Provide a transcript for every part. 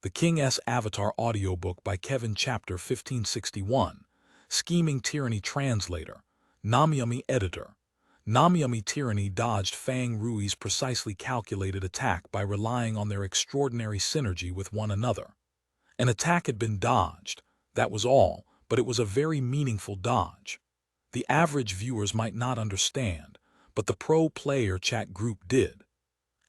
The King's Avatar audiobook by Kevin Chapter 1561. Scheming Tyranny Translator. Namyami Editor. Namyami Tyranny dodged Fang Rui's precisely calculated attack by relying on their extraordinary synergy with one another. An attack had been dodged, that was all, but it was a very meaningful dodge. The average viewers might not understand, but the pro player chat group did.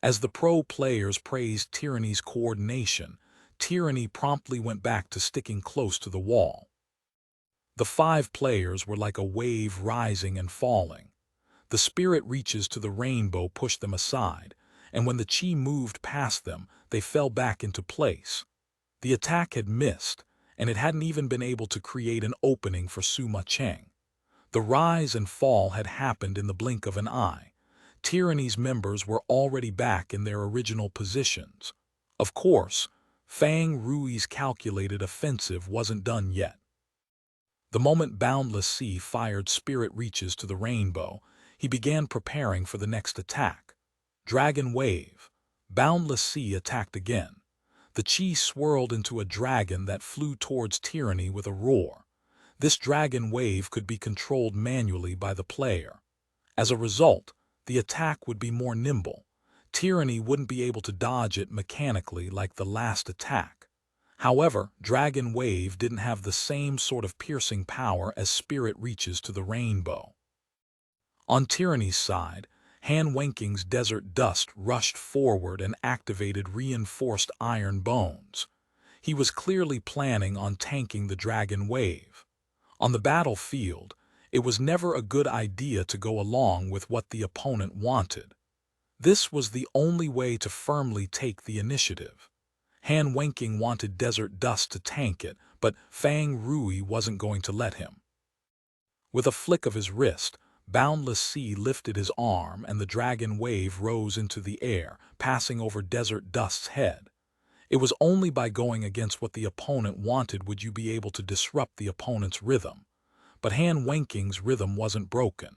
As the pro players praised Tyranny's coordination, Tyranny promptly went back to sticking close to the wall. The 5 players were like a wave rising and falling. The spirit reaches to the rainbow pushed them aside, and when the chi moved past them, they fell back into place. The attack had missed, and it hadn't even been able to create an opening for Suma Cheng. The rise and fall had happened in the blink of an eye. Tyranny's members were already back in their original positions. Of course, Fang Rui's calculated offensive wasn't done yet. The moment Boundless Sea fired spirit reaches to the rainbow, he began preparing for the next attack. Dragon Wave. Boundless Sea attacked again. The chi swirled into a dragon that flew towards Tyranny with a roar. This dragon wave could be controlled manually by the player. As a result, the attack would be more nimble. Tyranny wouldn't be able to dodge it mechanically like the last attack. However, Dragon Wave didn't have the same sort of piercing power as spirit reaches to the rainbow. On Tyranny's side, Han Wenking's Desert Dust rushed forward and activated reinforced iron bones. He was clearly planning on tanking the Dragon Wave. On the battlefield, it was never a good idea to go along with what the opponent wanted. This was the only way to firmly take the initiative. Han Wenking wanted Desert Dust to tank it, but Fang Rui wasn't going to let him. With a flick of his wrist, Boundless Sea lifted his arm and the dragon wave rose into the air, passing over Desert Dust's head. It was only by going against what the opponent wanted would you be able to disrupt the opponent's rhythm. But Han Wenking's rhythm wasn't broken.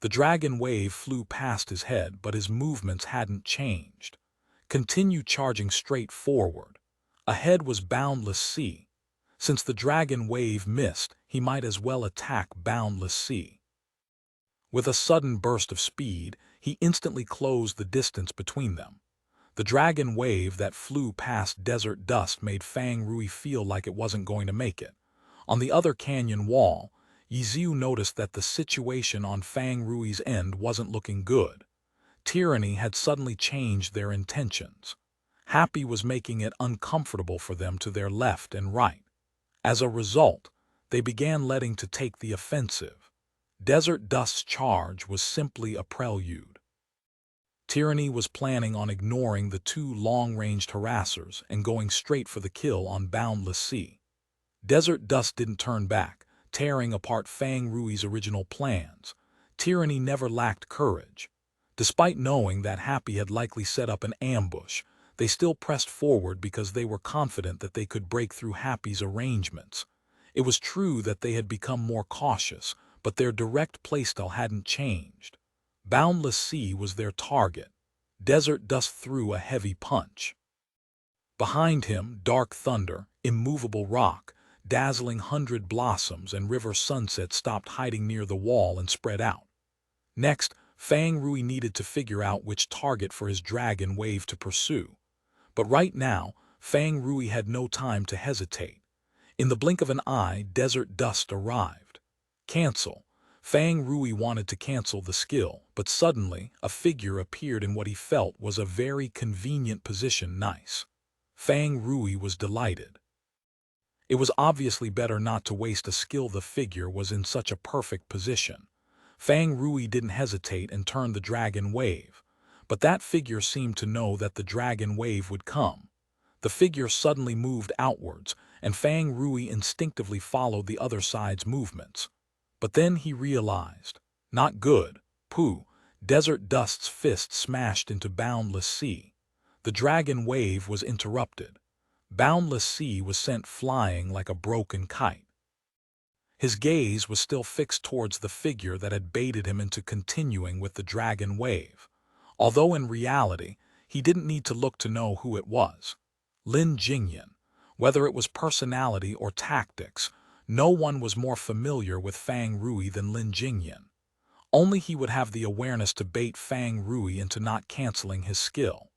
The dragon wave flew past his head, but his movements hadn't changed. Continue charging straight forward. Ahead was Boundless Sea. Since the dragon wave missed, he might as well attack Boundless Sea. With a sudden burst of speed, he instantly closed the distance between them. The dragon wave that flew past Desert Dust made Fang Rui feel like it wasn't going to make it. On the other canyon wall, Yiziu noticed that the situation on Fang Rui's end wasn't looking good. Tyranny had suddenly changed their intentions. Happy was making it uncomfortable for them to their left and right. As a result, they began letting to take the offensive. Desert Dust's charge was simply a prelude. Tyranny was planning on ignoring the 2 long-ranged harassers and going straight for the kill on Boundless Sea. Desert Dust didn't turn back, tearing apart Fang Rui's original plans. Tyranny never lacked courage. Despite knowing that Happy had likely set up an ambush, they still pressed forward because they were confident that they could break through Happy's arrangements. It was true that they had become more cautious, but their direct playstyle hadn't changed. Boundless Sea was their target. Desert Dust threw a heavy punch. Behind him, Dark Thunder, Immovable Rock, Dazzling 100 Blossoms, and River Sunset stopped hiding near the wall and spread out. Next, Fang Rui needed to figure out which target for his dragon wave to pursue. But right now, Fang Rui had no time to hesitate. In the blink of an eye, Desert Dust arrived. Cancel. Fang Rui wanted to cancel the skill, but suddenly, a figure appeared in what he felt was a very convenient position. Nice. Fang Rui was delighted. It was obviously better not to waste a skill. The figure was in such a perfect position. Fang Rui didn't hesitate and turned the dragon wave. But that figure seemed to know that the dragon wave would come. The figure suddenly moved outwards, and Fang Rui instinctively followed the other side's movements. But then he realized, not good. Pooh! Desert Dust's fist smashed into Boundless Sea. The dragon wave was interrupted. Boundless Sea was sent flying like a broken kite. His gaze was still fixed towards the figure that had baited him into continuing with the dragon wave, although in reality, he didn't need to look to know who it was. Lin Jingyan. Whether it was personality or tactics, no one was more familiar with Fang Rui than Lin Jingyan. Only he would have the awareness to bait Fang Rui into not canceling his skill.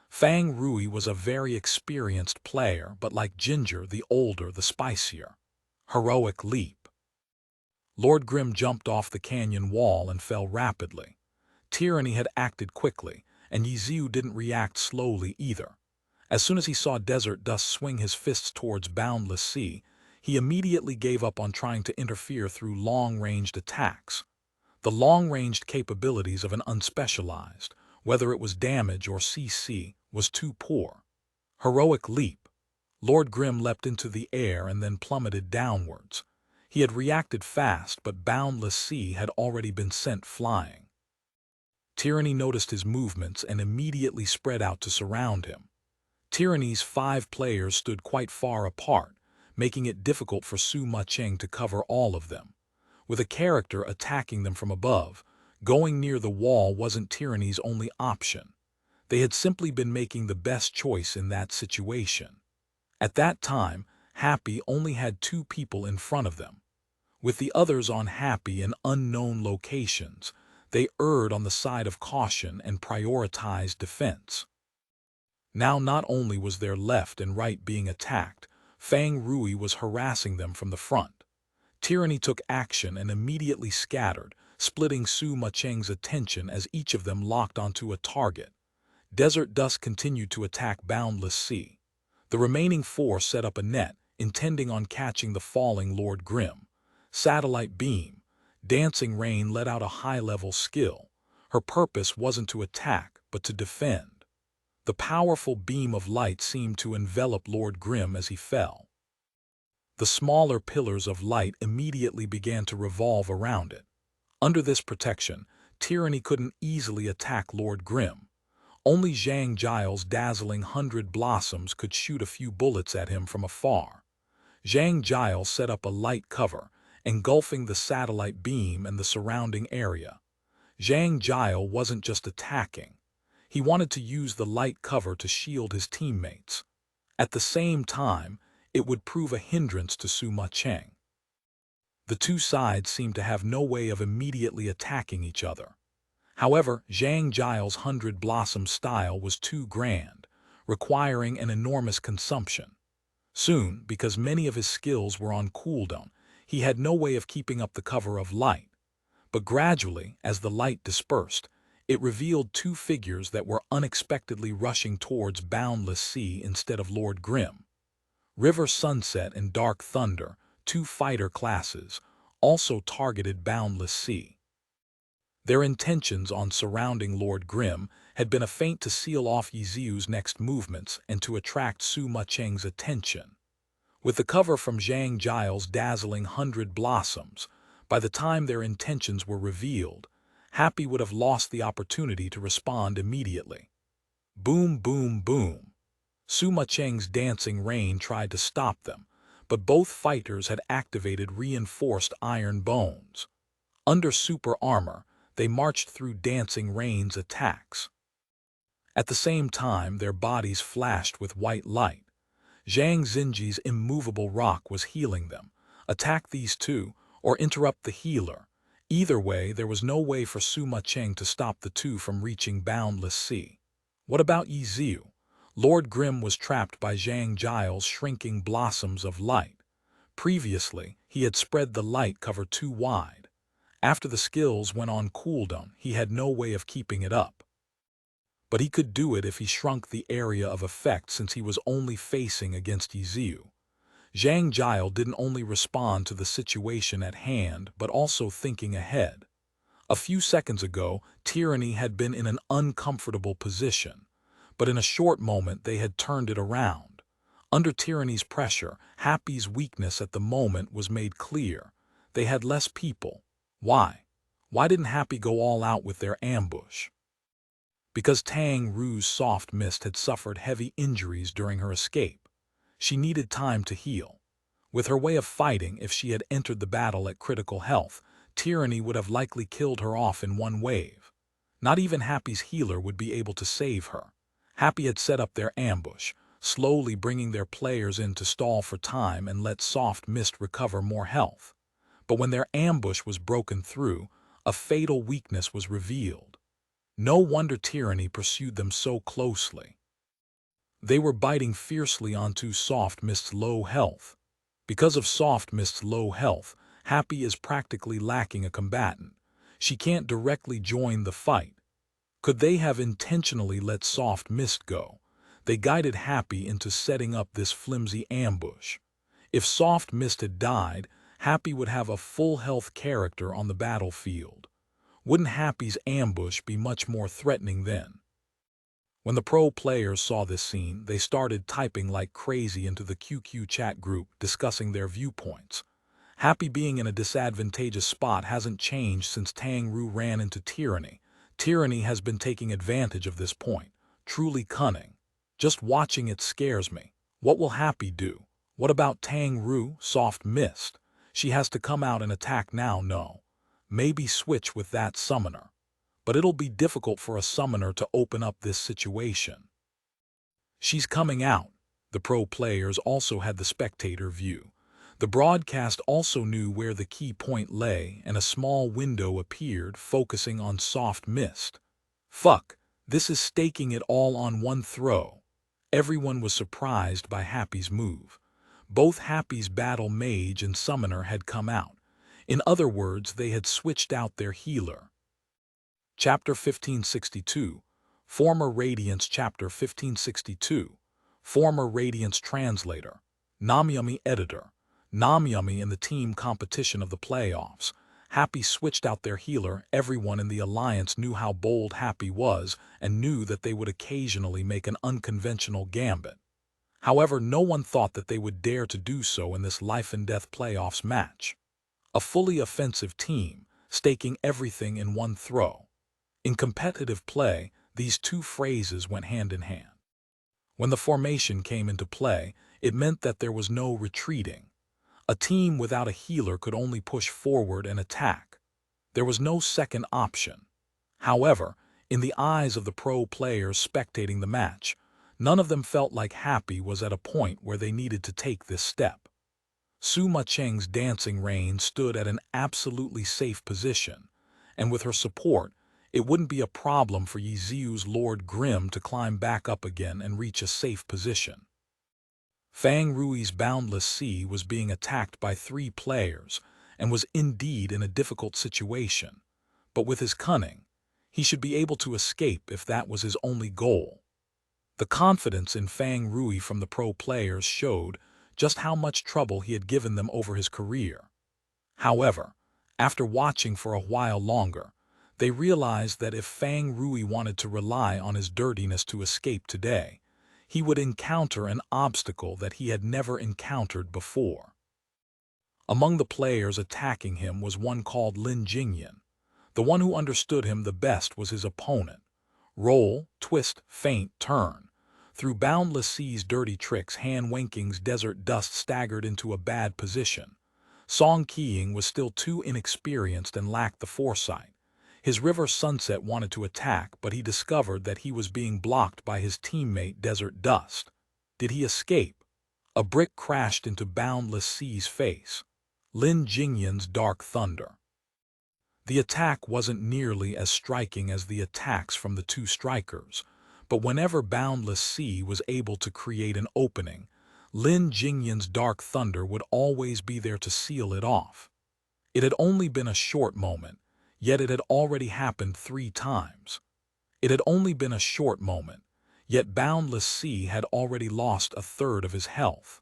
Fang Rui was a very experienced player, but like Ginger, the older, the spicier. Heroic leap. Lord Grimm jumped off the canyon wall and fell rapidly. Tyranny had acted quickly, and Yiziu didn't react slowly either. As soon as he saw Desert Dust swing his fists towards Boundless Sea, he immediately gave up on trying to interfere through long-ranged attacks. The long-ranged capabilities of an unspecialized, whether it was damage or CC, was too poor. Heroic leap. Lord Grimm leapt into the air and then plummeted downwards. He had reacted fast, but Boundless Sea had already been sent flying. Tyranny noticed his movements and immediately spread out to surround him. Tyranny's 5 players stood quite far apart, making it difficult for Suma Cheng to cover all of them. With a character attacking them from above, going near the wall wasn't Tyranny's only option. They had simply been making the best choice in that situation. At that time, Happy only had 2 people in front of them. With the others on Happy in unknown locations, they erred on the side of caution and prioritized defense. Now not only was their left and right being attacked, Fang Rui was harassing them from the front. Tyranny took action and immediately scattered, splitting Suma Cheng's attention as each of them locked onto a target. Desert Dust continued to attack Boundless Sea. The remaining 4 set up a net, intending on catching the falling Lord Grimm. Satellite Beam. Dancing Rain let out a high-level skill. Her purpose wasn't to attack, but to defend. The powerful beam of light seemed to envelop Lord Grimm as he fell. The smaller pillars of light immediately began to revolve around it. Under this protection, Tyranny couldn't easily attack Lord Grimm. Only Zhang Giles' dazzling 100 blossoms could shoot a few bullets at him from afar. Zhang Giles set up a light cover, engulfing the satellite beam and the surrounding area. Zhang Giles wasn't just attacking. He wanted to use the light cover to shield his teammates. At the same time, it would prove a hindrance to Suma Cheng. The 2 sides seemed to have no way of immediately attacking each other. However, Zhang Giles' 100 Blossom style was too grand, requiring an enormous consumption. Soon, because many of his skills were on cooldown, he had no way of keeping up the cover of light. But gradually, as the light dispersed, it revealed 2 figures that were unexpectedly rushing towards Boundless Sea instead of Lord Grimm. River Sunset and Dark Thunder, 2 fighter classes, also targeted Boundless Sea. Their intentions on surrounding Lord Grimm had been a feint to seal off Yiziu's next movements and to attract Suma Cheng's attention. With the cover from Zhang Giles' dazzling 100 blossoms, by the time their intentions were revealed, Happy would have lost the opportunity to respond immediately. Boom, boom, boom. Suma Cheng's dancing rain tried to stop them, but both fighters had activated reinforced iron bones. Under super armor, they marched through Dancing Rain's attacks. At the same time, their bodies flashed with white light. Zhang Xinji's immovable rock was healing them. Attack these 2, or interrupt the healer. Either way, there was no way for Suma Cheng to stop the 2 from reaching Boundless Sea. What about Yiziu? Lord Grimm was trapped by Zhang Giles' shrinking blossoms of light. Previously, he had spread the light cover too wide. After the skills went on cooldown, he had no way of keeping it up. But he could do it if he shrunk the area of effect, since he was only facing against Yiziu. Zhang Giles didn't only respond to the situation at hand, but also thinking ahead. A few seconds ago, Tyranny had been in an uncomfortable position, but in a short moment they had turned it around. Under Tyranny's pressure, Happy's weakness at the moment was made clear. They had less people. Why? Why didn't Happy go all out with their ambush? Because Tang Ru's soft mist had suffered heavy injuries during her escape. She needed time to heal. With her way of fighting, if she had entered the battle at critical health, Tyranny would have likely killed her off in one wave. Not even Happy's healer would be able to save her. Happy had set up their ambush, slowly bringing their players in to stall for time and let Soft Mist recover more health. But when their ambush was broken through, a fatal weakness was revealed. No wonder Tyranny pursued them so closely. They were biting fiercely onto Soft Mist's low health. Because of Soft Mist's low health, Happy is practically lacking a combatant. She can't directly join the fight. Could they have intentionally let Soft Mist go? They guided Happy into setting up this flimsy ambush. If Soft Mist had died, Happy would have a full health character on the battlefield. Wouldn't Happy's ambush be much more threatening then? When the pro players saw this scene, they started typing like crazy into the QQ chat group, discussing their viewpoints. Happy being in a disadvantageous spot hasn't changed since Tang Ru ran into Tyranny. Tyranny has been taking advantage of this point. Truly cunning. Just watching it scares me. What will Happy do? What about Tang Ru, Soft Mist? She has to come out and attack now, no. Maybe switch with that summoner. But it'll be difficult for a summoner to open up this situation. She's coming out. The pro players also had the spectator view. The broadcast also knew where the key point lay, and a small window appeared focusing on Soft Mist. Fuck, this is staking it all on one throw. Everyone was surprised by Happy's move. Both Happy's battle mage and summoner had come out. In other words, they had switched out their healer. Chapter 1562, Former Radiance. Chapter 1562, Former Radiance Translator, Namyami Editor. Namyami in the team competition of the playoffs. Happy switched out their healer. Everyone in the alliance knew how bold Happy was and knew that they would occasionally make an unconventional gambit. However, no one thought that they would dare to do so in this life-and-death playoffs match. A fully offensive team, staking everything in one throw. In competitive play, these two phrases went hand in hand. When the formation came into play, it meant that there was no retreating. A team without a healer could only push forward and attack. There was no second option. However, in the eyes of the pro players spectating the match, none of them felt like Happy was at a point where they needed to take this step. Su Macheng's dancing reign stood at an absolutely safe position, and with her support, it wouldn't be a problem for Yi Ziu's Lord Grimm to climb back up again and reach a safe position. Fang Rui's Boundless Sea was being attacked by 3 players and was indeed in a difficult situation, but with his cunning, he should be able to escape if that was his only goal. The confidence in Fang Rui from the pro players showed just how much trouble he had given them over his career. However, after watching for a while longer, they realized that if Fang Rui wanted to rely on his dirtiness to escape today, he would encounter an obstacle that he had never encountered before. Among the players attacking him was one called Lin Jingyan. The one who understood him the best was his opponent. Roll, twist, feint, turn. Through Boundless Sea's dirty tricks, Han Wenking's Desert Dust staggered into a bad position. Song Qiang was still too inexperienced and lacked the foresight. His River Sunset wanted to attack, but he discovered that he was being blocked by his teammate Desert Dust. Did he escape? A brick crashed into Boundless Sea's face. Lin Jingyan's Dark Thunder. The attack wasn't nearly as striking as the attacks from the 2 strikers, but whenever Boundless Sea was able to create an opening, Lin Jingyan's Dark Thunder would always be there to seal it off. It had only been a short moment, yet it had already happened 3 times. It had only been a short moment, yet Boundless Sea had already lost a third of his health.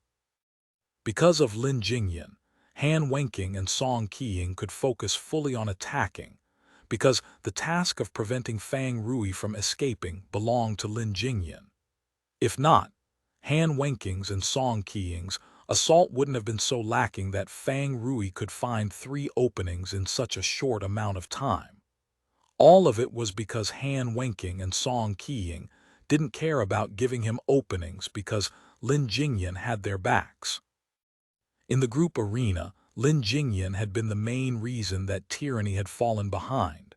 Because of Lin Jingyan, Han Wenking and Song Qiang could focus fully on attacking, because the task of preventing Fang Rui from escaping belonged to Lin Jingyan. If not, Han Wenking's and Song Qiang's assault wouldn't have been so lacking that Fang Rui could find 3 openings in such a short amount of time. All of it was because Han Wenking and Song Qiang didn't care about giving him openings because Lin Jingyan had their backs. In the group arena, Lin Jingyan had been the main reason that Tyranny had fallen behind.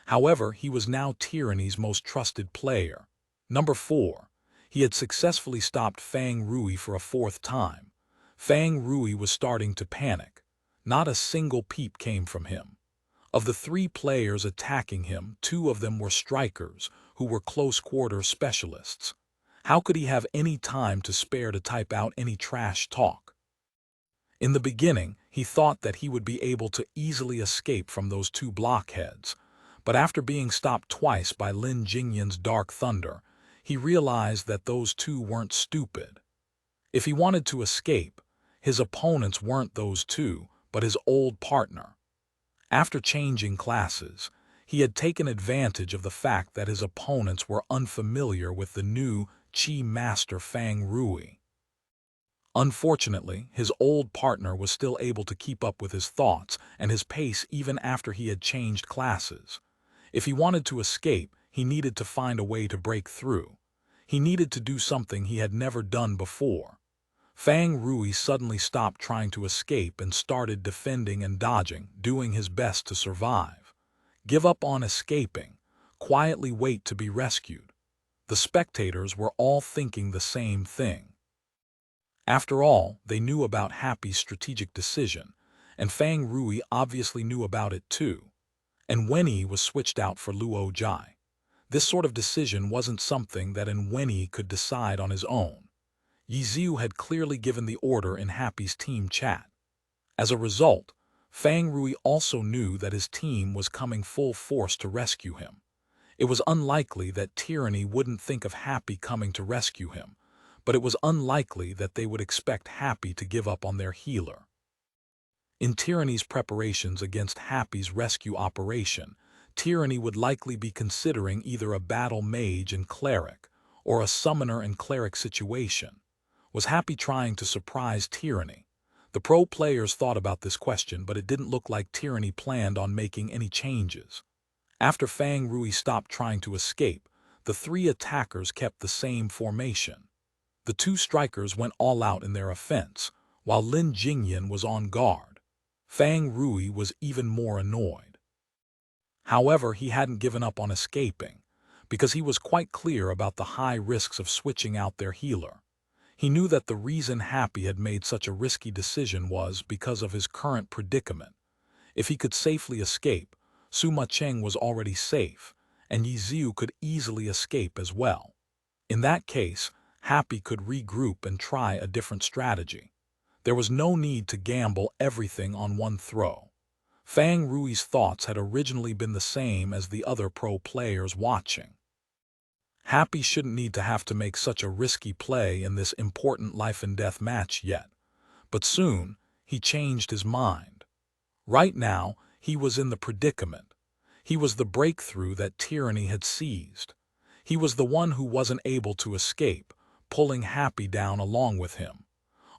However, he was now Tyranny's most trusted player. Number 4. He had successfully stopped Fang Rui for a fourth time. Fang Rui was starting to panic. Not a single peep came from him. Of the 3 players attacking him, 2 of them were strikers, who were close-quarter specialists. How could he have any time to spare to type out any trash talk? In the beginning, he thought that he would be able to easily escape from those 2 blockheads, but after being stopped twice by Lin Jingyan's Dark Thunder, he realized that those 2 weren't stupid. If he wanted to escape, his opponents weren't those 2, but his old partner. After changing classes, he had taken advantage of the fact that his opponents were unfamiliar with the new Qi Master Fang Rui. Unfortunately, his old partner was still able to keep up with his thoughts and his pace even after he had changed classes. If he wanted to escape, he needed to find a way to break through. He needed to do something he had never done before. Fang Rui suddenly stopped trying to escape and started defending and dodging, doing his best to survive. Give up on escaping. Quietly wait to be rescued. The spectators were all thinking the same thing. After all, they knew about Happy's strategic decision, and Fang Rui obviously knew about it too. And Wenyi was switched out for Luo Jai. This sort of decision wasn't something that Wenyi could decide on his own. Yiziu had clearly given the order in Happy's team chat. As a result, Fang Rui also knew that his team was coming full force to rescue him. It was unlikely that Tyranny wouldn't think of Happy coming to rescue him, but it was unlikely that they would expect Happy to give up on their healer. In Tyranny's preparations against Happy's rescue operation, Tyranny would likely be considering either a battle mage and cleric, or a summoner and cleric situation. Was Happy trying to surprise Tyranny? The pro players thought about this question, but it didn't look like Tyranny planned on making any changes. After Fang Rui stopped trying to escape, the 3 attackers kept the same formation. The 2 strikers went all out in their offense, while Lin Jingyan was on guard. Fang Rui was even more annoyed. However, he hadn't given up on escaping, because he was quite clear about the high risks of switching out their healer. He knew that the reason Happy had made such a risky decision was because of his current predicament. If he could safely escape, Sima Cheng was already safe, and Yiziu could easily escape as well. In that case, Happy could regroup and try a different strategy. There was no need to gamble everything on one throw. Fang Rui's thoughts had originally been the same as the other pro players watching. Happy shouldn't need to have to make such a risky play in this important life-and-death match yet. But soon, he changed his mind. Right now, he was in the predicament. He was the breakthrough that Tyranny had seized. He was the one who wasn't able to escape, pulling Happy down along with him.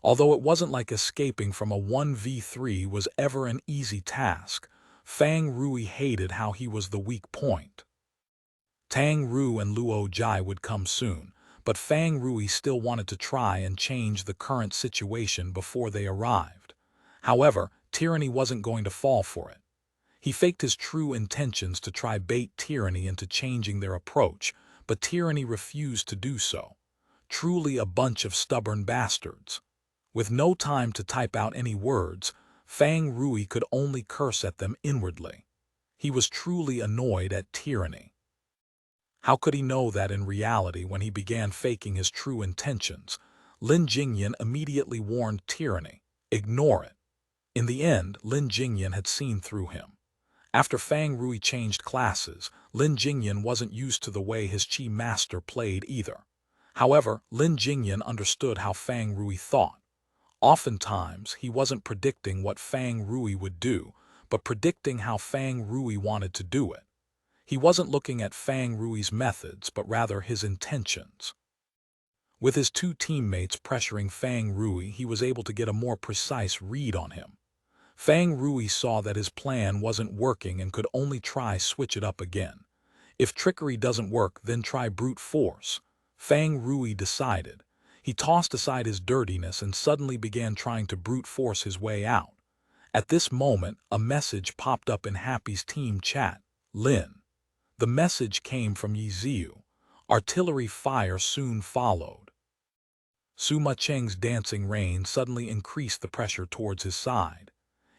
Although it wasn't like escaping from a 1v3 was ever an easy task, Fang Rui hated how he was the weak point. Tang Ru and Luo Jai would come soon, but Fang Rui still wanted to try and change the current situation before they arrived. However, Tyranny wasn't going to fall for it. He faked his true intentions to try bait Tyranny into changing their approach, but Tyranny refused to do so. Truly a bunch of stubborn bastards. With no time to type out any words, Fang Rui could only curse at them inwardly. He was truly annoyed at Tyranny. How could he know that in reality when he began faking his true intentions? Lin Jingyan immediately warned Tyranny, ignore it. In the end, Lin Jingyan had seen through him. After Fang Rui changed classes, Lin Jingyan wasn't used to the way his Qi master played either. However, Lin Jingyan understood how Fang Rui thought. Oftentimes, he wasn't predicting what Fang Rui would do, but predicting how Fang Rui wanted to do it. He wasn't looking at Fang Rui's methods, but rather his intentions. With his 2 teammates pressuring Fang Rui, he was able to get a more precise read on him. Fang Rui saw that his plan wasn't working and could only try switch it up again. If trickery doesn't work, then try brute force. Fang Rui decided. He tossed aside his dirtiness and suddenly began trying to brute force his way out. At this moment, a message popped up in Happy's team chat. Lin. The message came from Yiziu. Artillery fire soon followed. Sima Cheng's dancing rain suddenly increased the pressure towards his side.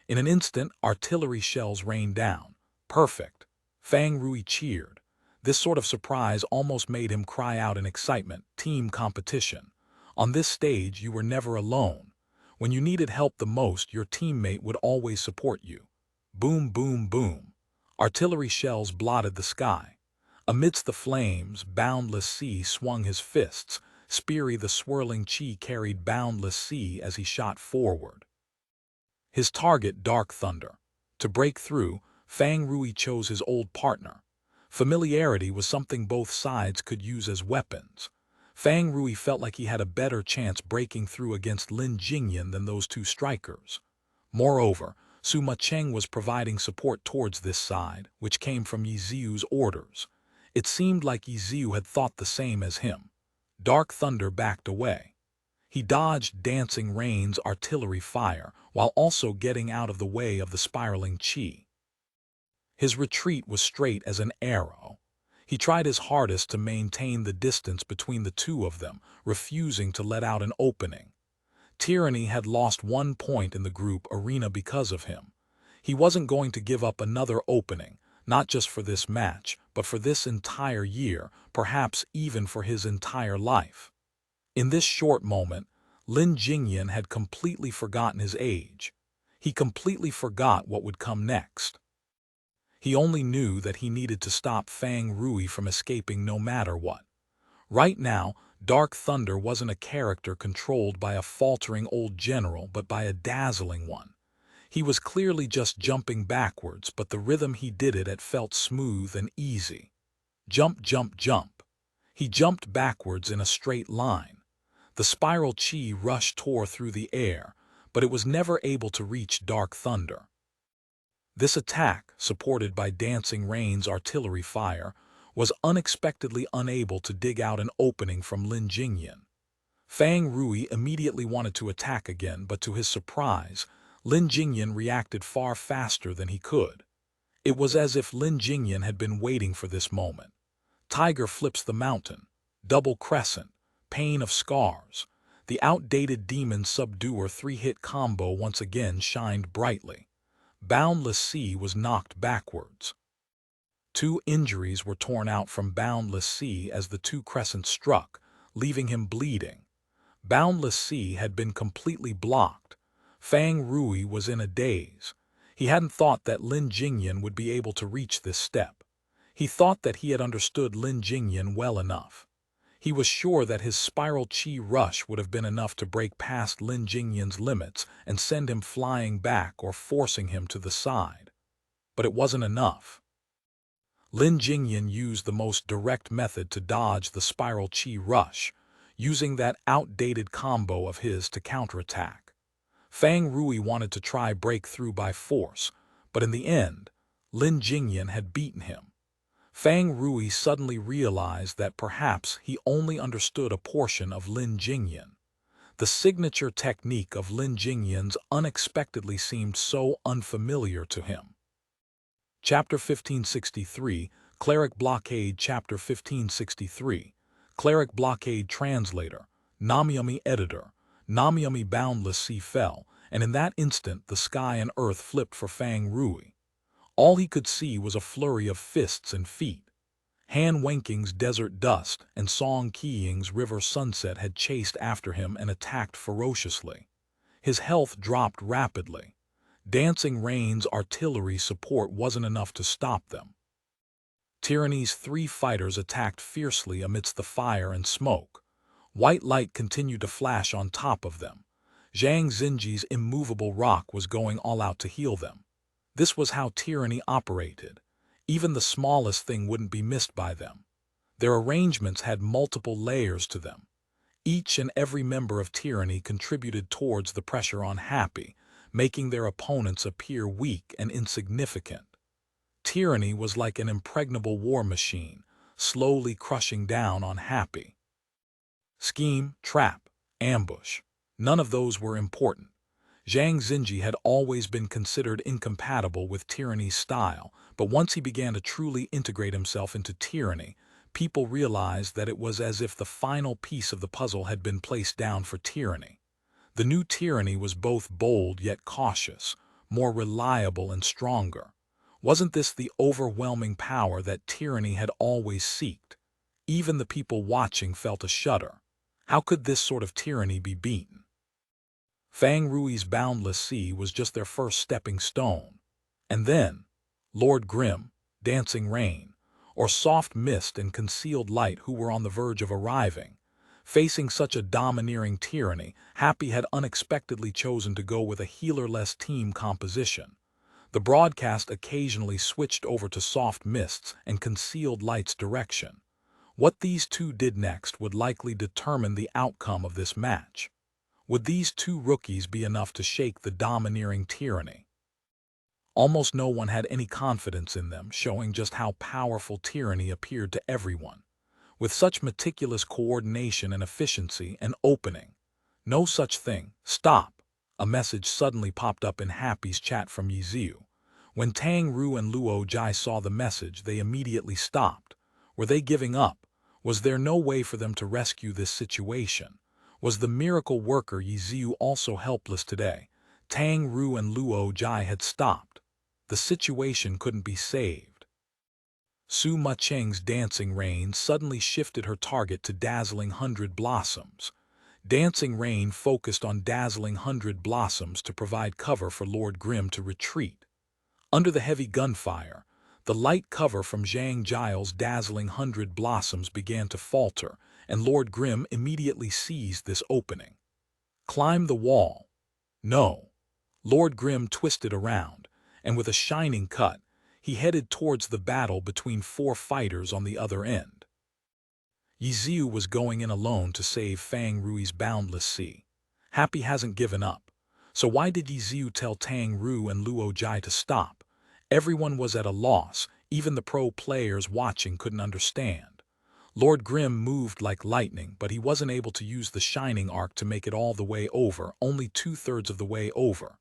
In an instant, artillery shells rained down. Perfect. Fang Rui cheered. This sort of surprise almost made him cry out in excitement. Team competition. On this stage, you were never alone. When you needed help the most, your teammate would always support you. Boom, boom, boom. Artillery shells blotted the sky. Amidst the flames, Boundless Sea swung his fists. Speary the swirling chi carried Boundless Sea as he shot forward. His target, Dark Thunder. To break through, Fang Rui chose his old partner. Familiarity was something both sides could use as weapons. Fang Rui felt like he had a better chance breaking through against Lin Jingyan than those two strikers. Moreover, Sima Cheng was providing support towards this side, which came from Yi Ziu's orders. It seemed like Yi Ziu had thought the same as him. Dark Thunder backed away. He dodged Dancing Rain's artillery fire while also getting out of the way of the spiraling chi. His retreat was straight as an arrow. He tried his hardest to maintain the distance between the two of them, refusing to let out an opening. Tyranny had lost 1 point in the group arena because of him. He wasn't going to give up another opening, not just for this match, but for this entire year, perhaps even for his entire life. In this short moment, Lin Jingyan had completely forgotten his age. He completely forgot what would come next. He only knew that he needed to stop Fang Rui from escaping no matter what. Right now, Dark Thunder wasn't a character controlled by a faltering old general, but by a dazzling one. He was clearly just jumping backwards, but the rhythm he did it at felt smooth and easy. Jump, jump, jump. He jumped backwards in a straight line. The spiral chi rush tore through the air, but it was never able to reach Dark Thunder. This attack, supported by Dancing Rain's artillery fire, was unexpectedly unable to dig out an opening from Lin Jingyan. Fang Rui immediately wanted to attack again, but to his surprise, Lin Jingyan reacted far faster than he could. It was as if Lin Jingyan had been waiting for this moment. Tiger flips the mountain, double crescent, pain of scars. The outdated demon subduer 3-hit combo once again shined brightly. Boundless Sea was knocked backwards. 2 injuries were torn out from Boundless Sea as the 2 crescents struck, leaving him bleeding. Boundless Sea had been completely blocked. Fang Rui was in a daze. He hadn't thought that Lin Jingyan would be able to reach this step. He thought that he had understood Lin Jingyan well enough. He was sure that his spiral chi rush would have been enough to break past Lin Jingyan's limits and send him flying back or forcing him to the side. But it wasn't enough. Lin Jingyan used the most direct method to dodge the spiral chi rush, using that outdated combo of his to counterattack. Fang Rui wanted to try breakthrough by force, but in the end, Lin Jingyan had beaten him. Fang Rui suddenly realized that perhaps he only understood a portion of Lin Jingyan. The signature technique of Lin Jingyan's unexpectedly seemed so unfamiliar to him. Chapter 1563, Cleric Blockade. Chapter 1563, Cleric Blockade. Translator, Namyami Editor. Namyami. Boundless Sea fell, and in that instant the sky and earth flipped for Fang Rui. All he could see was a flurry of fists and feet. Han Wenking's Desert Dust and Song Qiying's River Sunset had chased after him and attacked ferociously. His health dropped rapidly. Dancing Rain's artillery support wasn't enough to stop them. Tyranny's 3 fighters attacked fiercely amidst the fire and smoke. White light continued to flash on top of them. Zhang Xinji's immovable rock was going all out to heal them. This was how Tyranny operated. Even the smallest thing wouldn't be missed by them. Their arrangements had multiple layers to them. Each and every member of Tyranny contributed towards the pressure on Happy, making their opponents appear weak and insignificant. Tyranny was like an impregnable war machine, slowly crushing down on Happy. Scheme, trap, ambush. None of those were important. Zhang Xinji had always been considered incompatible with Tyranny's style, but once he began to truly integrate himself into Tyranny, people realized that it was as if the final piece of the puzzle had been placed down for tyranny. The new tyranny was both bold yet cautious, more reliable and stronger. Wasn't this the overwhelming power that tyranny had always sought? Even the people watching felt a shudder. How could this sort of tyranny be beaten? Fang Rui's boundless sea was just their first stepping stone. And then, Lord Grim, dancing rain, or soft mist and concealed light who were on the verge of arriving. Facing such a domineering tyranny, Happy had unexpectedly chosen to go with a healer-less team composition. The broadcast occasionally switched over to soft mists and concealed light's direction. What these two did next would likely determine the outcome of this match. Would these two rookies be enough to shake the domineering tyranny? Almost no one had any confidence in them, showing just how powerful tyranny appeared to everyone. With such meticulous coordination and efficiency and opening. No such thing. Stop! A message suddenly popped up in Happy's chat from Yiziu. When Tang Ru and Luo Jai saw the message, they immediately stopped. Were they giving up? Was there no way for them to rescue this situation? Was the miracle worker Yiziu also helpless today? Tang Ru and Luo Jai had stopped. The situation couldn't be saved. Su Macheng's dancing rain suddenly shifted her target to dazzling 100 blossoms. Dancing rain focused on dazzling 100 blossoms to provide cover for Lord Grim to retreat. Under the heavy gunfire, the light cover from Zhang Giles' dazzling 100 blossoms began to falter, and Lord Grim immediately seized this opening. Climb the wall. No. Lord Grim twisted around, and with a shining cut, he headed towards the battle between 4 fighters on the other end. Yiziu was going in alone to save Fang Rui's boundless sea. Happy hasn't given up. So why did Yiziu tell Tang Ru and Luo Jai to stop? Everyone was at a loss, even the pro players watching couldn't understand. Lord Grim moved like lightning, but he wasn't able to use the shining arc to make it all the way over, only 2/3 of the way over.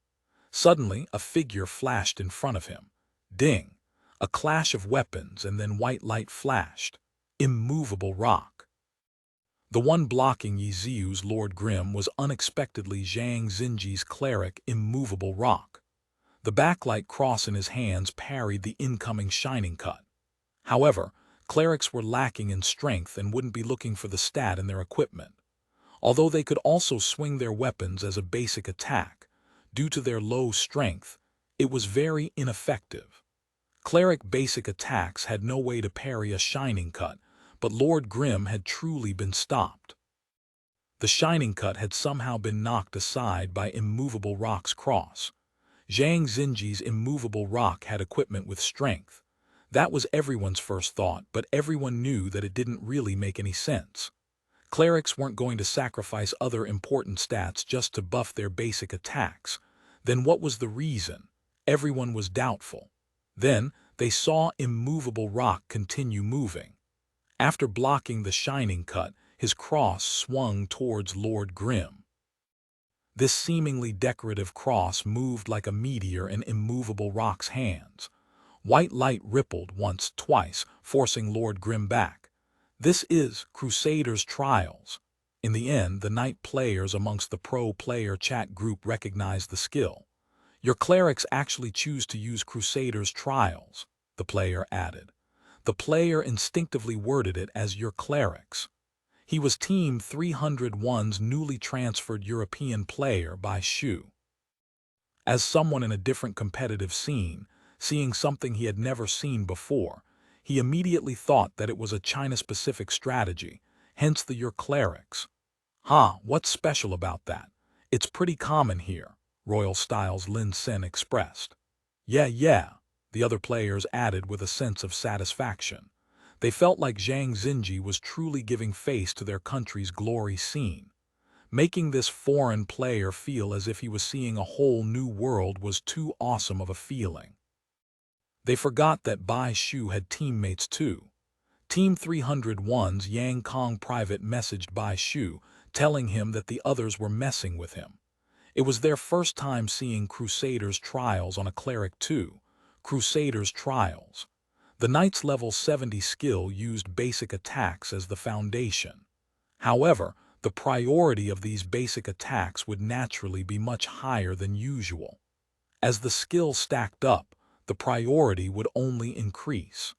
Suddenly, a figure flashed in front of him. Ding! A clash of weapons, and then white light flashed. Immovable rock. The one blocking Yiziu's Lord Grim was unexpectedly Zhang Xinji's cleric Immovable Rock. The backlight cross in his hands parried the incoming shining cut. However, clerics were lacking in strength and wouldn't be looking for the stat in their equipment. Although they could also swing their weapons as a basic attack, due to their low strength, it was very ineffective. Cleric basic attacks had no way to parry a shining cut, but Lord Grim had truly been stopped. The shining cut had somehow been knocked aside by Immovable Rock's cross. Zhang Xinji's Immovable Rock had equipment with strength. That was everyone's first thought, but everyone knew that it didn't really make any sense. Clerics weren't going to sacrifice other important stats just to buff their basic attacks. Then what was the reason? Everyone was doubtful. Then, they saw Immovable Rock continue moving. After blocking the shining cut, his cross swung towards Lord Grim. This seemingly decorative cross moved like a meteor in Immovable Rock's hands. White light rippled once, twice, forcing Lord Grim back. This is Crusader's Trials. In the end, the night players amongst the pro-player chat group recognized the skill. Your clerics actually choose to use Crusader's Trials, the player added. The player instinctively worded it as your clerics. He was Team 301's newly transferred European player by Shu. As someone in a different competitive scene, seeing something he had never seen before, he immediately thought that it was a China-specific strategy, hence the your clerics. What's special about that? It's pretty common here, Royal Styles Lin Sen expressed. Yeah, the other players added with a sense of satisfaction. They felt like Zhang Xinji was truly giving face to their country's glory scene. Making this foreign player feel as if he was seeing a whole new world was too awesome of a feeling. They forgot that Bai Shu had teammates too. Team 301's Yang Kong private messaged Bai Shu, telling him that the others were messing with him. It was their first time seeing Crusader's Trials on a cleric too. Crusader's Trials. The knight's level 70 skill used basic attacks as the foundation. However, the priority of these basic attacks would naturally be much higher than usual. As the skill stacked up, the priority would only increase.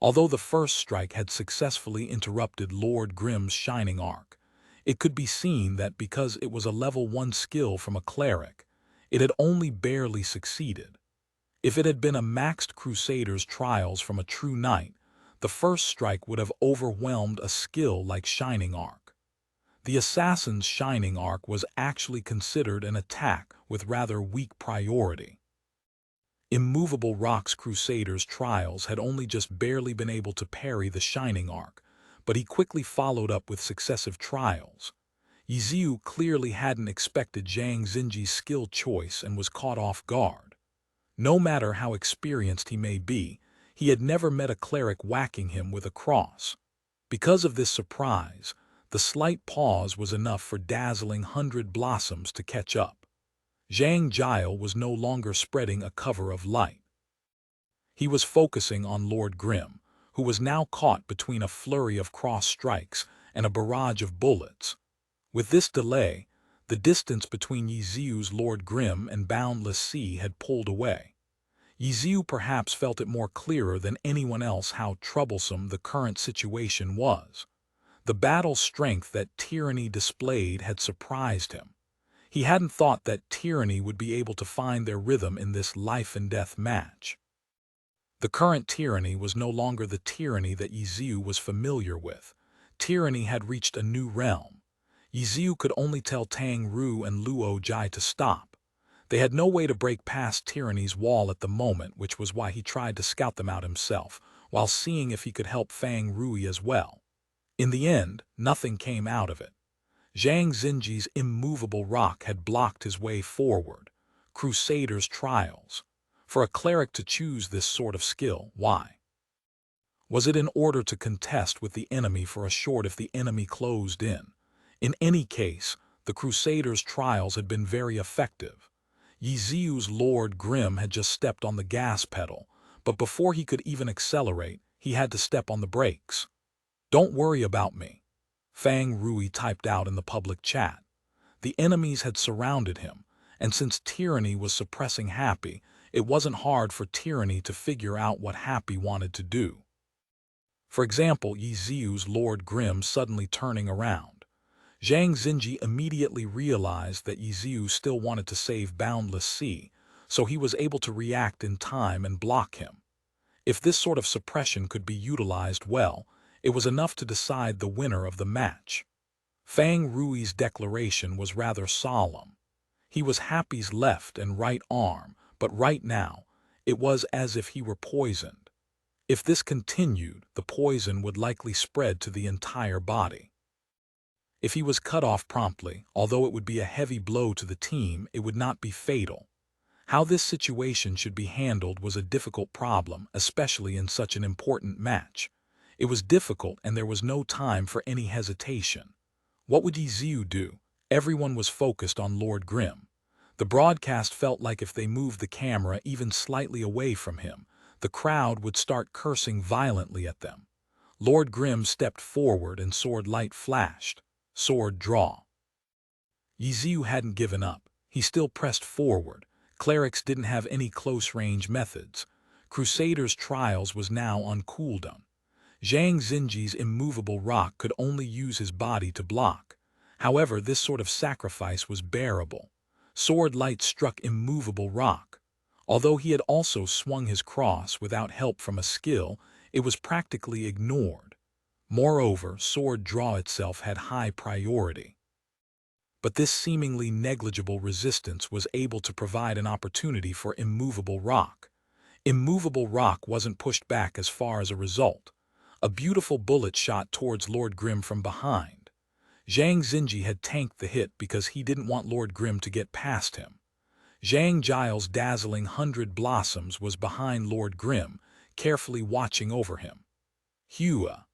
Although the first strike had successfully interrupted Lord Grim's shining arc, it could be seen that because it was a level 1 skill from a cleric, it had only barely succeeded. If it had been a maxed Crusader's trials from a true knight, the first strike would have overwhelmed a skill like Shining Arc. The assassin's Shining Arc was actually considered an attack with rather weak priority. Immovable Rock's Crusader's trials had only just barely been able to parry the Shining Arc, but he quickly followed up with successive trials. Yiziu clearly hadn't expected Zhang Xinji's skill choice and was caught off guard. No matter how experienced he may be, he had never met a cleric whacking him with a cross. Because of this surprise, the slight pause was enough for dazzling 100 blossoms to catch up. Zhang Jiao was no longer spreading a cover of light. He was focusing on Lord Grim, who was now caught between a flurry of cross strikes and a barrage of bullets. With this delay, the distance between Yiziu's Lord Grim and Boundless Sea had pulled away. Yiziu perhaps felt it more clearer than anyone else how troublesome the current situation was. The battle strength that tyranny displayed had surprised him. He hadn't thought that tyranny would be able to find their rhythm in this life-and-death match. The current tyranny was no longer the tyranny that Yiziu was familiar with. Tyranny had reached a new realm. Yiziu could only tell Tang Ru and Luo Jai to stop. They had no way to break past tyranny's wall at the moment, which was why he tried to scout them out himself, while seeing if he could help Fang Rui as well. In the end, nothing came out of it. Zhang Xinji's immovable rock had blocked his way forward. Crusader's trials. For a cleric to choose this sort of skill, why? Was it in order to contest with the enemy for a short if the enemy closed in? In any case, the Crusader's trials had been very effective. Yiziu's Lord Grim had just stepped on the gas pedal, but before he could even accelerate, he had to step on the brakes. "Don't worry about me," Fang Rui typed out in the public chat. The enemies had surrounded him, and since Tyranny was suppressing Happy, it wasn't hard for Tyranny to figure out what Happy wanted to do. For example, Yiziu's Lord Grim suddenly turning around. Zhang Xinji immediately realized that Yiziu still wanted to save Boundless Sea, so he was able to react in time and block him. If this sort of suppression could be utilized well, it was enough to decide the winner of the match. Fang Rui's declaration was rather solemn. He was Happy's left and right arm, but right now, it was as if he were poisoned. If this continued, the poison would likely spread to the entire body. If he was cut off promptly, although it would be a heavy blow to the team, it would not be fatal. How this situation should be handled was a difficult problem, especially in such an important match. It was difficult and there was no time for any hesitation. What would Yiziu do? Everyone was focused on Lord Grim. The broadcast felt like if they moved the camera even slightly away from him, the crowd would start cursing violently at them. Lord Grim stepped forward and sword light flashed. Sword draw. Yiziu hadn't given up. He still pressed forward. Clerics didn't have any close-range methods. Crusader's trials was now on cooldown. Zhang Xinji's immovable rock could only use his body to block. However, this sort of sacrifice was bearable. Sword light struck immovable rock. Although he had also swung his cross without help from a skill, it was practically ignored. Moreover, sword draw itself had high priority. But this seemingly negligible resistance was able to provide an opportunity for immovable rock. Immovable rock wasn't pushed back as far as a result. A beautiful bullet shot towards Lord Grim from behind. Zhang Xinji had tanked the hit because he didn't want Lord Grim to get past him. Zhang Jiao's dazzling 100 blossoms was behind Lord Grim, carefully watching over him. Hua.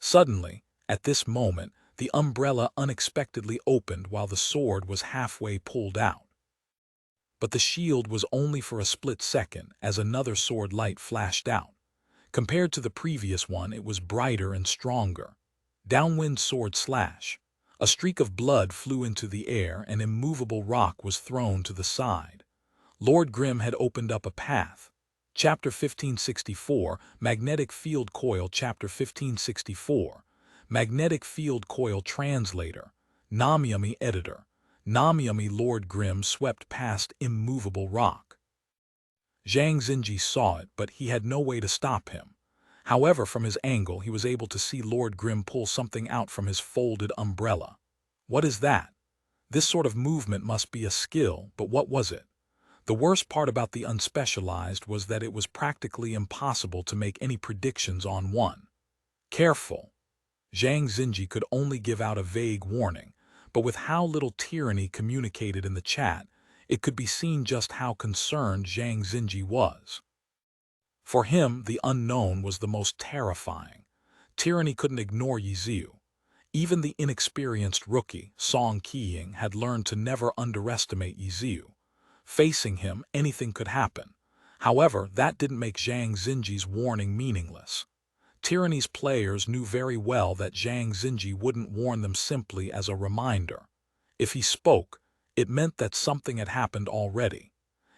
Suddenly, at this moment, the umbrella unexpectedly opened while the sword was halfway pulled out. But the shield was only for a split second as another sword light flashed out. Compared to the previous one, it was brighter and stronger. Downwind sword slash. A streak of blood flew into the air, and immovable rock was thrown to the side. Lord Grim had opened up a path. Chapter 1564, Magnetic Field Coil. Chapter 1564, Magnetic Field Coil Translator. Namyami Editor. Namyami. Lord Grim swept past immovable rock. Zhang Xinji saw it, but he had no way to stop him. However, from his angle, he was able to see Lord Grim pull something out from his folded umbrella. What is that? This sort of movement must be a skill, but what was it? The worst part about the unspecialized was that it was practically impossible to make any predictions on one. Careful. Zhang Xinji could only give out a vague warning, but with how little tyranny communicated in the chat, it could be seen just how concerned Zhang Xinji was. For him, the unknown was the most terrifying. Tyranny couldn't ignore Yiziu. Even the inexperienced rookie, Song Qiying, had learned to never underestimate Yiziu. Facing him, anything could happen. However, that didn't make Zhang Xinji's warning meaningless. Tyranny's players knew very well that Zhang Xinji wouldn't warn them simply as a reminder. If he spoke, it meant that something had happened already.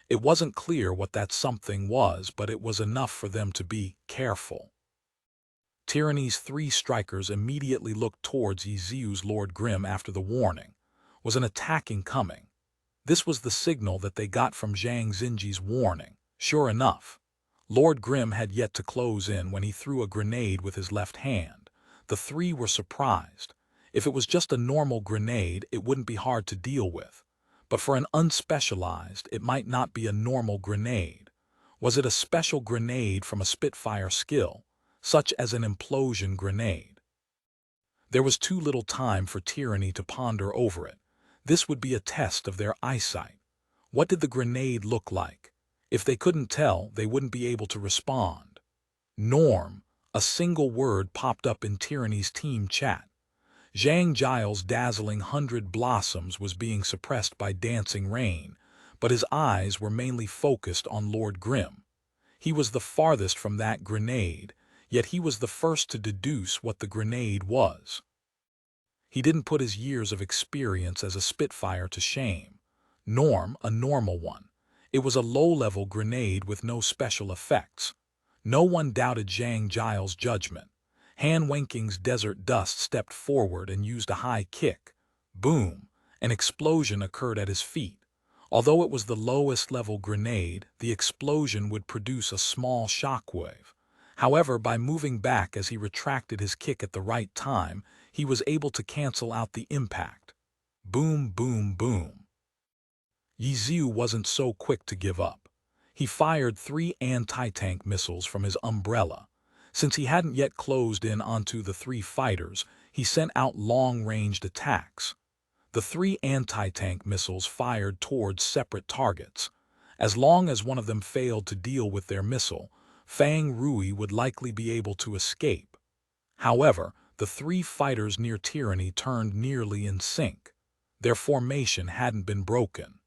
It wasn't clear what that something was, but it was enough for them to be careful. Tyranny's three strikers immediately looked towards Yiziu's Lord Grim after the warning. Was an attacking coming? This was the signal that they got from Zhang Xinji's warning. Sure enough, Lord Grim had yet to close in when he threw a grenade with his left hand. The three were surprised. If it was just a normal grenade, it wouldn't be hard to deal with. But for an unspecialized, it might not be a normal grenade. Was it a special grenade from a Spitfire skill, such as an implosion grenade? There was too little time for Tyranny to ponder over it. This would be a test of their eyesight. What did the grenade look like? If they couldn't tell, they wouldn't be able to respond. Norm, a single word popped up in Tyranny's team chat. Zhang Giles' dazzling 100 blossoms was being suppressed by dancing rain, but his eyes were mainly focused on Lord Grim. He was the farthest from that grenade, yet he was the first to deduce what the grenade was. He didn't put his years of experience as a Spitfire to shame. Norm, a normal one. It was a low-level grenade with no special effects. No one doubted Zhang Giles' judgment. Han Wenking's Desert Dust stepped forward and used a high kick. Boom! An explosion occurred at his feet. Although it was the lowest-level grenade, the explosion would produce a small shockwave. However, by moving back as he retracted his kick at the right time, he was able to cancel out the impact. Boom, boom, boom. Yiziu wasn't so quick to give up. He fired 3 anti-tank missiles from his umbrella. Since he hadn't yet closed in onto the 3 fighters, he sent out long-ranged attacks. The 3 anti-tank missiles fired towards separate targets. As long as one of them failed to deal with their missile, Fang Rui would likely be able to escape. However, the 3 fighters near Tyranny turned nearly in sync. Their formation hadn't been broken.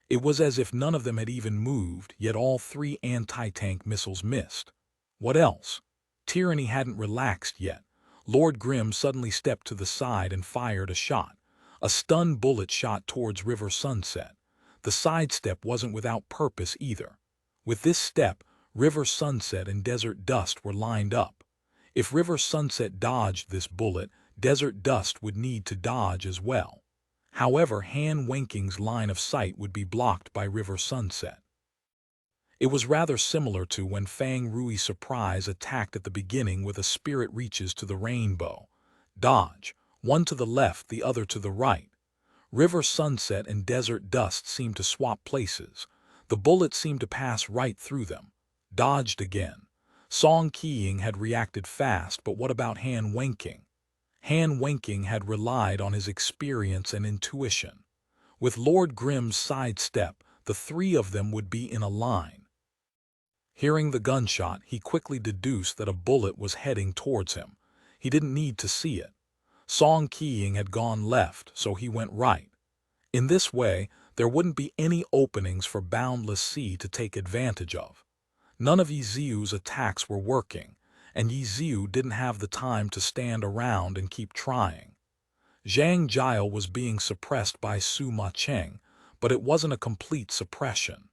It was as if none of them had even moved, yet all 3 anti-tank missiles missed. What else? Tyranny hadn't relaxed yet. Lord Grim suddenly stepped to the side and fired a shot. A stun bullet shot towards River Sunset. The sidestep wasn't without purpose either. With this step, River Sunset and Desert Dust were lined up. If River Sunset dodged this bullet, Desert Dust would need to dodge as well. However, Han Wenking's line of sight would be blocked by River Sunset. It was rather similar to when Fang Rui Surprise attacked at the beginning with a spirit reaches to the rainbow. Dodge, one to the left, the other to the right. River Sunset and Desert Dust seemed to swap places. The bullet seemed to pass right through them. Dodged again. Song Qiying had reacted fast, but what about Han Wenking? Han Wenking had relied on his experience and intuition. With Lord Grim's sidestep, the 3 of them would be in a line. Hearing the gunshot, he quickly deduced that a bullet was heading towards him. He didn't need to see it. Song Qiying had gone left, so he went right. In this way, there wouldn't be any openings for Boundless Sea to take advantage of. None of Yiziu's attacks were working, and Yiziu didn't have the time to stand around and keep trying. Zhang Jiao was being suppressed by Su Ma Cheng, but it wasn't a complete suppression.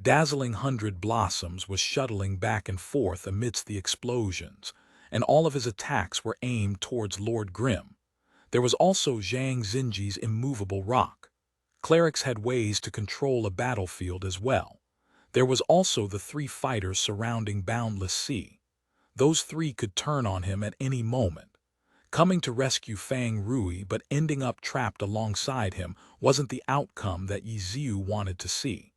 Dazzling 100 Blossoms was shuttling back and forth amidst the explosions, and all of his attacks were aimed towards Lord Grimm. There was also Zhang Xinji's immovable rock. Clerics had ways to control a battlefield as well. There was also the 3 fighters surrounding Boundless Sea. Those 3 could turn on him at any moment. Coming to rescue Fang Rui but ending up trapped alongside him wasn't the outcome that Yiziu wanted to see.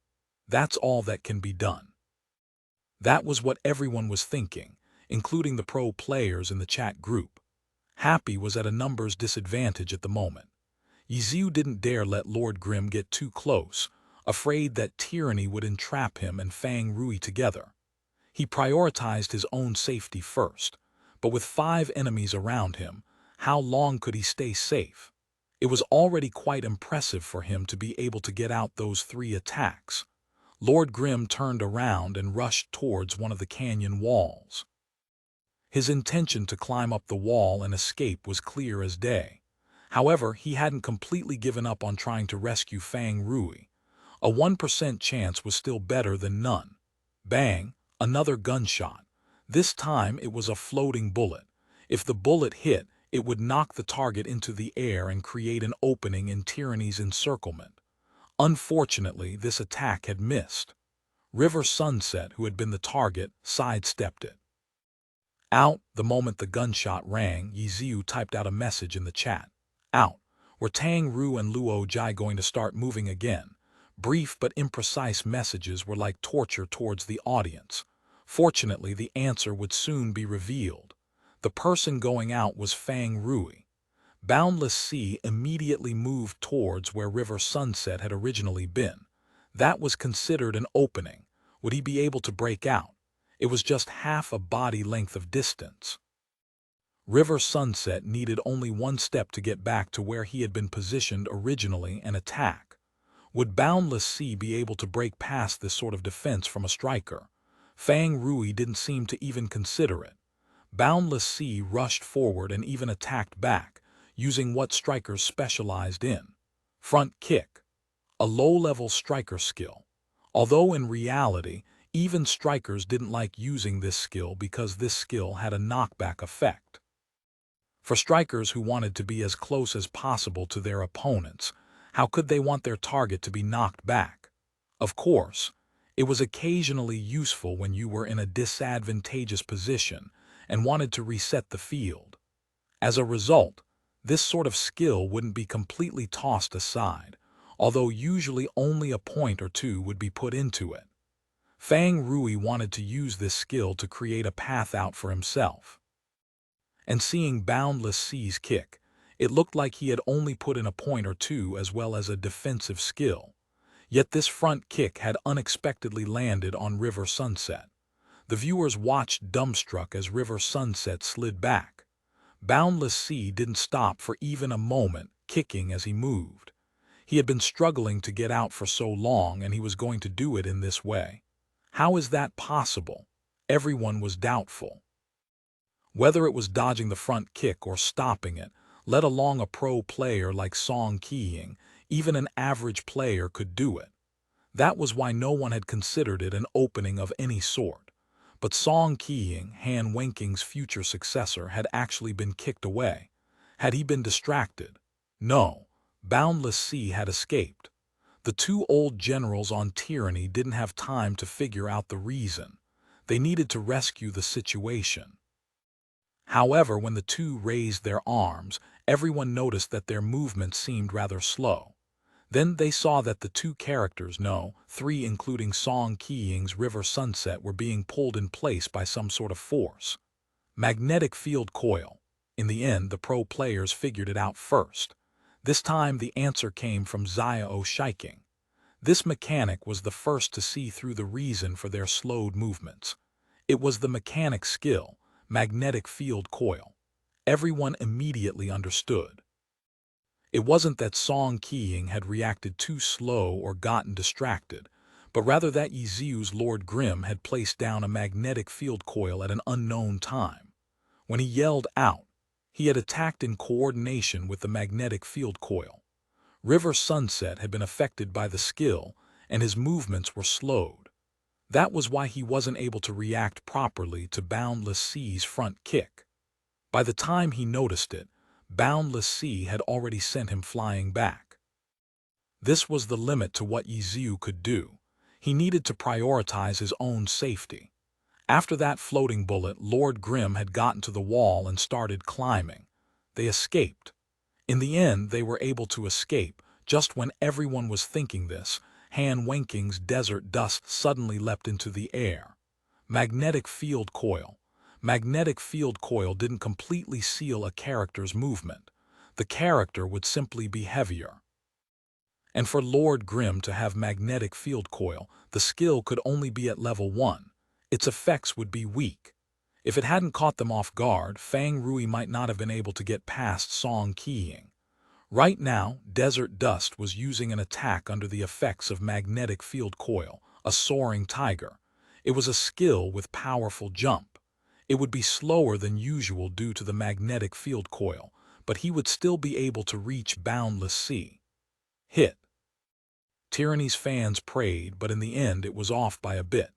That's all that can be done. That was what everyone was thinking, including the pro players in the chat group. Happy was at a numbers disadvantage at the moment. Yiziu didn't dare let Lord Grimm get too close, afraid that tyranny would entrap him and Fang Rui together. He prioritized his own safety first, but with 5 enemies around him, how long could he stay safe? It was already quite impressive for him to be able to get out those 3 attacks. Lord Grimm turned around and rushed towards one of the canyon walls. His intention to climb up the wall and escape was clear as day. However, he hadn't completely given up on trying to rescue Fang Rui. A 1% chance was still better than none. Bang! Another gunshot. This time it was a floating bullet. If the bullet hit, it would knock the target into the air and create an opening in Tyranny's encirclement. Unfortunately, this attack had missed. River Sunset, who had been the target, sidestepped it. Out, the moment the gunshot rang, Yiziu typed out a message in the chat. Out. Were Tang Ru and Luo Jai going to start moving again? Brief but imprecise messages were like torture towards the audience. Fortunately, the answer would soon be revealed. The person going out was Fang Rui. Boundless Sea immediately moved towards where River Sunset had originally been. That was considered an opening. Would he be able to break out? It was just half a body length of distance. River Sunset needed only 1 step to get back to where he had been positioned originally and attack. Would Boundless Sea be able to break past this sort of defense from a striker? Fang Rui didn't seem to even consider it. Boundless Sea rushed forward and even attacked back, using what strikers specialized in. Front kick. A low-level striker skill. Although in reality, even strikers didn't like using this skill because this skill had a knockback effect. For strikers who wanted to be as close as possible to their opponents, how could they want their target to be knocked back? Of course, it was occasionally useful when you were in a disadvantageous position and wanted to reset the field. As a result, this sort of skill wouldn't be completely tossed aside, although usually only a point or 2 would be put into it. Fang Rui wanted to use this skill to create a path out for himself. And seeing Boundless Sea's kick, it looked like he had only put in a point or 2 as well as a defensive skill. Yet this front kick had unexpectedly landed on River Sunset. The viewers watched dumbstruck as River Sunset slid back. Boundless Sea didn't stop for even a moment, kicking as he moved. He had been struggling to get out for so long, and he was going to do it in this way. How is that possible? Everyone was doubtful. Whether it was dodging the front kick or stopping it, let alone a pro player like Song Qiying, even an average player could do it. That was why no one had considered it an opening of any sort. But Song Qiying, Han Wenking's future successor, had actually been kicked away. Had he been distracted? No. Boundless Sea had escaped. The 2 old generals on tyranny didn't have time to figure out the reason. They needed to rescue the situation. However, when the 2 raised their arms, everyone noticed that their movement seemed rather slow. Then they saw that the 2 characters, no, 3 including Song Qiying's River Sunset, were being pulled in place by some sort of force. Magnetic field coil. In the end, the pro players figured it out first. This time the answer came from Xiao Shiking. This mechanic was the first to see through the reason for their slowed movements. It was the mechanic's skill, magnetic field coil. Everyone immediately understood. It wasn't that Song Qiying had reacted too slow or gotten distracted, but rather that Yiziu's Lord Grimm had placed down a magnetic field coil at an unknown time. When he yelled out, he had attacked in coordination with the magnetic field coil. River Sunset had been affected by the skill, and his movements were slowed. That was why he wasn't able to react properly to Boundless Sea's front kick. By the time he noticed it, Boundless Sea had already sent him flying back. This was the limit to what Yiziu could do. He needed to prioritize his own safety. After that floating bullet, Lord Grimm had gotten to the wall and started climbing. They escaped. In the end, they were able to escape. Just when everyone was thinking this, Han Wenking's desert dust suddenly leapt into the air. Magnetic field coil. Magnetic field coil didn't completely seal a character's movement. The character would simply be heavier. And for Lord Grimm to have magnetic field coil, the skill could only be at level 1. Its effects would be weak. If it hadn't caught them off guard, Fang Rui might not have been able to get past Song Qiying. Right now, Desert Dust was using an attack under the effects of magnetic field coil, a soaring tiger. It was a skill with powerful jump. It would be slower than usual due to the magnetic field coil, but he would still be able to reach Boundless Sea. Hit. Tyranny's fans prayed, but in the end it was off by a bit.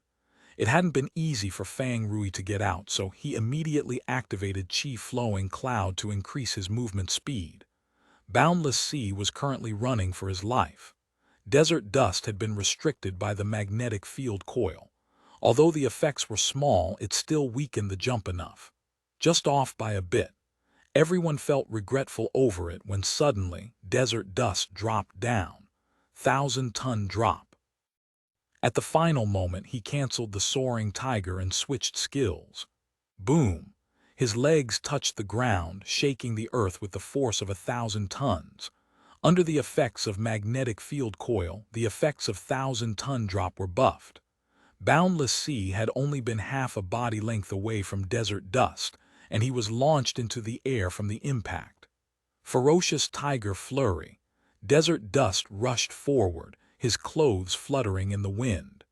It hadn't been easy for Fang Rui to get out, so he immediately activated Qi Flowing Cloud to increase his movement speed. Boundless Sea was currently running for his life. Desert Dust had been restricted by the magnetic field coil. Although the effects were small, it still weakened the jump enough. Just off by a bit. Everyone felt regretful over it when suddenly Desert Dust dropped down. 1,000-ton drop. At the final moment, he canceled the soaring tiger and switched skills. Boom! His legs touched the ground, shaking the earth with the force of 1,000 tons. Under the effects of magnetic field coil, the effects of 1,000-ton drop were buffed. Boundless Sea had only been half a body length away from Desert Dust, and he was launched into the air from the impact. Ferocious Tiger Flurry. Desert Dust rushed forward, his clothes fluttering in the wind.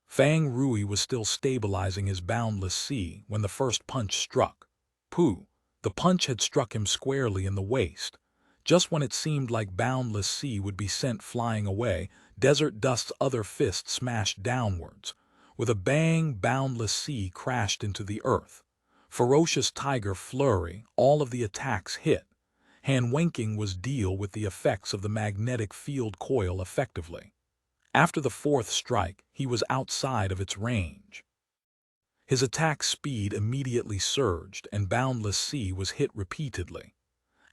Fang Rui was still stabilizing his Boundless Sea when the first punch struck. Pooh! The punch had struck him squarely in the waist. Just when it seemed like Boundless Sea would be sent flying away, Desert Dust's other fist smashed downwards. With a bang, Boundless Sea crashed into the earth. Ferocious Tiger Flurry, all of the attacks hit. Han Wenking was deal with the effects of the magnetic field coil effectively. After the fourth strike, he was outside of its range. His attack speed immediately surged, and Boundless Sea was hit repeatedly.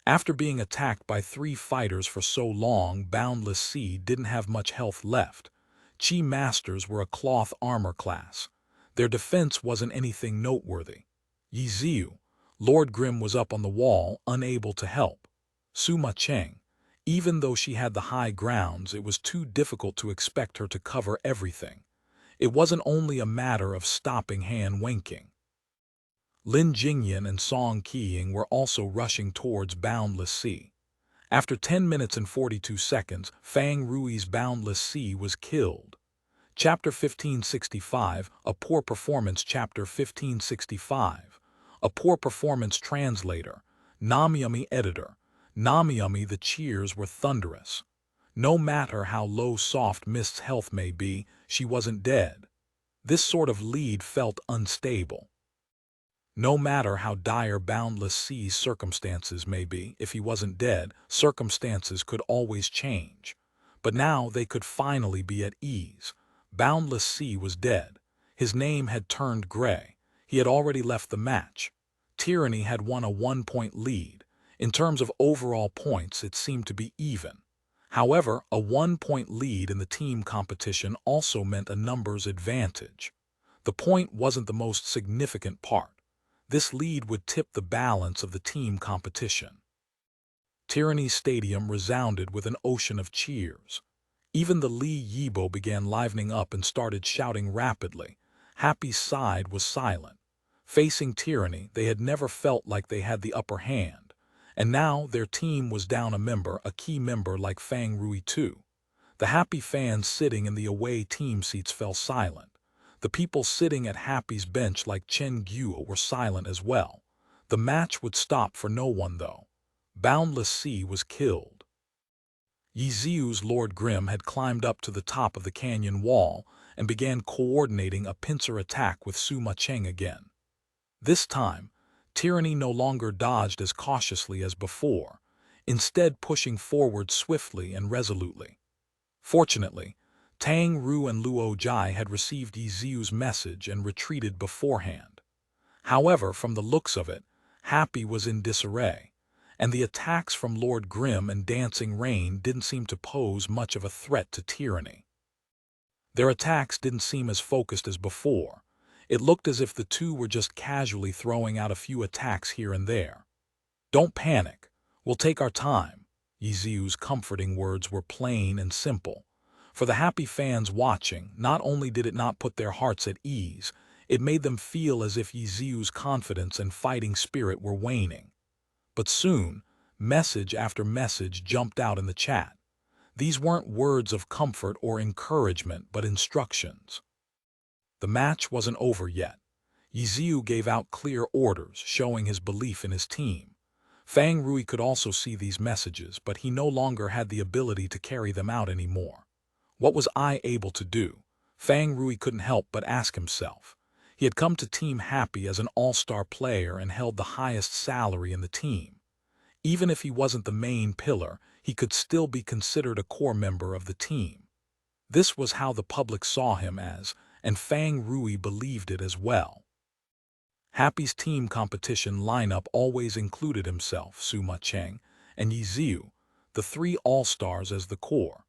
After being attacked by 3 fighters for so long, Boundless Sea didn't have much health left. Chi Masters were a cloth armor class. Their defense wasn't anything noteworthy. Yiziu, Lord Grimm was up on the wall, unable to help. Suma Cheng. Even though she had the high grounds, it was too difficult to expect her to cover everything. It wasn't only a matter of stopping Han Wenking. Lin Jingyan and Song Qiying were also rushing towards Boundless Sea. After 10 minutes and 42 seconds, Fang Rui's Boundless Sea was killed. Chapter 1565, A Poor Performance. Chapter 1565, A Poor Performance. Translator, Namyami. Editor, Namyami. The cheers were thunderous. No matter how low Soft Mist's health may be, she wasn't dead. This sort of lead felt unstable. No matter how dire Boundless Sea's circumstances may be, if he wasn't dead, circumstances could always change. But now they could finally be at ease. Boundless Sea was dead. His name had turned gray. He had already left the match. Tyranny had won a 1-point lead. In terms of overall points, it seemed to be even. However, a 1-point lead in the team competition also meant a numbers advantage. The point wasn't the most significant part. This lead would tip the balance of the team competition. Tyranny's stadium resounded with an ocean of cheers. Even the Li Yibo began livening up and started shouting rapidly. Happy's side was silent. Facing Tyranny, they had never felt like they had the upper hand. And now their team was down a member, a key member like Fang Rui too. The Happy fans sitting in the away team seats fell silent. The people sitting at Happy's bench like Chen Guo were silent as well. The match would stop for no one though. Boundless Sea was killed. Yiziu's Lord Grim had climbed up to the top of the canyon wall and began coordinating a pincer attack with Suma Cheng again. This time, Tyranny no longer dodged as cautiously as before, instead pushing forward swiftly and resolutely. Fortunately, Tang Ru and Luo Jai had received Yiziu's message and retreated beforehand. However, from the looks of it, Happy was in disarray, and the attacks from Lord Grim and Dancing Rain didn't seem to pose much of a threat to Tyranny. Their attacks didn't seem as focused as before. It looked as if the two were just casually throwing out a few attacks here and there. "Don't panic. We'll take our time." Yiziu's comforting words were plain and simple. For the Happy fans watching, not only did it not put their hearts at ease, it made them feel as if Yiziu's confidence and fighting spirit were waning. But soon, message after message jumped out in the chat. These weren't words of comfort or encouragement, but instructions. The match wasn't over yet. Yiziu gave out clear orders, showing his belief in his team. Fang Rui could also see these messages, but he no longer had the ability to carry them out anymore. What was I able to do? Fang Rui couldn't help but ask himself. He had come to Team Happy as an all-star player and held the highest salary in the team. Even if he wasn't the main pillar, he could still be considered a core member of the team. This was how the public saw him as, and Fang Rui believed it as well. Happy's team competition lineup always included himself, Suma Cheng, and Yiziu, the three all-stars as the core.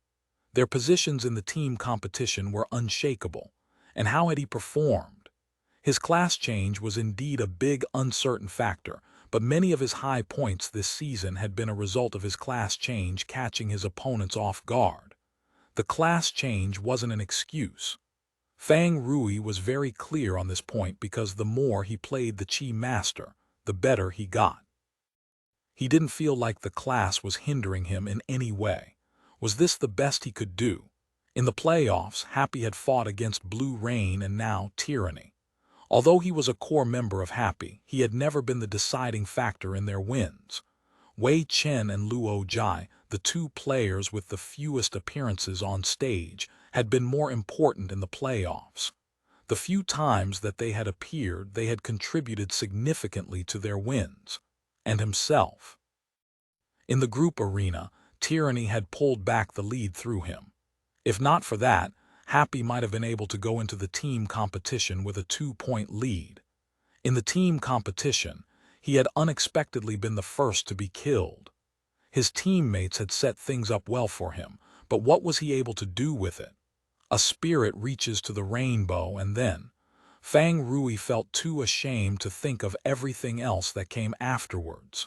Their positions in the team competition were unshakable, and how had he performed? His class change was indeed a big uncertain factor, but many of his high points this season had been a result of his class change catching his opponents off guard. The class change wasn't an excuse. Fang Rui was very clear on this point because the more he played the Chi Master, the better he got. He didn't feel like the class was hindering him in any way. Was this the best he could do? In the playoffs, Happy had fought against Blue Rain and now Tyranny. Although he was a core member of Happy, he had never been the deciding factor in their wins. Wei Chen and Luo Jai, the two players with the fewest appearances on stage, had been more important in the playoffs. The few times that they had appeared, they had contributed significantly to their wins. And himself. In the group arena, Tyranny had pulled back the lead through him. If not for that, Happy might have been able to go into the team competition with a 2-point lead. In the team competition, he had unexpectedly been the first to be killed. His teammates had set things up well for him, but what was he able to do with it? A spirit reaches to the rainbow, and then Fang Rui felt too ashamed to think of everything else that came afterwards.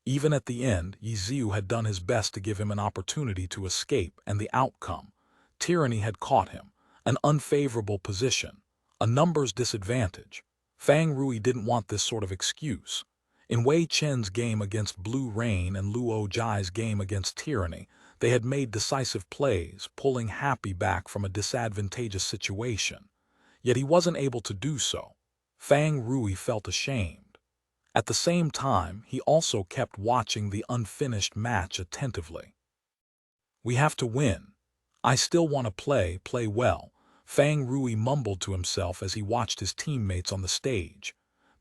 Even at the end, Yiziu had done his best to give him an opportunity to escape, and the outcome. Tyranny had caught him, an unfavorable position, a numbers disadvantage. Fang Rui didn't want this sort of excuse. In Wei Chen's game against Blue Rain and Luo Jai's game against Tyranny, they had made decisive plays, pulling Happy back from a disadvantageous situation. Yet he wasn't able to do so. Fang Rui felt ashamed. At the same time, he also kept watching the unfinished match attentively. "We have to win. I still want to play well," Fang Rui mumbled to himself as he watched his teammates on the stage.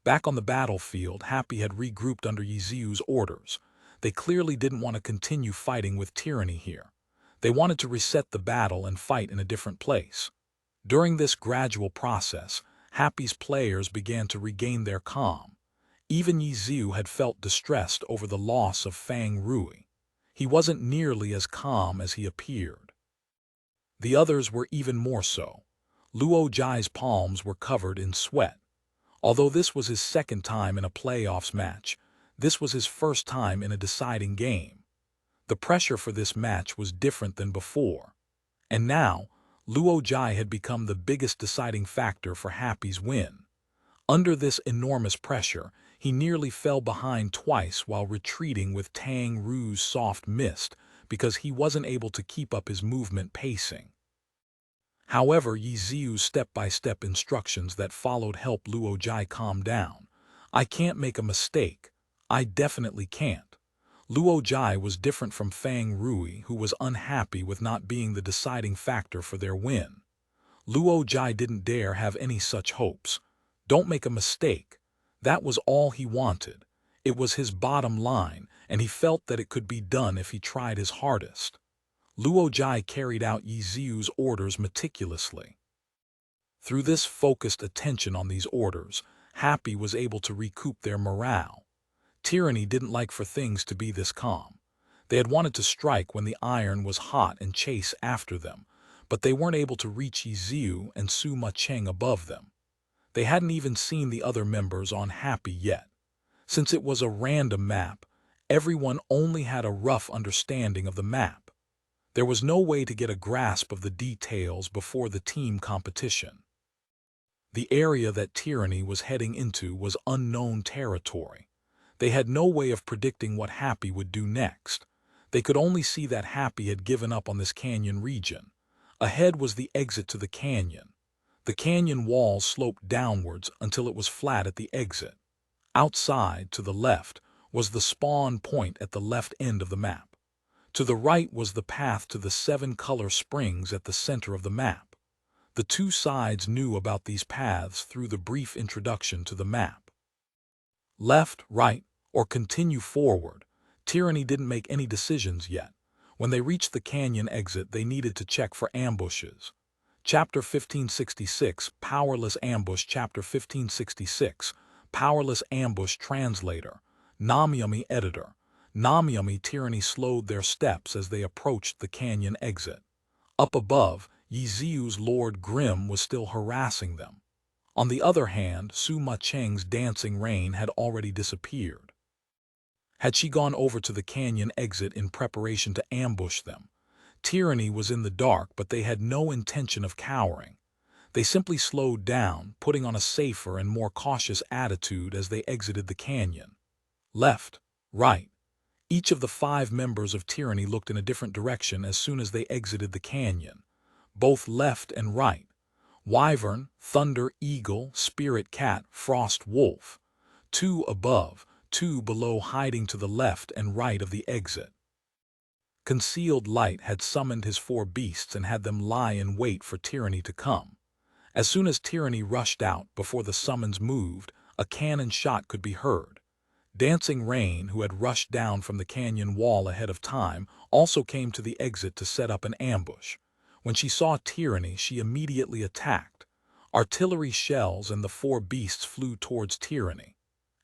Back on the battlefield, Happy had regrouped under Yiziu's orders. They clearly didn't want to continue fighting with Tyranny here. They wanted to reset the battle and fight in a different place. During this gradual process, Happy's players began to regain their calm. Even Yiziu had felt distressed over the loss of Fang Rui. He wasn't nearly as calm as he appeared. The others were even more so. Luo Jai's palms were covered in sweat. Although this was his second time in a playoffs match, this was his first time in a deciding game. The pressure for this match was different than before. And now, Luo Jai had become the biggest deciding factor for Happy's win. Under this enormous pressure, he nearly fell behind twice while retreating with Tang Ru's soft mist, because he wasn't able to keep up his movement pacing. However, Yiziu's step-by-step instructions that followed helped Luo Jai calm down. I can't make a mistake. I definitely can't. Luo Jai was different from Fang Rui, who was unhappy with not being the deciding factor for their win. Luo Jai didn't dare have any such hopes. Don't make a mistake. That was all he wanted. It was his bottom line, and he felt that it could be done if he tried his hardest. Luo Jai carried out Yiziu's orders meticulously. Through this focused attention on these orders, Happy was able to recoup their morale. Tyranny didn't like for things to be this calm. They had wanted to strike when the iron was hot and chase after them, but they weren't able to reach Yiziu and Suma Cheng above them. They hadn't even seen the other members on Happy yet. Since it was a random map, everyone only had a rough understanding of the map. There was no way to get a grasp of the details before the team competition. The area that Tyranny was heading into was unknown territory. They had no way of predicting what Happy would do next. They could only see that Happy had given up on this canyon region. Ahead was the exit to the canyon. The canyon wall sloped downwards until it was flat at the exit. Outside, to the left, was the spawn point at the left end of the map. To the right was the path to the 7-color springs at the center of the map. The two sides knew about these paths through the brief introduction to the map. Left, right, or continue forward. Tyranny didn't make any decisions yet. When they reached the canyon exit, they needed to check for ambushes. Chapter 1566, Powerless Ambush. Chapter 1566, Powerless Ambush. Translator, Namyami. Editor, Namyami. Tyranny slowed their steps as they approached the canyon exit. Up above, Yiziu's Lord Grim was still harassing them. On the other hand, Suma Cheng's dancing rain had already disappeared. Had she gone over to the canyon exit in preparation to ambush them? Tyranny was in the dark, but they had no intention of cowering. They simply slowed down, putting on a safer and more cautious attitude as they exited the canyon. Left, right. Each of the 5 members of Tyranny looked in a different direction as soon as they exited the canyon. Both left and right. Wyvern, Thunder, Eagle, Spirit Cat, Frost Wolf. 2 above, 2 below, hiding to the left and right of the exit. Concealed Light had summoned his 4 beasts and had them lie in wait for Tyranny to come. As soon as Tyranny rushed out, before the summons moved, a cannon shot could be heard. Dancing Rain, who had rushed down from the canyon wall ahead of time, also came to the exit to set up an ambush. When she saw Tyranny, she immediately attacked. Artillery shells and the 4 beasts flew towards Tyranny.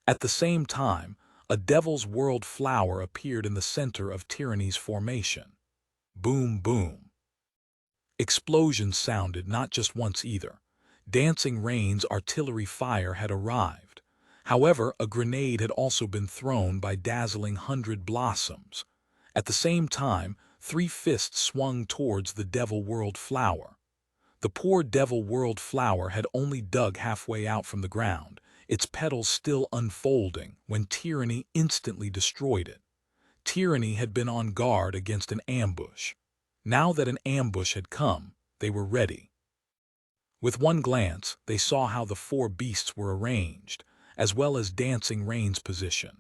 At the same time, a Devil's World flower appeared in the center of Tyranny's formation. Boom, boom. Explosions sounded, not just once either. Dancing Rain's artillery fire had arrived. However, a grenade had also been thrown by Dazzling 100 Blossoms. At the same time, 3 fists swung towards the Devil World flower. The poor Devil World flower had only dug halfway out from the ground, its petals still unfolding, when Tyranny instantly destroyed it. Tyranny had been on guard against an ambush. Now that an ambush had come, they were ready. With one glance, they saw how the 4 beasts were arranged, as well as Dancing Rain's position.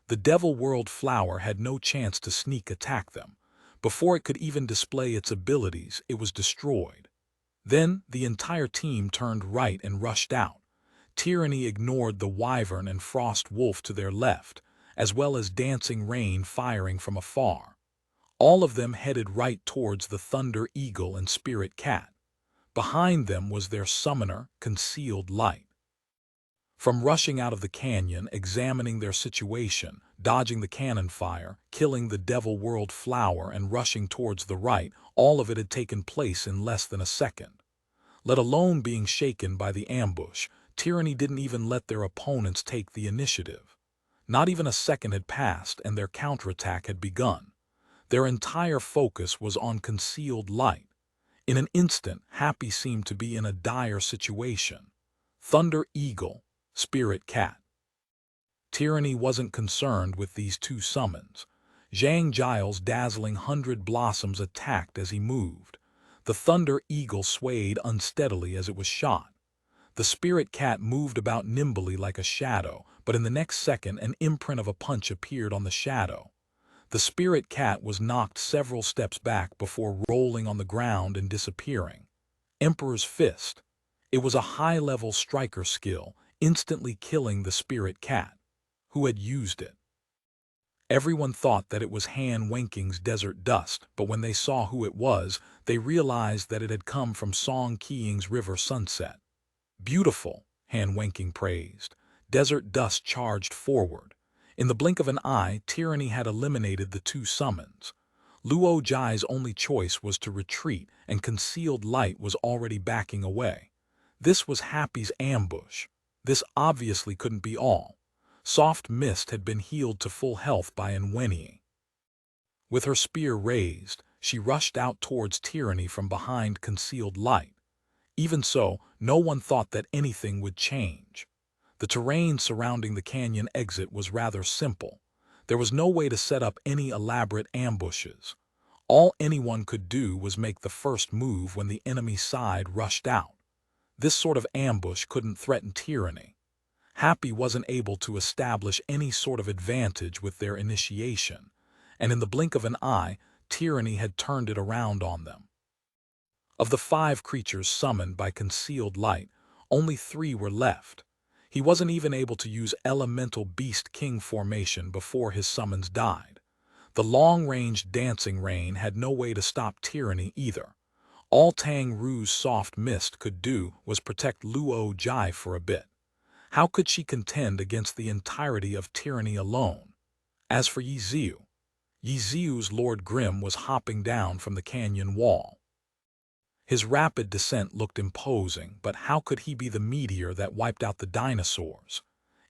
The Devil World flower had no chance to sneak attack them. Before it could even display its abilities, it was destroyed. Then, the entire team turned right and rushed out. Tyranny ignored the Wyvern and Frost Wolf to their left, as well as Dancing Rain firing from afar. All of them headed right towards the Thunder Eagle and Spirit Cat. Behind them was their summoner, Concealed Light. From rushing out of the canyon, examining their situation, dodging the cannon fire, killing the Devil World flower, and rushing towards the right, all of it had taken place in less than a second. Let alone being shaken by the ambush, Tyranny didn't even let their opponents take the initiative. Not even a second had passed and their counterattack had begun. Their entire focus was on Concealed Light. In an instant, Happy seemed to be in a dire situation. Thunder Eagle, Spirit Cat. Tyranny wasn't concerned with these 2 summons. Zhang Giles' dazzling 100 blossoms attacked as he moved. The thunder eagle swayed unsteadily as it was shot. The spirit cat moved about nimbly like a shadow, but in the next second an imprint of a punch appeared on the shadow. The spirit cat was knocked several steps back before rolling on the ground and disappearing. Emperor's Fist. It was a high-level striker skill, instantly killing the spirit cat. Who had used it? Everyone thought that it was Han Wenking's Desert Dust, but when they saw who it was, they realized that it had come from Song Qiang's River Sunset. Beautiful, Han Wenking praised. Desert Dust charged forward. In the blink of an eye, Tyranny had eliminated the two summons. Luo Jai's only choice was to retreat, and Concealed Light was already backing away. This was Happy's ambush. This obviously couldn't be all. Soft Mist had been healed to full health by Enwenyi. With her spear raised, she rushed out towards Tyranny from behind Concealed Light. Even so, no one thought that anything would change. The terrain surrounding the canyon exit was rather simple. There was no way to set up any elaborate ambushes. All anyone could do was make the first move when the enemy side rushed out. This sort of ambush couldn't threaten Tyranny. Happy wasn't able to establish any sort of advantage with their initiation, and in the blink of an eye, Tyranny had turned it around on them. Of the 5 creatures summoned by Concealed Light, only 3 were left. He wasn't even able to use Elemental Beast King formation before his summons died. The long-range Dancing Rain had no way to stop Tyranny either. All Tang Ru's Soft Mist could do was protect Luo Jai for a bit. How could she contend against the entirety of Tyranny alone? As for Yi Ziu's Lord Grim was hopping down from the canyon wall. His rapid descent looked imposing, but how could he be the meteor that wiped out the dinosaurs?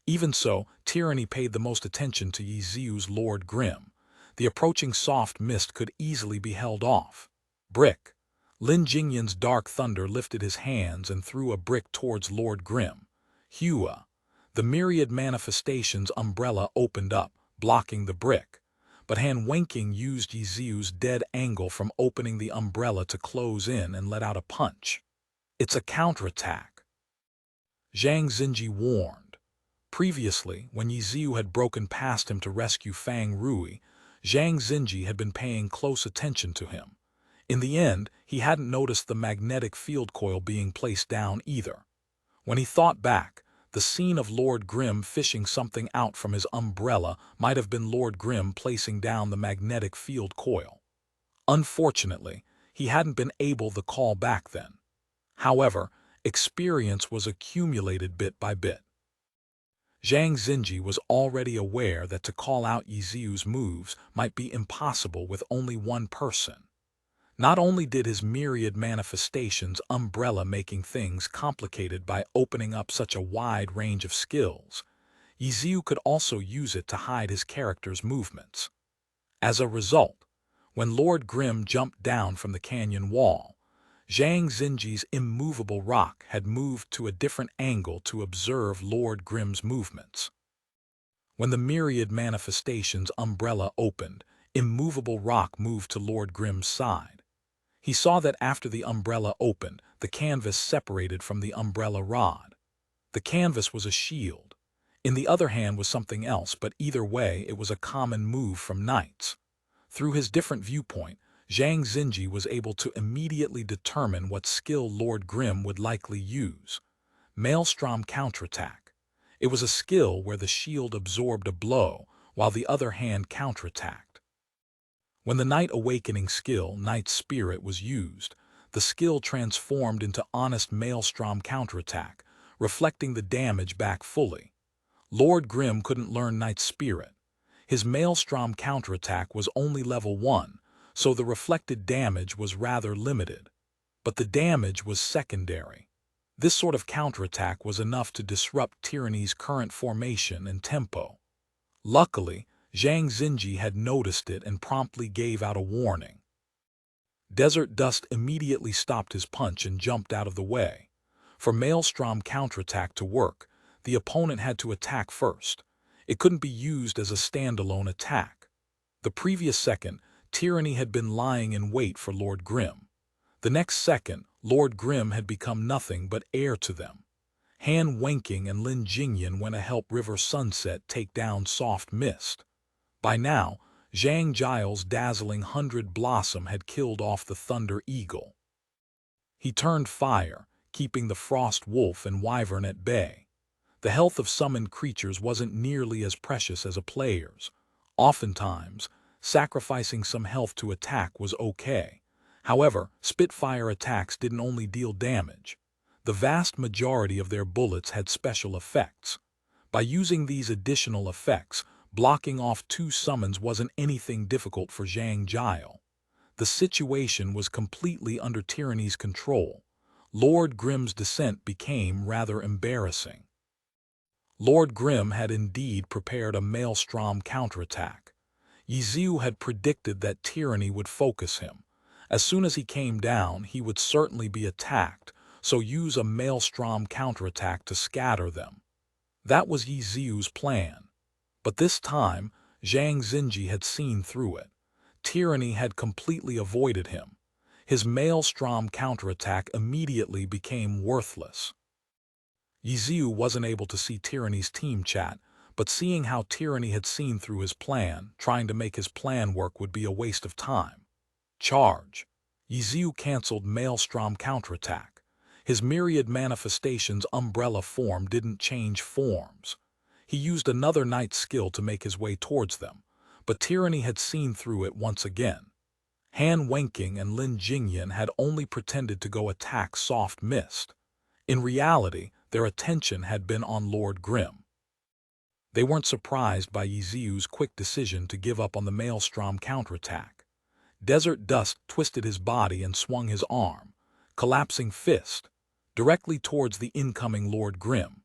Even so, Tyranny paid the most attention to Yi Ziu's Lord Grim. The approaching Soft Mist could easily be held off. Brick. Lin Jingyan's Dark Thunder lifted his hands and threw a brick towards Lord Grim. Hua. The myriad manifestations umbrella opened up, blocking the brick. But Han Wenking used Yi Ziu's dead angle from opening the umbrella to close in and let out a punch. It's a counterattack. Zhang Xinji warned. Previously, when Yi Ziu had broken past him to rescue Fang Rui, Zhang Xinji had been paying close attention to him. In the end, he hadn't noticed the magnetic field coil being placed down either. When he thought back, the scene of Lord Grim fishing something out from his umbrella might have been Lord Grim placing down the magnetic field coil. Unfortunately, he hadn't been able to call back then. However, experience was accumulated bit by bit. Zhang Xinji was already aware that to call out Yi Ziu's moves might be impossible with only one person. Not only did his myriad manifestations umbrella making things complicated by opening up such a wide range of skills, Yi Ziu could also use it to hide his character's movements. As a result, when Lord Grim jumped down from the canyon wall, Zhang Xinji's immovable rock had moved to a different angle to observe Lord Grim's movements. When the myriad manifestations umbrella opened, immovable rock moved to Lord Grim's side. He saw that after the umbrella opened, the canvas separated from the umbrella rod. The canvas was a shield. In the other hand was something else, but either way it was a common move from knights. Through his different viewpoint, Zhang Xinji was able to immediately determine what skill Lord Grim would likely use. Maelstrom counterattack. It was a skill where the shield absorbed a blow, while the other hand counterattacked. When the Night Awakening skill, Night Spirit, was used, the skill transformed into Honest Maelstrom counterattack, reflecting the damage back fully. Lord Grim couldn't learn Night Spirit. His Maelstrom counterattack was only level 1, so the reflected damage was rather limited. But the damage was secondary. This sort of counterattack was enough to disrupt Tyranny's current formation and tempo. Luckily, Zhang Xinji had noticed it and promptly gave out a warning. Desert Dust immediately stopped his punch and jumped out of the way. For Maelstrom counterattack to work, the opponent had to attack first. It couldn't be used as a standalone attack. The previous second, Tyranny had been lying in wait for Lord Grim. The next second, Lord Grim had become nothing but air to them. Han Wenking and Lin Jingyan went to help River Sunset take down Soft Mist. By now, Zhang Giles' dazzling 100 Blossom had killed off the Thunder Eagle. He turned fire, keeping the Frost Wolf and Wyvern at bay. The health of summoned creatures wasn't nearly as precious as a player's. Oftentimes, sacrificing some health to attack was okay. However, Spitfire attacks didn't only deal damage. The vast majority of their bullets had special effects. By using these additional effects, blocking off 2 summons wasn't anything difficult for Zhang Jiao. The situation was completely under Tyranny's control. Lord Grim's descent became rather embarrassing. Lord Grim had indeed prepared a Maelstrom counterattack. Yiziu had predicted that Tyranny would focus him. As soon as he came down, he would certainly be attacked, so use a Maelstrom counterattack to scatter them. That was Yiziu's plan. But this time, Zhang Xinji had seen through it. Tyranny had completely avoided him. His Maelstrom counterattack immediately became worthless. Yiziu wasn't able to see Tyranny's team chat, but seeing how Tyranny had seen through his plan, trying to make his plan work would be a waste of time. Charge. Yiziu cancelled Maelstrom counterattack. His myriad manifestations umbrella form didn't change forms. He used another night skill to make his way towards them, but Tyranny had seen through it once again. Han Wenking and Lin Jingyan had only pretended to go attack Soft Mist. In reality, their attention had been on Lord Grim. They weren't surprised by Yiziu's quick decision to give up on the Maelstrom counterattack. Desert Dust twisted his body and swung his arm, collapsing fist, directly towards the incoming Lord Grim.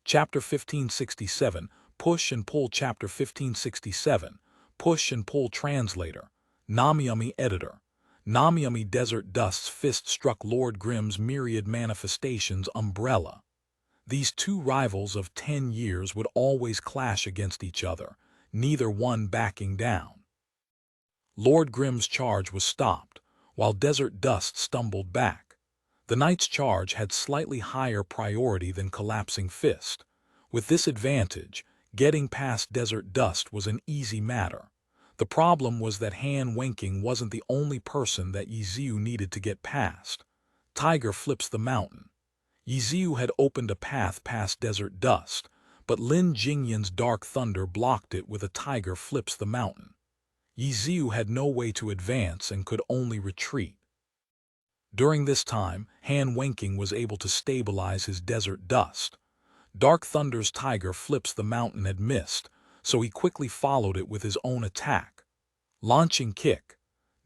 Chapter 1567, Push and Pull. Chapter 1567, Push and Pull. Translator, Namiyami. Editor. Namiyami. Desert Dust's fist struck Lord Grim's myriad manifestations umbrella. These 2 rivals of 10 years would always clash against each other, neither one backing down. Lord Grim's charge was stopped, while Desert Dust stumbled back. The knight's charge had slightly higher priority than Collapsing Fist. With this advantage, getting past Desert Dust was an easy matter. The problem was that Han Wenking wasn't the only person that Yiziu needed to get past. Tiger Flips the Mountain. Yiziu had opened a path past Desert Dust, but Lin Jingyan's Dark Thunder blocked it with a Tiger Flips the Mountain. Yiziu had no way to advance and could only retreat. During this time, Han Wenking was able to stabilize his Desert Dust. Dark Thunder's Tiger Flips the Mountain had missed, so he quickly followed it with his own attack. Launching Kick.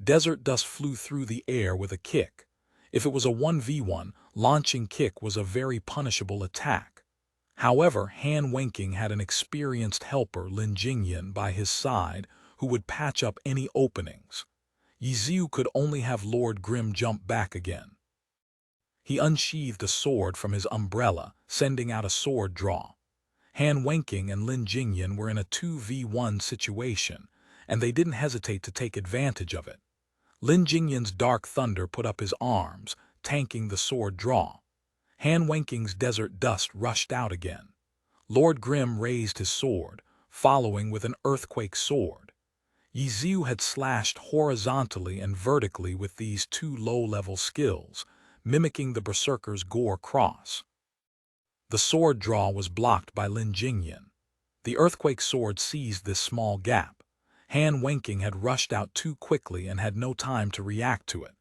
Desert Dust flew through the air with a kick. If it was a 1v1, Launching Kick was a very punishable attack. However, Han Wenking had an experienced helper, Lin Jingyan, by his side, who would patch up any openings. Yiziu could only have Lord Grim jump back again. He unsheathed a sword from his umbrella, sending out a sword draw. Han Wenking and Lin Jingyan were in a 2v1 situation, and they didn't hesitate to take advantage of it. Lin Jingyan's Dark Thunder put up his arms, tanking the sword draw. Han Wenking's Desert Dust rushed out again. Lord Grim raised his sword, following with an Earthquake sword. Yiziu had slashed horizontally and vertically with these 2 low-level skills, mimicking the Berserker's Gore Cross. The sword draw was blocked by Lin Jingyan. The Earthquake sword seized this small gap. Han Wenking had rushed out too quickly and had no time to react to it.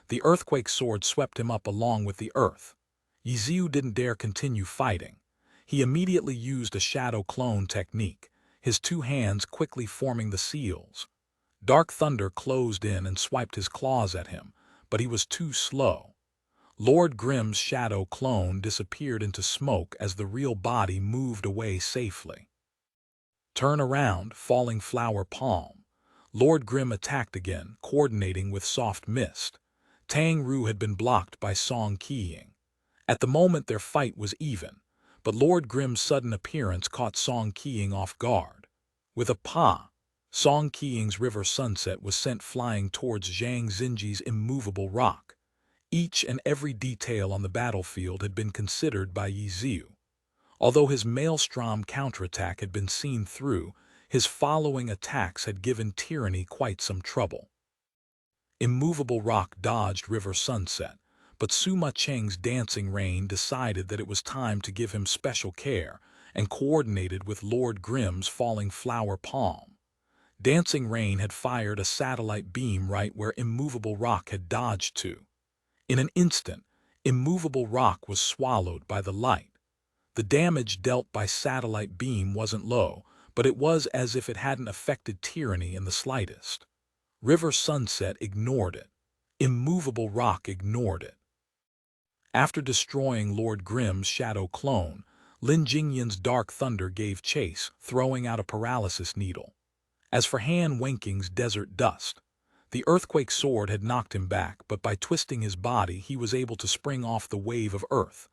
The Earthquake sword swept him up along with the earth. Yiziu didn't dare continue fighting. He immediately used a shadow clone technique, his 2 hands quickly forming the seals. Dark Thunder closed in and swiped his claws at him, but he was too slow. Lord Grim's shadow clone disappeared into smoke as the real body moved away safely. Turn around, Falling Flower Palm. Lord Grim attacked again, coordinating with Soft Mist. Tang Ru had been blocked by Song Qiying. At the moment their fight was even, but Lord Grim's sudden appearance caught Song Qiying off guard. With a pa, Song Qiang's river sunset was sent flying towards Zhang Xinji's immovable rock. Each and every detail on the battlefield had been considered by Yi Ziu. Although his maelstrom counterattack had been seen through, his following attacks had given Tyranny quite some trouble. Immovable Rock dodged River Sunset, but Suma Cheng's Dancing Rain decided that it was time to give him special care and coordinated with Lord Grimm's Falling Flower Palm. Dancing Rain had fired a satellite beam right where Immovable Rock had dodged to. In an instant, Immovable Rock was swallowed by the light. The damage dealt by satellite beam wasn't low, but it was as if it hadn't affected Tyranny in the slightest. River Sunset ignored it. Immovable Rock ignored it. After destroying Lord Grimm's shadow clone, Lin Jingyan's Dark Thunder gave chase, throwing out a paralysis needle. As for Han Wenking's Desert Dust, the Earthquake Sword had knocked him back, but by twisting his body he was able to spring off the wave of earth.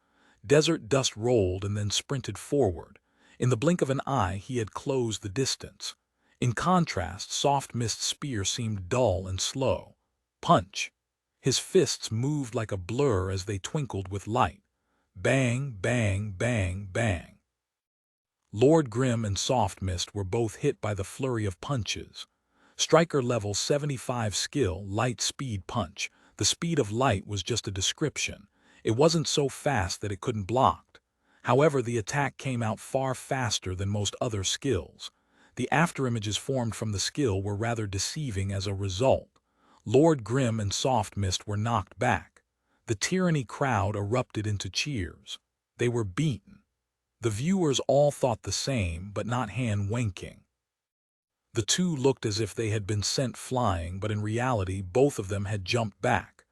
Desert Dust rolled and then sprinted forward. In the blink of an eye he had closed the distance. In contrast, Soft Mist's spear seemed dull and slow. Punch! His fists moved like a blur as they twinkled with light. Bang, bang, bang, bang. Lord Grimm and Soft Mist were both hit by the flurry of punches. Striker level 75 skill, light speed punch. The speed of light was just a description. It wasn't so fast that it couldn't block. However, the attack came out far faster than most other skills. The afterimages formed from the skill were rather deceiving as a result. Lord Grimm and Soft Mist were knocked back. The Tyranny crowd erupted into cheers. They were beaten. The viewers all thought the same, but not Han Wenking. The two looked as if they had been sent flying, but in reality both of them had jumped back.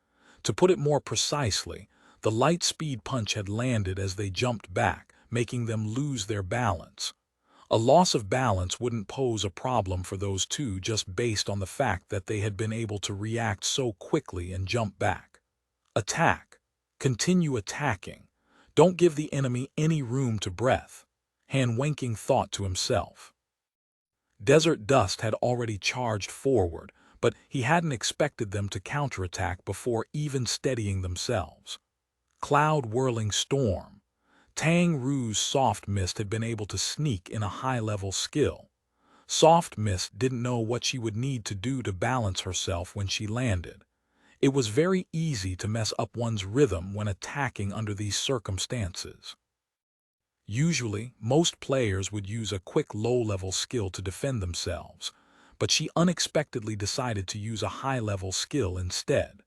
To put it more precisely, the light speed punch had landed as they jumped back, making them lose their balance. A loss of balance wouldn't pose a problem for those two just based on the fact that they had been able to react so quickly and jump back. Attack. Continue attacking. Don't give the enemy any room to breath, Han Wenking thought to himself. Desert Dust had already charged forward, but he hadn't expected them to counterattack before even steadying themselves. Cloud Whirling Storm. Tang Ru's Soft Mist had been able to sneak in a high-level skill. Soft Mist didn't know what she would need to do to balance herself when she landed. It was very easy to mess up one's rhythm when attacking under these circumstances. Usually, most players would use a quick low-level skill to defend themselves, but she unexpectedly decided to use a high-level skill instead.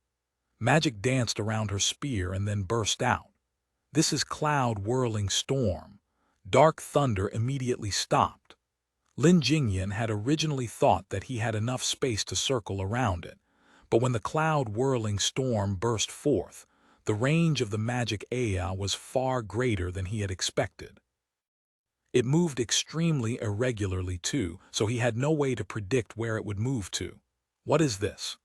Magic danced around her spear and then burst out. This is Cloud Whirling Storm. Dark Thunder immediately stopped. Lin Jingyan had originally thought that he had enough space to circle around it, but when the Cloud Whirling Storm burst forth, the range of the magic Aya was far greater than he had expected. It moved extremely irregularly too, so he had no way to predict where it would move to. What is this?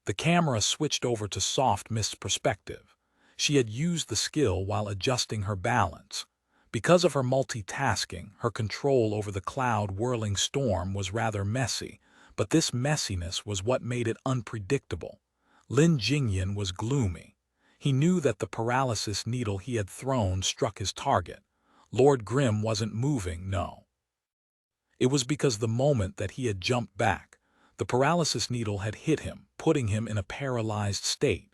The camera switched over to Soft Mist's perspective. She had used the skill while adjusting her balance. Because of her multitasking, her control over the Cloud Whirling Storm was rather messy, but this messiness was what made it unpredictable. Lin Jingyan was gloomy. He knew that the paralysis needle he had thrown struck his target. Lord Grimm wasn't moving, no. It was because the moment that he had jumped back, the paralysis needle had hit him, putting him in a paralyzed state.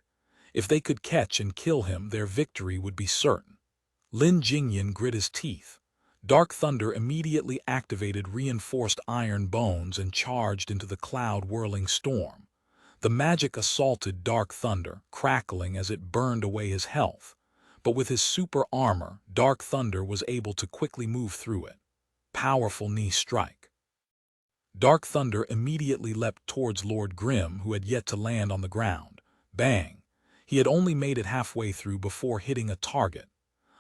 If they could catch and kill him, their victory would be certain. Lin Jingyan grit his teeth. Dark Thunder immediately activated reinforced iron bones and charged into the Cloud Whirling Storm. The magic assaulted Dark Thunder, crackling as it burned away his health. But with his super armor, Dark Thunder was able to quickly move through it. Powerful knee strike. Dark Thunder immediately leapt towards Lord Grimm, who had yet to land on the ground. Bang! He had only made it halfway through before hitting a target.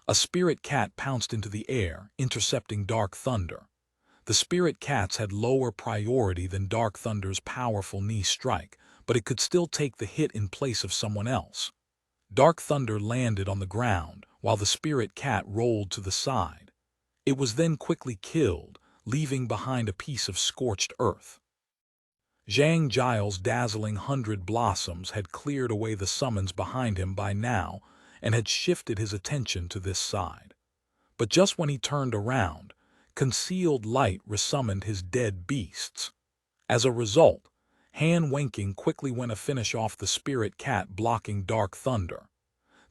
A spirit cat pounced into the air, intercepting Dark Thunder. The spirit cats had lower priority than Dark Thunder's powerful knee strike, but it could still take the hit in place of someone else. Dark Thunder landed on the ground, while the spirit cat rolled to the side. It was then quickly killed, leaving behind a piece of scorched earth. Zhang Giles' dazzling 100 blossoms had cleared away the summons behind him by now and had shifted his attention to this side. But just when he turned around, concealed light resummoned his dead beasts. As a result, Han Wenking quickly went to finish off the spirit cat blocking dark thunder.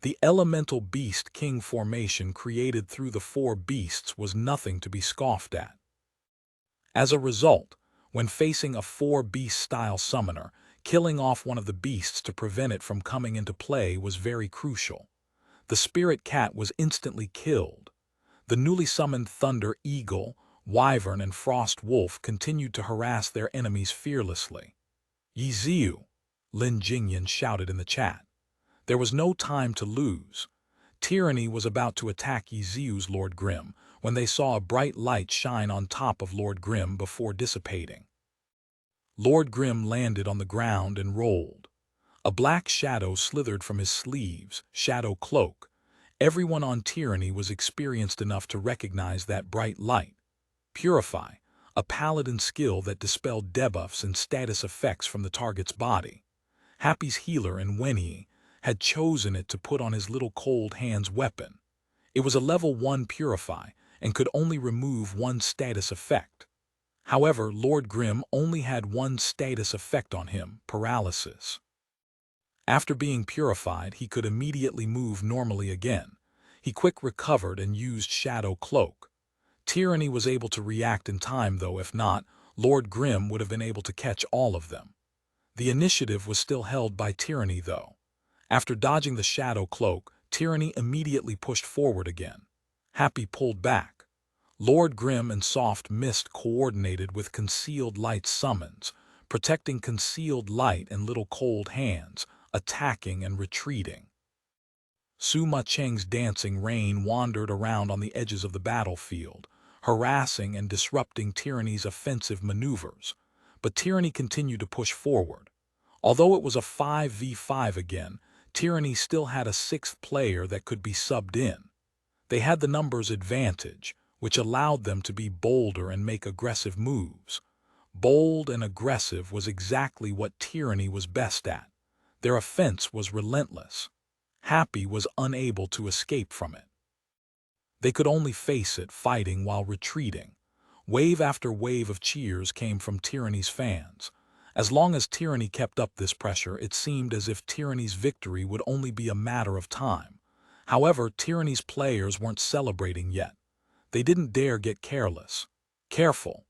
The elemental beast king formation created through the four beasts was nothing to be scoffed at. As a result, when facing a four-beast-style summoner, killing off one of the beasts to prevent it from coming into play was very crucial. The spirit cat was instantly killed. The newly summoned Thunder Eagle, Wyvern, and Frost Wolf continued to harass their enemies fearlessly. Yiziu, Lin Jingyan shouted in the chat. There was no time to lose. Tyranny was about to attack Yiziu's Lord Grim when they saw a bright light shine on top of Lord Grim before dissipating. Lord Grim landed on the ground and rolled. A black shadow slithered from his sleeves, shadow cloak. Everyone on Tyranny was experienced enough to recognize that bright light. Purify, a paladin skill that dispelled debuffs and status effects from the target's body. Happy's healer and Wenyi had chosen it to put on his little cold hands weapon. It was a level 1 Purify and could only remove one status effect. However, Lord Grim only had one status effect on him, paralysis. After being purified, he could immediately move normally again. He quick recovered and used Shadow Cloak. Tyranny was able to react in time though, if not, Lord Grim would have been able to catch all of them. The initiative was still held by Tyranny though. After dodging the Shadow Cloak, Tyranny immediately pushed forward again. Happy pulled back. Lord Grim and Soft Mist coordinated with Concealed Light summons, protecting Concealed Light and Little Cold Hands, attacking and retreating. Suma Cheng's dancing rain wandered around on the edges of the battlefield, harassing and disrupting Tyranny's offensive maneuvers, but Tyranny continued to push forward. Although it was a 5v5 again, Tyranny still had a sixth player that could be subbed in. They had the numbers advantage, which allowed them to be bolder and make aggressive moves. Bold and aggressive was exactly what Tyranny was best at. Their offense was relentless. Happy was unable to escape from it. They could only face it fighting while retreating. Wave after wave of cheers came from Tyranny's fans. As long as Tyranny kept up this pressure, it seemed as if Tyranny's victory would only be a matter of time. However, Tyranny's players weren't celebrating yet. They didn't dare get careless. Careful,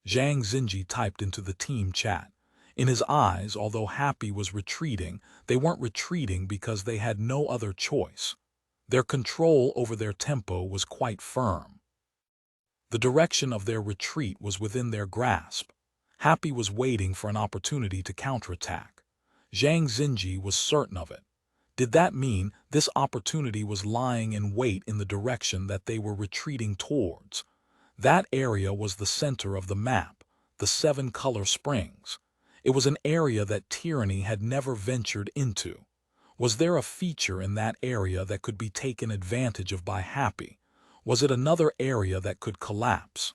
Zhang Xinji typed into the team chat. In his eyes, although Happy was retreating, they weren't retreating because they had no other choice. Their control over their tempo was quite firm. The direction of their retreat was within their grasp. Happy was waiting for an opportunity to counterattack. Zhang Xinji was certain of it. Did that mean this opportunity was lying in wait in the direction that they were retreating towards? That area was the center of the map, the 7 color springs. It was an area that Tyranny had never ventured into. Was there a feature in that area that could be taken advantage of by Happy? Was it another area that could collapse?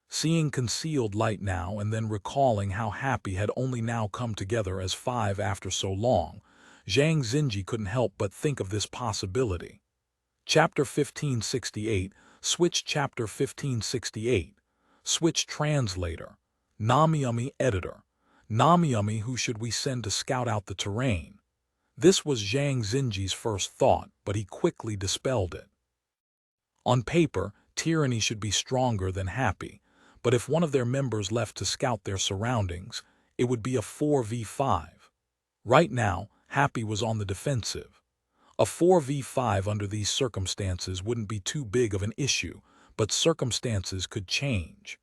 Seeing Concealed Light now and then recalling how Happy had only now come together as 5 after so long, Zhang Xinji couldn't help but think of this possibility. Chapter 1568, Switch Chapter 1568, Switch Translator, Namiyami Editor. Namiyami, who should we send to scout out the terrain? This was Zhang Xinji's first thought, but he quickly dispelled it. On paper, Tyranny should be stronger than Happy, but if one of their members left to scout their surroundings, it would be a 4v5. Right now, Happy was on the defensive. A 4v5 under these circumstances wouldn't be too big of an issue, but circumstances could change.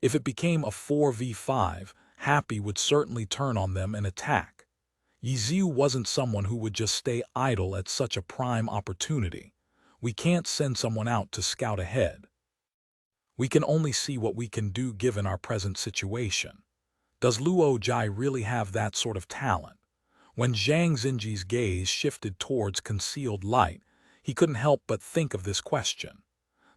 If it became a 4v5, Happy would certainly turn on them and attack. Yiziu wasn't someone who would just stay idle at such a prime opportunity. We can't send someone out to scout ahead. We can only see what we can do given our present situation. Does Luo Jai really have that sort of talent? When Zhang Xinji's gaze shifted towards Concealed Light, he couldn't help but think of this question.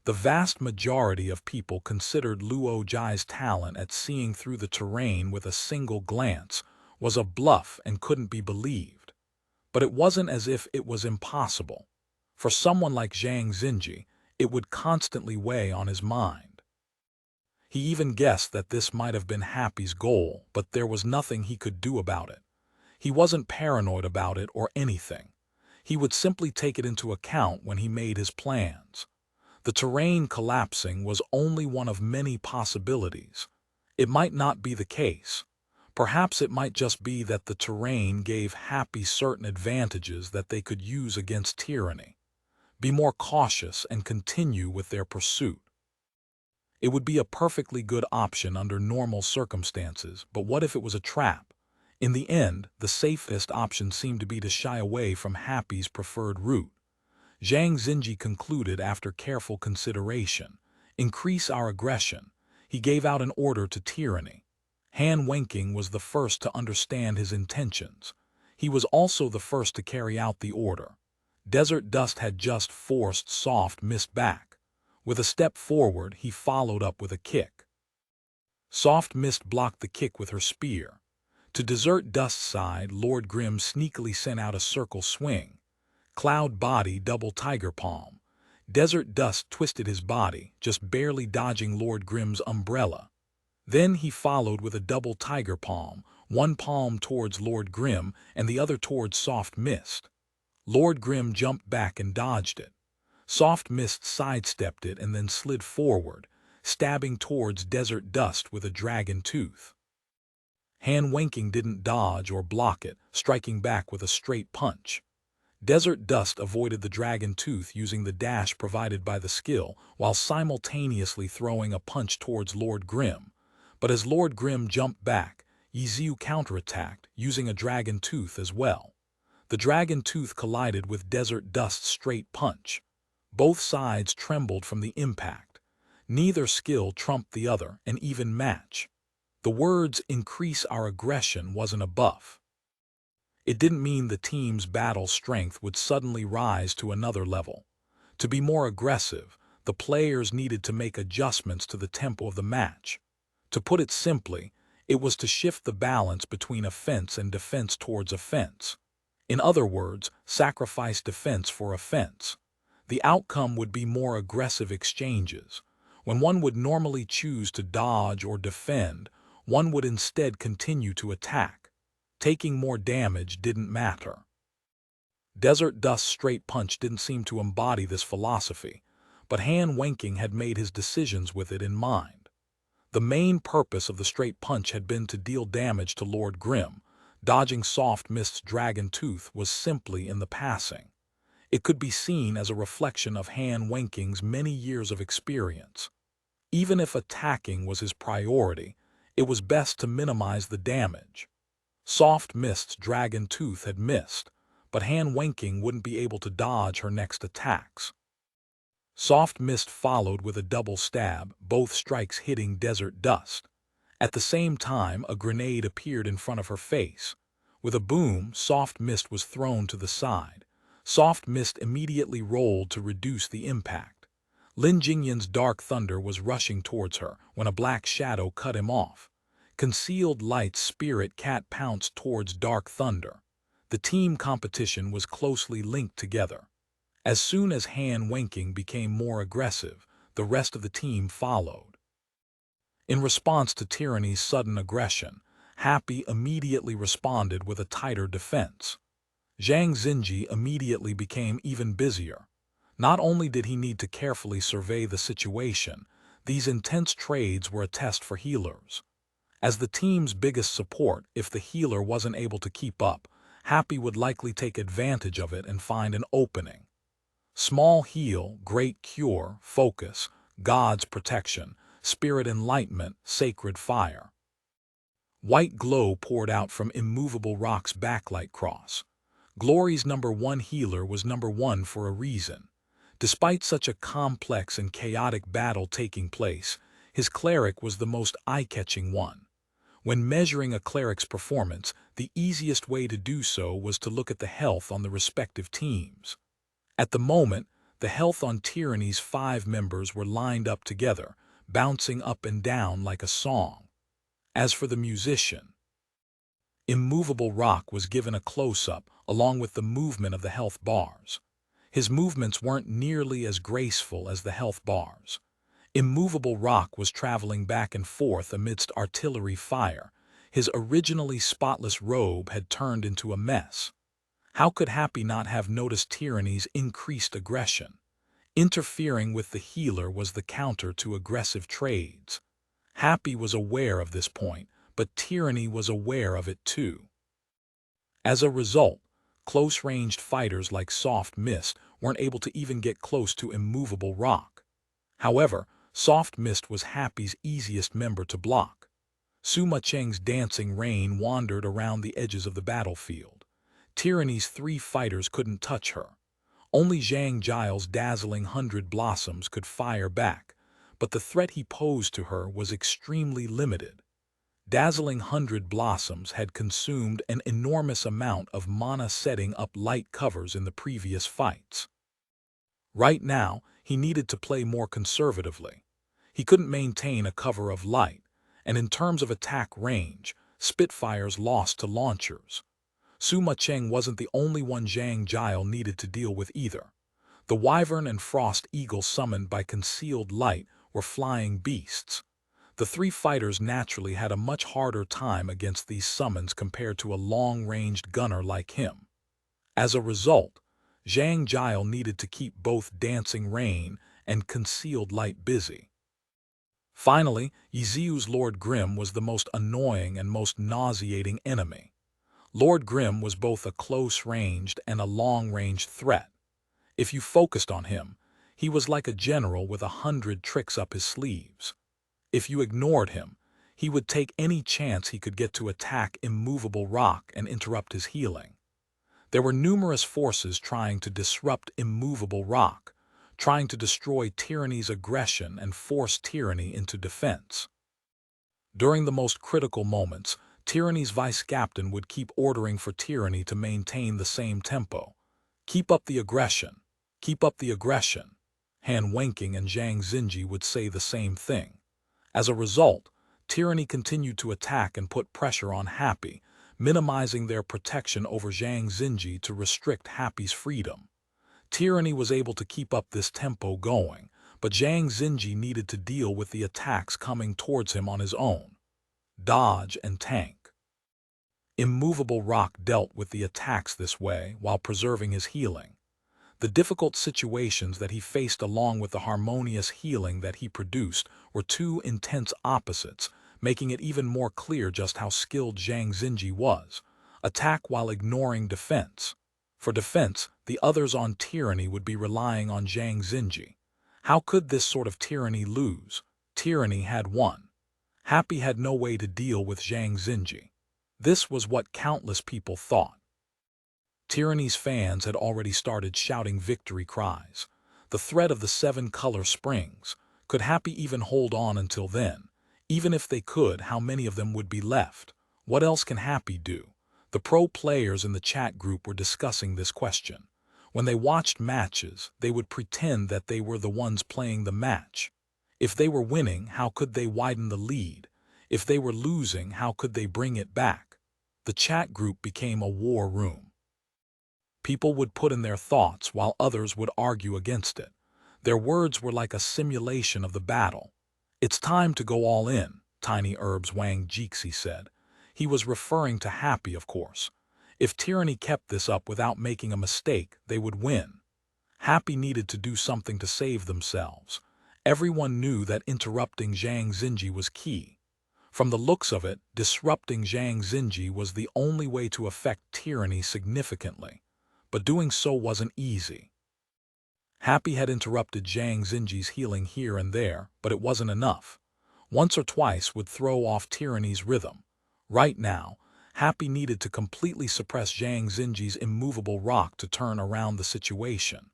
The vast majority of people considered Luo Ji's talent at seeing through the terrain with a single glance was a bluff and couldn't be believed. But it wasn't as if it was impossible. For someone like Zhang Xinji, it would constantly weigh on his mind. He even guessed that this might have been Happy's goal, but there was nothing he could do about it. He wasn't paranoid about it or anything. He would simply take it into account when he made his plans. The terrain collapsing was only one of many possibilities. It might not be the case. Perhaps it might just be that the terrain gave Happy certain advantages that they could use against tyranny. Be more cautious and continue with their pursuit. It would be a perfectly good option under normal circumstances, but what if it was a trap? In the end, the safest option seemed to be to shy away from Happy's preferred route. Zhang Xinji concluded after careful consideration. Increase our aggression. He gave out an order to tyranny. Han Wenqing was the first to understand his intentions. He was also the first to carry out the order. Desert Dust had just forced Soft Mist back. With a step forward, he followed up with a kick. Soft Mist blocked the kick with her spear. To Desert Dust's side, Lord Grimm sneakily sent out a circle swing. Cloud Body double Tiger Palm. Desert Dust twisted his body, just barely dodging Lord Grimm's umbrella. Then he followed with a double Tiger Palm, one palm towards Lord Grimm and the other towards Soft Mist. Lord Grimm jumped back and dodged it. Soft Mist sidestepped it and then slid forward, stabbing towards Desert Dust with a dragon tooth. Han Wenqing didn't dodge or block it, striking back with a straight punch. Desert Dust avoided the dragon tooth using the dash provided by the skill, while simultaneously throwing a punch towards Lord Grimm. But as Lord Grimm jumped back, Yiziu counterattacked, using a dragon tooth as well. The dragon tooth collided with Desert Dust's straight punch. Both sides trembled from the impact. Neither skill trumped the other, an even match. The words "increase our aggression" wasn't a buff. It didn't mean the team's battle strength would suddenly rise to another level. To be more aggressive, the players needed to make adjustments to the tempo of the match. To put it simply, it was to shift the balance between offense and defense towards offense. In other words, sacrifice defense for offense. The outcome would be more aggressive exchanges. When one would normally choose to dodge or defend, one would instead continue to attack. Taking more damage didn't matter. Desert Dust's straight punch didn't seem to embody this philosophy, but Han Wenqing had made his decisions with it in mind. The main purpose of the straight punch had been to deal damage to Lord Grimm. Dodging Soft Mist's dragon tooth was simply in the passing. It could be seen as a reflection of Han Wenqing's many years of experience. Even if attacking was his priority, it was best to minimize the damage. Soft Mist's dragon tooth had missed, but Han Wenqing wouldn't be able to dodge her next attacks. Soft Mist followed with a double stab, both strikes hitting Desert Dust. At the same time, a grenade appeared in front of her face. With a boom, Soft Mist was thrown to the side. Soft Mist immediately rolled to reduce the impact. Lin Jingyan's Dark Thunder was rushing towards her when a black shadow cut him off. Concealed Light's Spirit Cat pounced towards Dark Thunder. The team competition was closely linked together. As soon as Han Wenqing became more aggressive, the rest of the team followed. In response to Tyranny's sudden aggression, Happy immediately responded with a tighter defense. Zhang Xinji immediately became even busier. Not only did he need to carefully survey the situation, these intense trades were a test for healers. As the team's biggest support, if the healer wasn't able to keep up, Happy would likely take advantage of it and find an opening. Small heal, great cure, focus, God's protection, spirit enlightenment, sacred fire. White glow poured out from Immovable Rock's backlight cross. Glory's #1 healer was #1 for a reason. Despite such a complex and chaotic battle taking place, his cleric was the most eye-catching one. When measuring a cleric's performance, the easiest way to do so was to look at the health on the respective teams. At the moment, The health on Tyranny's 5 members were lined up together, bouncing up and down like a song. As for the musician, Immovable Rock was given a close-up along with the movement of the health bars. His movements weren't nearly as graceful as the health bars. Immovable Rock was traveling back and forth amidst artillery fire. His originally spotless robe had turned into a mess. How could Happy not have noticed Tyranny's increased aggression? Interfering with the healer was the counter to aggressive trades. Happy was aware of this point, but Tyranny was aware of it too. As a result, close-ranged fighters like Soft Mist weren't able to even get close to Immovable Rock. However, Soft Mist was Happy's easiest member to block. Suma Cheng's dancing rain wandered around the edges of the battlefield. Tyranny's 3 fighters couldn't touch her. Only Zhang Giles' dazzling 100 blossoms could fire back, but the threat he posed to her was extremely limited. Dazzling 100 blossoms had consumed an enormous amount of mana setting up light covers in the previous fights. Right now, he needed to play more conservatively. He couldn't maintain a cover of light, and in terms of attack range, Spitfires lost to launchers. Suma Cheng wasn't the only one Zhang Jiao needed to deal with either. The Wyvern and Frost Eagle summoned by concealed light were flying beasts. The 3 fighters naturally had a much harder time against these summons compared to a long-ranged gunner like him. As a result, Zhang Jiao needed to keep both Dancing Rain and Concealed Light busy. Finally, Yiziu's Lord Grim was the most annoying and most nauseating enemy. Lord Grim was both a close-ranged and a long-ranged threat. If you focused on him, he was like a general with 100 tricks up his sleeves. If you ignored him, he would take any chance he could get to attack Immovable Rock and interrupt his healing. There were numerous forces trying to disrupt Immovable Rock, trying to destroy Tyranny's aggression and force Tyranny into defense. During the most critical moments, Tyranny's vice-captain would keep ordering for Tyranny to maintain the same tempo. Keep up the aggression. Keep up the aggression. Han Wenqing and Zhang Xinji would say the same thing. As a result, Tyranny continued to attack and put pressure on Happy, minimizing their protection over Zhang Xinji to restrict Happy's freedom. Tyranny was able to keep up this tempo going, but Zhang Xinji needed to deal with the attacks coming towards him on his own. Dodge and tank. Immovable Rock dealt with the attacks this way while preserving his healing. The difficult situations that he faced along with the harmonious healing that he produced were 2 intense opposites, making it even more clear just how skilled Zhang Xinji was. Attack while ignoring defense. For defense, the others on Tyranny would be relying on Zhang Xinji. How could this sort of Tyranny lose? Tyranny had won. Happy had no way to deal with Zhang Xinji. This was what countless people thought. Tyranny's fans had already started shouting victory cries. The threat of the 7-color springs. Could Happy even hold on until then? Even if they could, how many of them would be left? What else can Happy do? The pro players in the chat group were discussing this question. When they watched matches, they would pretend that they were the ones playing the match. If they were winning, how could they widen the lead? If they were losing, how could they bring it back? The chat group became a war room. People would put in their thoughts while others would argue against it. Their words were like a simulation of the battle. "It's time to go all in," Tiny Herbs Wang Jixi said. He was referring to Happy, of course. If Tyranny kept this up without making a mistake, they would win. Happy needed to do something to save themselves. Everyone knew that interrupting Zhang Xinji was key. From the looks of it, disrupting Zhang Xinji was the only way to affect Tyranny significantly. But doing so wasn't easy. Happy had interrupted Zhang Xinji's healing here and there, but it wasn't enough. Once or twice would throw off Tyranny's rhythm. Right now, Happy needed to completely suppress Zhang Xinji's Immovable Rock to turn around the situation.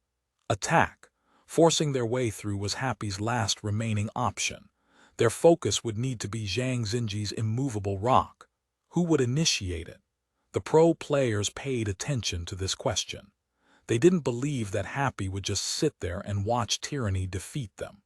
Attack. Forcing their way through was Happy's last remaining option. Their focus would need to be Zhang Xinji's Immovable Rock. Who would initiate it? The pro players paid attention to this question. They didn't believe that Happy would just sit there and watch tyranny defeat them.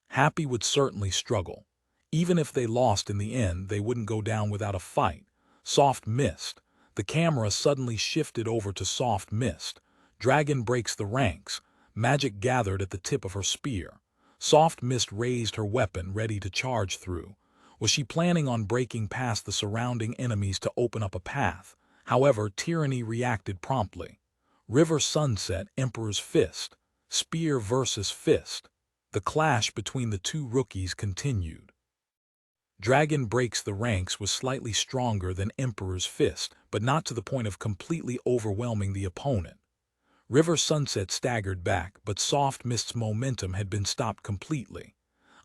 Happy would certainly struggle. Even if they lost in the end, they wouldn't go down without a fight. Soft Mist. The camera suddenly shifted over to Soft Mist. Dragon breaks the ranks. Magic gathered at the tip of her spear. Soft Mist raised her weapon, ready to charge through. Was she planning on breaking past the surrounding enemies to open up a path? However, Tyranny reacted promptly. River Sunset, Emperor's Fist. Spear versus Fist. The clash between the two rookies continued. Dragon Breaks the Ranks was slightly stronger than Emperor's Fist, but not to the point of completely overwhelming the opponent. River Sunset staggered back, but Soft Mist's momentum had been stopped completely.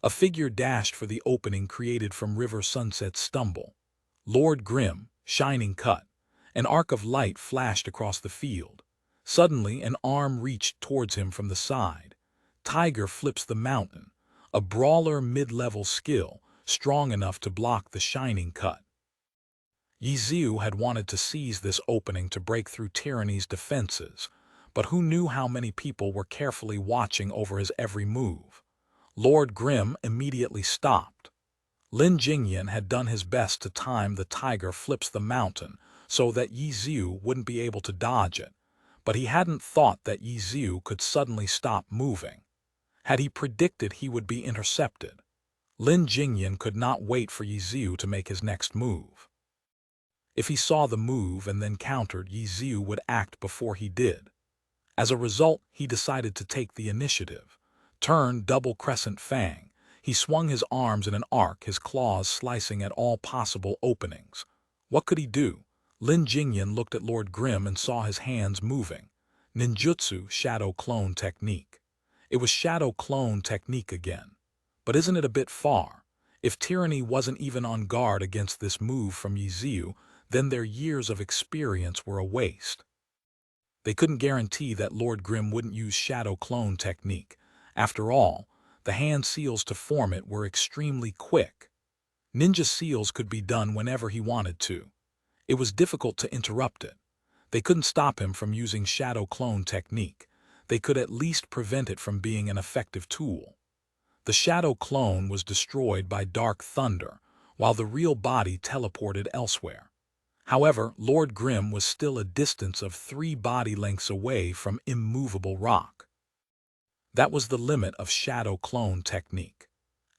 A figure dashed for the opening created from River Sunset's stumble. Lord Grim, Shining Cut. An arc of light flashed across the field. Suddenly, an arm reached towards him from the side. Tiger Flips the Mountain. A brawler mid-level skill, strong enough to block the Shining Cut. Yiziu had wanted to seize this opening to break through Tyranny's defenses, but who knew how many people were carefully watching over his every move? Lord Grim immediately stopped. Lin Jingyan had done his best to time the Tiger Flips the Mountain so that Yiziu wouldn't be able to dodge it, but he hadn't thought that Yiziu could suddenly stop moving. Had he predicted he would be intercepted? Lin Jingyan could not wait for Yiziu to make his next move. If he saw the move and then countered, Yiziu would act before he did. As a result, he decided to take the initiative. Turn Double Crescent Fang. He swung his arms in an arc, his claws slicing at all possible openings. What could he do? Lin Jingyan looked at Lord Grim and saw his hands moving. Ninjutsu Shadow Clone Technique. It was Shadow Clone Technique again. But isn't it a bit far? If Tyranny wasn't even on guard against this move from Yiziu, then their years of experience were a waste. They couldn't guarantee that Lord Grim wouldn't use Shadow Clone Technique. After all, the hand seals to form it were extremely quick. Ninja seals could be done whenever he wanted to. It was difficult to interrupt it. They couldn't stop him from using Shadow Clone Technique. They could at least prevent it from being an effective tool. The Shadow Clone was destroyed by Dark Thunder, while the real body teleported elsewhere. However, Lord Grim was still a distance of 3 body lengths away from Immovable Rock. That was the limit of Shadow Clone Technique.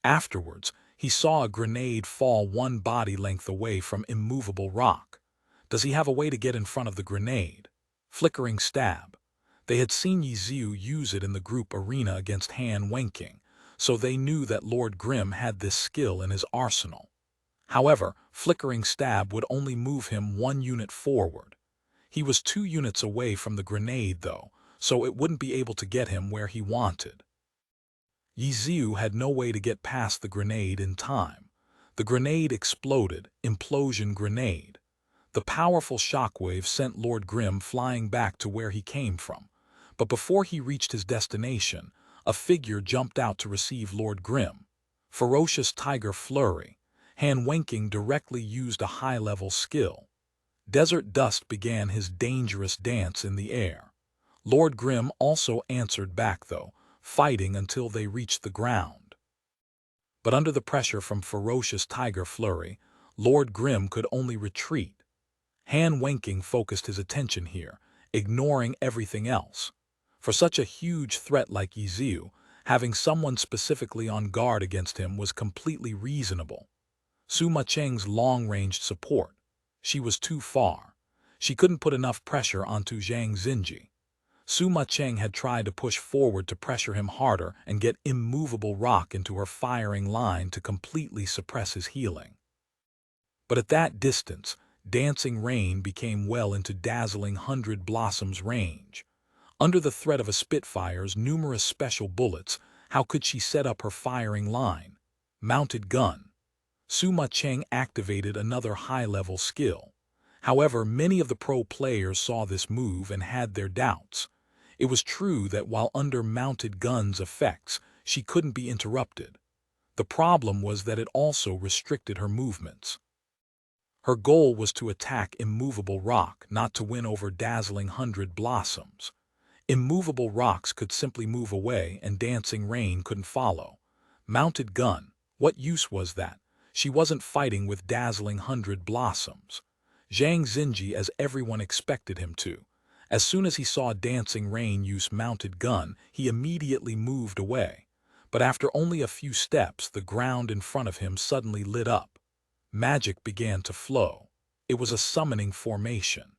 Afterwards, he saw a grenade fall 1 body length away from Immovable Rock. Does he have a way to get in front of the grenade? Flickering Stab. They had seen Yiziu use it in the group arena against Han Wenking, so they knew that Lord Grim had this skill in his arsenal. However, Flickering Stab would only move him 1 unit forward. He was 2 units away from the grenade, though, so it wouldn't be able to get him where he wanted. Yiziu had no way to get past the grenade in time. The grenade exploded, Implosion Grenade. The powerful shockwave sent Lord Grim flying back to where he came from. But before he reached his destination, a figure jumped out to receive Lord Grim. Ferocious Tiger Flurry. Han Wenking directly used a high-level skill. Desert Dust began his dangerous dance in the air. Lord Grim also answered back, though, fighting until they reached the ground. But under the pressure from Ferocious Tiger Flurry, Lord Grim could only retreat. Han Wenking focused his attention here, ignoring everything else. For such a huge threat like Yiziu, having someone specifically on guard against him was completely reasonable. Suma Cheng's long-ranged support. She was too far. She couldn't put enough pressure onto Zhang Xinji. Suma Cheng had tried to push forward to pressure him harder and get Immovable Rock into her firing line to completely suppress his healing. But at that distance, Dancing Rain became well into dazzling 100 Blossoms range. Under the threat of a Spitfire's numerous special bullets, how could she set up her firing line? Mounted Gun. Suma Cheng activated another high-level skill. However, many of the pro players saw this move and had their doubts. It was true that while under Mounted Gun's effects, she couldn't be interrupted. The problem was that it also restricted her movements. Her goal was to attack immovable rock, not to win over dazzling 100 blossoms. Immovable rocks could simply move away and dancing rain couldn't follow. Mounted gun, what use was that? She wasn't fighting with dazzling 100 blossoms. Zhang Xinji as everyone expected him to. As soon as he saw dancing rain use mounted gun, he immediately moved away. But after only a few steps, the ground in front of him suddenly lit up. Magic began to flow. It was a summoning formation.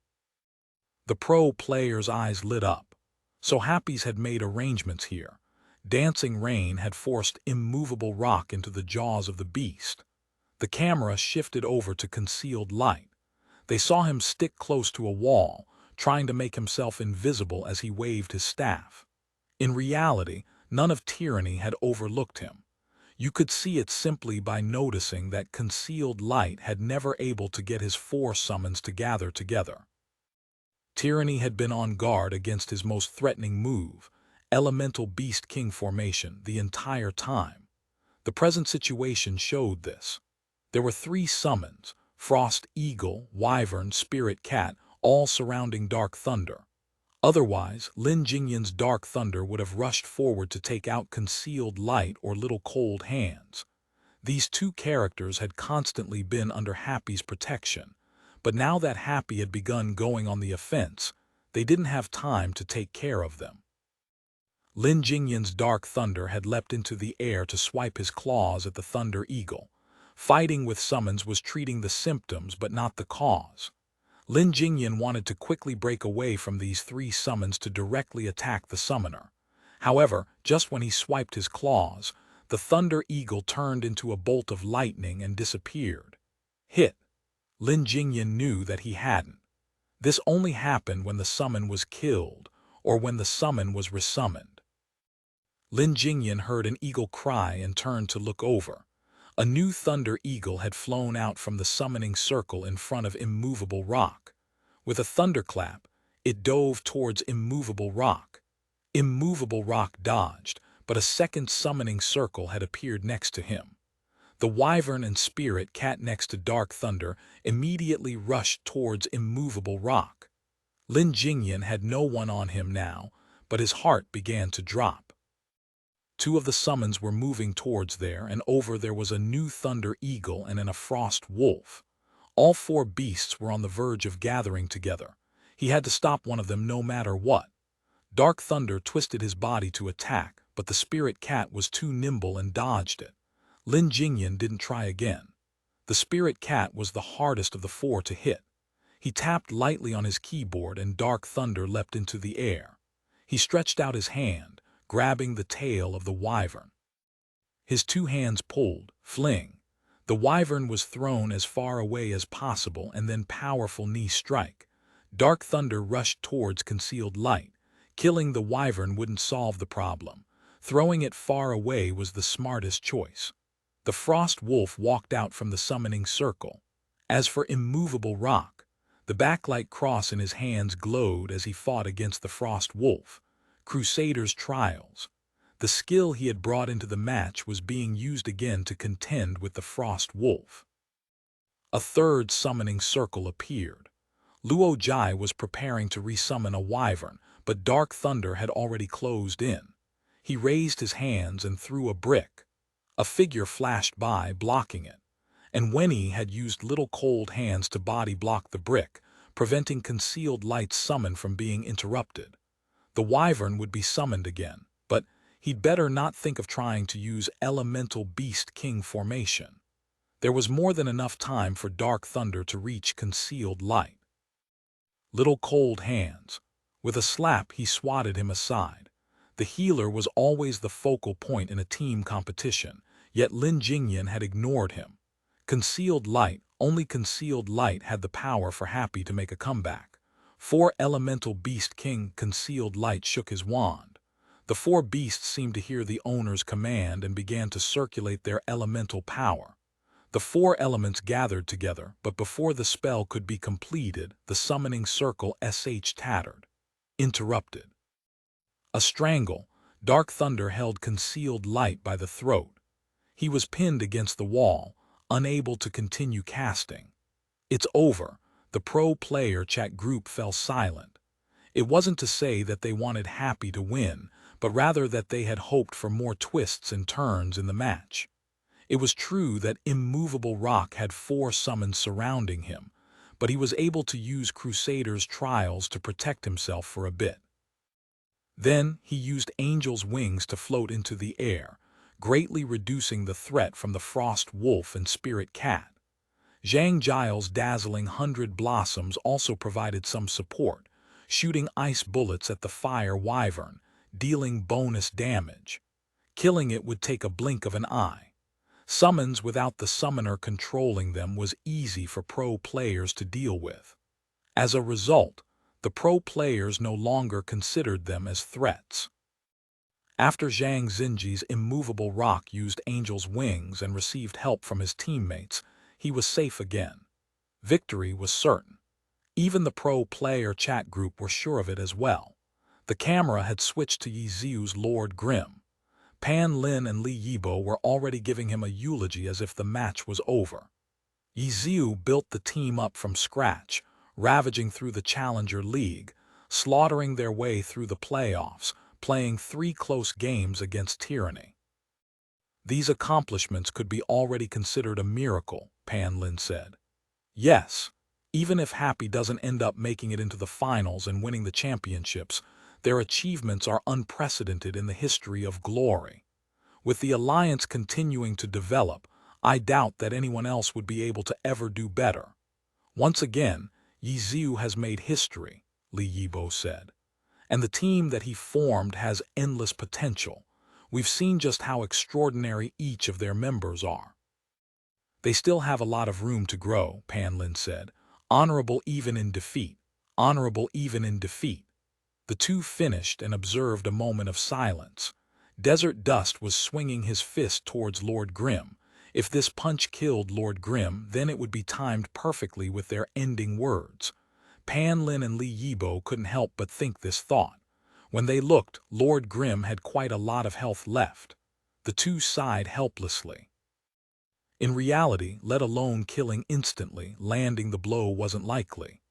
The pro player's eyes lit up. So Happy's had made arrangements here. Dancing rain had forced immovable rock into the jaws of the beast. The camera shifted over to concealed light. They saw him stick close to a wall, trying to make himself invisible as he waved his staff. In reality, none of tyranny had overlooked him. You could see it simply by noticing that concealed light had never able to get his 4 summons to gather together. Tyranny had been on guard against his most threatening move, Elemental Beast King formation, the entire time. The present situation showed this. There were 3 summons, Frost Eagle, Wyvern, Spirit Cat, all surrounding Dark Thunder. Otherwise, Lin Jingyan's Dark Thunder would have rushed forward to take out Concealed Light or Little Cold Hands. These 2 characters had constantly been under Happy's protection, but now that Happy had begun going on the offense, they didn't have time to take care of them. Lin Jingyan's Dark Thunder had leapt into the air to swipe his claws at the Thunder Eagle. Fighting with summons was treating the symptoms but not the cause. Lin Jingyan wanted to quickly break away from these 3 summons to directly attack the summoner. However, just when he swiped his claws, the Thunder Eagle turned into a bolt of lightning and disappeared. Hit. Lin Jingyan knew that he hadn't. This only happened when the summon was killed or when the summon was resummoned. Lin Jingyan heard an eagle cry and turned to look over. A new Thunder Eagle had flown out from the summoning circle in front of immovable rock. With a thunderclap, it dove towards immovable rock. Immovable rock dodged, but a second summoning circle had appeared next to him. The Wyvern and Spirit Cat next to Dark Thunder immediately rushed towards immovable rock. Lin Jingyan had no one on him now, but his heart began to drop. 2 of the summons were moving towards there, and over there was a new Thunder Eagle and a Frost Wolf. All 4 beasts were on the verge of gathering together. He had to stop one of them no matter what. Dark Thunder twisted his body to attack, but the Spirit Cat was too nimble and dodged it. Lin Jingyan didn't try again. The Spirit Cat was the hardest of the 4 to hit. He tapped lightly on his keyboard and Dark Thunder leapt into the air. He stretched out his hand, grabbing the tail of the Wyvern. His 2 hands pulled, fling. The Wyvern was thrown as far away as possible and then powerful knee strike. Dark Thunder rushed towards Concealed Light. Killing the Wyvern wouldn't solve the problem. Throwing it far away was the smartest choice. The Frost Wolf walked out from the summoning circle. As for immovable rock, the backlight cross in his hands glowed as he fought against the Frost Wolf. Crusader's trials. The skill he had brought into the match was being used again to contend with the Frost Wolf. A 3rd summoning circle appeared. Luo Jai was preparing to resummon a Wyvern, but Dark Thunder had already closed in. He raised his hands and threw a brick. A figure flashed by, blocking it. And Wenyi had used Little Cold Hands to body block the brick, preventing Concealed Light's summon from being interrupted. The Wyvern would be summoned again, but he'd better not think of trying to use Elemental Beast King formation. There was more than enough time for Dark Thunder to reach Concealed Light. Little Cold Hands. With a slap, he swatted him aside. The healer was always the focal point in a team competition, yet Lin Jingyan had ignored him. Concealed Light, only Concealed Light had the power for Happy to make a comeback. 4 Elemental Beast King Concealed Light shook his wand. The 4 beasts seemed to hear the owner's command and began to circulate their elemental power. The 4 elements gathered together, but before the spell could be completed, the summoning circle tattered. Interrupted. A strangle, Dark Thunder held Concealed Light by the throat. He was pinned against the wall, unable to continue casting. It's over. The pro player chat group fell silent. It wasn't to say that they wanted Happy to win, but rather that they had hoped for more twists and turns in the match. It was true that Immovable Rock had 4 summons surrounding him, but he was able to use Crusader's trials to protect himself for a bit. Then he used Angel's wings to float into the air, greatly reducing the threat from the Frost Wolf and Spirit Cat. Zhang Giles' dazzling 100 Blossoms also provided some support, shooting ice bullets at the Fire Wyvern, dealing bonus damage. Killing it would take a blink of an eye. Summons without the summoner controlling them was easy for pro players to deal with. As a result, the pro players no longer considered them as threats. After Zhang Xinji's Immovable Rock used Angel's wings and received help from his teammates, he was safe again. Victory was certain. Even the pro player chat group were sure of it as well. The camera had switched to Yiziu's Lord Grimm. Pan Lin and Li Yibo were already giving him a eulogy as if the match was over. Yiziu built the team up from scratch, ravaging through the Challenger League, slaughtering their way through the playoffs, playing 3 close games against Tyranny. These accomplishments could be already considered a miracle, Pan Lin said. Yes, even if Happy doesn't end up making it into the finals and winning the championships, their achievements are unprecedented in the history of Glory. With the alliance continuing to develop, I doubt that anyone else would be able to ever do better. Once again, Yiziu has made history, Li Yibo said. And the team that he formed has endless potential. We've seen just how extraordinary each of their members are. They still have a lot of room to grow, Pan Lin said. Honorable even in defeat. Honorable even in defeat. The two finished and observed a moment of silence. Desert Dust was swinging his fist towards Lord Grimm. If this punch killed Lord Grimm, then it would be timed perfectly with their ending words. Pan Lin and Li Yibo couldn't help but think this thought. When they looked, Lord Grimm had quite a lot of health left. The two sighed helplessly. In reality, let alone killing instantly, landing the blow wasn't likely.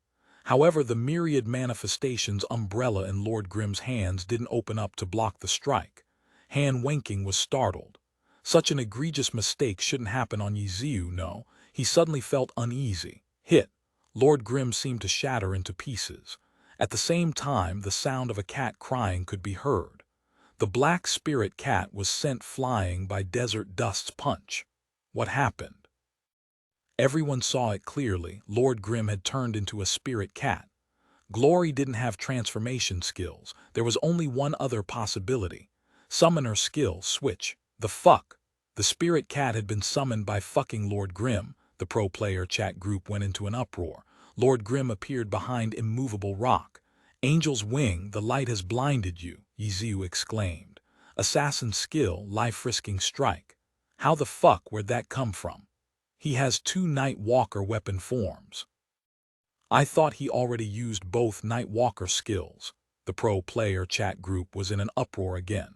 However, the myriad manifestations umbrella in Lord Grimm's hands didn't open up to block the strike. Han Wenking was startled. Such an egregious mistake shouldn't happen on Yiziu, no. He suddenly felt uneasy. Hit. Lord Grimm seemed to shatter into pieces. At the same time, the sound of a cat crying could be heard. The Black Spirit Cat was sent flying by Desert Dust's punch. What happened? Everyone saw it clearly. Lord Grimm had turned into a spirit cat. Glory didn't have transformation skills. There was only one other possibility. Summoner skill switch. The fuck? The spirit cat had been summoned by fucking Lord Grimm. The pro player chat group went into an uproar. Lord Grimm appeared behind Immovable Rock. Angel's wing, the light has blinded you, Yiziu exclaimed. Assassin skill, life-risking strike. How the fuck where'd that come from? He has 2 Night Walker weapon forms. I thought he already used both Night Walker skills. The pro player chat group was in an uproar again.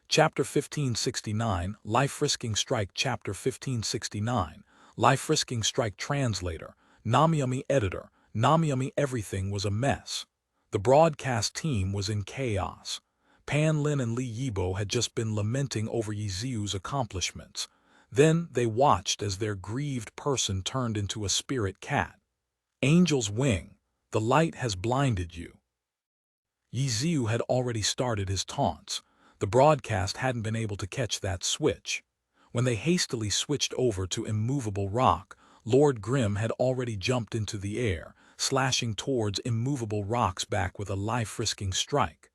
Chapter 1569, Life-Risking Strike. Chapter 1569, Life-Risking Strike. Translator, Namiyami Editor, Namiyami. Everything was a mess. The broadcast team was in chaos. Pan Lin and Li Yibo had just been lamenting over Yiziu's accomplishments. Then they watched as their grieved person turned into a spirit cat. Angel's wing, the light has blinded you. Yiziu had already started his taunts. The broadcast hadn't been able to catch that switch. When they hastily switched over to Immovable Rock, Lord Grimm had already jumped into the air, slashing towards Immovable Rock's back with a life-risking strike.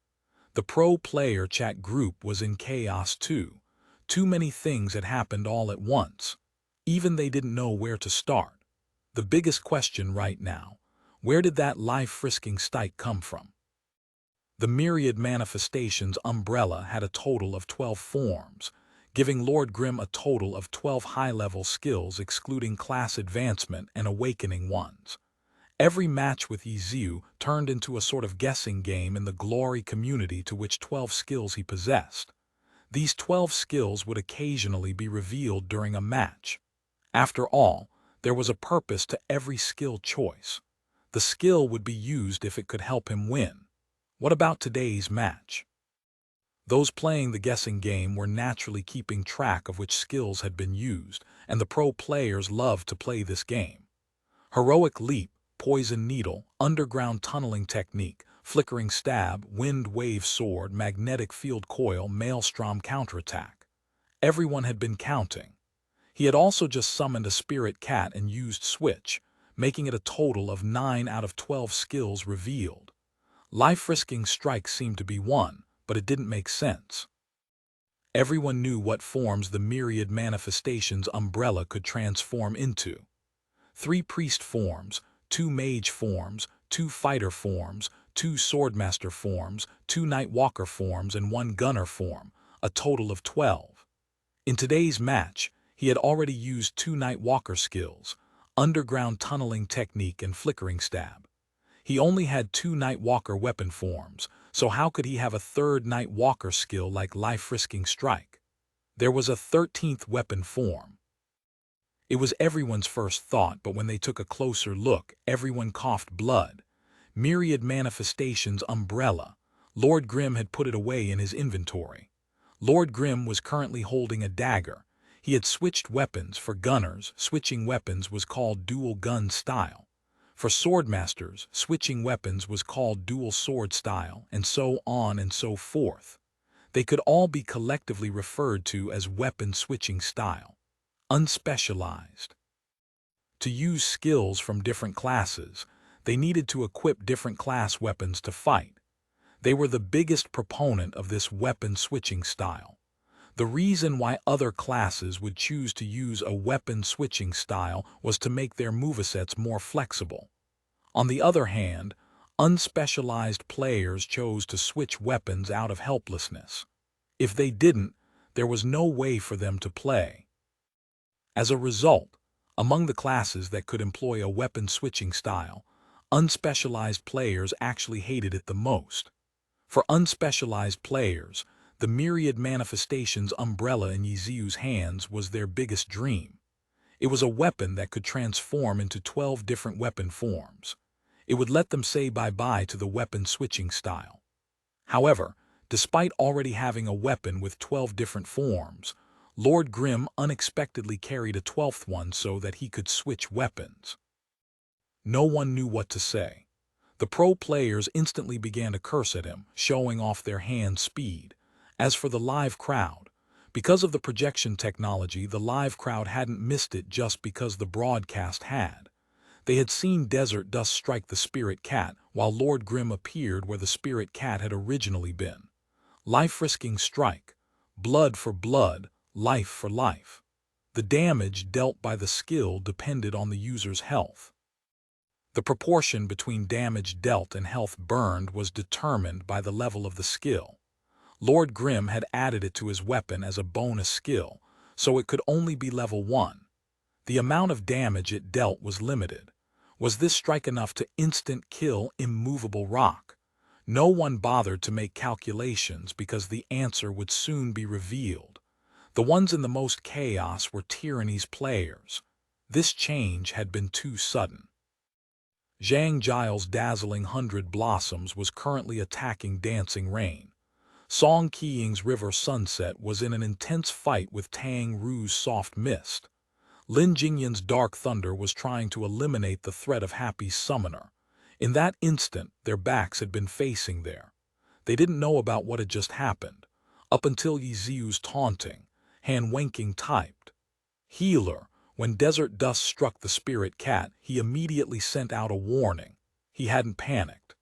The pro player chat group was in chaos too. Too many things had happened all at once. Even they didn't know where to start. The biggest question right now, where did that life-risking strike come from? The myriad manifestations umbrella had a total of 12 forms, giving Lord Grimm a total of 12 high-level skills excluding class advancement and awakening ones. Every match with Yiziu turned into a sort of guessing game in the Glory community to which 12 skills he possessed. These 12 skills would occasionally be revealed during a match. After all, There was a purpose to every skill choice. The skill would be used if it could help him win. What about today's match? Those playing the guessing game were naturally keeping track of which skills had been used, and the pro players loved to play this game. Heroic leap, poison needle, underground tunneling technique, flickering stab, wind wave sword, magnetic field coil, maelstrom counterattack. Everyone had been counting. He had also just summoned a spirit cat and used switch, making it a total of 9 out of 12 skills revealed. Life-risking strike seemed to be one, but it didn't make sense. Everyone knew what forms the myriad manifestations Umbrella could transform into. 3 priest forms, 2 mage forms, 2 fighter forms, 2 swordmaster forms, 2 nightwalker forms, and 1 gunner form, a total of 12. In today's match, he had already used 2 nightwalker skills, underground tunneling technique and flickering stab. He only had 2 nightwalker weapon forms, so how could he have a 3rd nightwalker skill like life-risking strike? There was a 13th weapon form. It was everyone's first thought, but when they took a closer look, everyone coughed blood. Myriad manifestations umbrella. Lord Grimm had put it away in his inventory. Lord Grimm was currently holding a dagger. He had switched weapons. For gunners, switching weapons was called dual gun style. For swordmasters, switching weapons was called dual sword style, and so on and so forth. They could all be collectively referred to as weapon switching style. Unspecialized. To use skills from different classes, they needed to equip different class weapons to fight. They were the biggest proponent of this weapon switching style. The reason why other classes would choose to use a weapon switching style was to make their movesets more flexible. On the other hand, unspecialized players chose to switch weapons out of helplessness. If they didn't, there was no way for them to play. As a result, among the classes that could employ a weapon switching style, unspecialized players actually hated it the most. For unspecialized players, the myriad manifestations umbrella in Yiziu's hands was their biggest dream. It was a weapon that could transform into 12 different weapon forms. It would let them say bye-bye to the weapon switching style. However, despite already having a weapon with 12 different forms, Lord Grimm unexpectedly carried a 12th one so that he could switch weapons. No one knew what to say. The pro players instantly began to curse at him, showing off their hand speed. As for the live crowd, because of the projection technology, the live crowd hadn't missed it just because the broadcast had. They had seen Desert Dust strike the spirit cat, while Lord Grimm appeared where the spirit cat had originally been. Life-risking strike, blood for blood, life for life. The damage dealt by the skill depended on the user's health. The proportion between damage dealt and health burned was determined by the level of the skill. Lord Grimm had added it to his weapon as a bonus skill, so it could only be level 1. The amount of damage it dealt was limited. Was this strike enough to instant kill immovable rock? No one bothered to make calculations because the answer would soon be revealed. The ones in the most chaos were Tyranny's players. This change had been too sudden. Zhang Giles' dazzling 100 Blossoms was currently attacking Dancing Rain. Song Qiying's River Sunset was in an intense fight with Tang Ru's Soft Mist. Lin Jingyan's Dark Thunder was trying to eliminate the threat of Happy's Summoner. In that instant, their backs had been facing there. They didn't know about what had just happened, up until Yiziu's taunting. Han Wenqing typed, "Healer." When Desert Dust struck the spirit cat, he immediately sent out a warning. He hadn't panicked.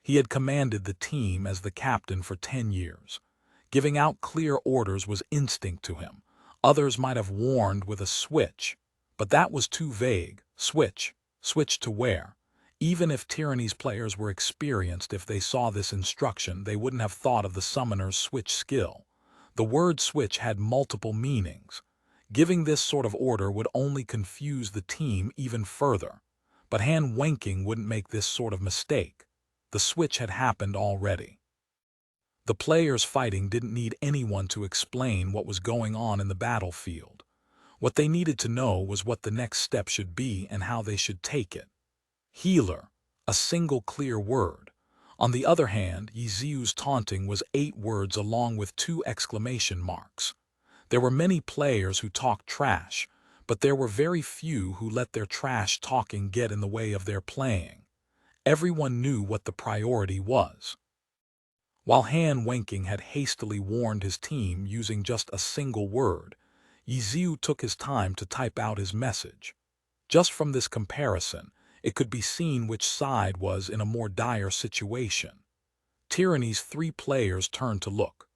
He had commanded the team as the captain for 10 years. Giving out clear orders was instinct to him. Others might have warned with a switch, but that was too vague. Switch. Switch to where? Even if Tyranny's players were experienced, if they saw this instruction, they wouldn't have thought of the summoner's switch skill. The word switch had multiple meanings. Giving this sort of order would only confuse the team even further. But Han Wenqing wouldn't make this sort of mistake. The switch had happened already. The players fighting didn't need anyone to explain what was going on in the battlefield. What they needed to know was what the next step should be and how they should take it. Healer, a single clear word. On the other hand, Yiziu's taunting was 8 words along with 2 exclamation marks. There were many players who talked trash, but there were very few who let their trash talking get in the way of their playing. Everyone knew what the priority was. While Han Wenking had hastily warned his team using just a single word, Yiziu took his time to type out his message. Just from this comparison, it could be seen which side was in a more dire situation. Tyranny's 3 players turned to look.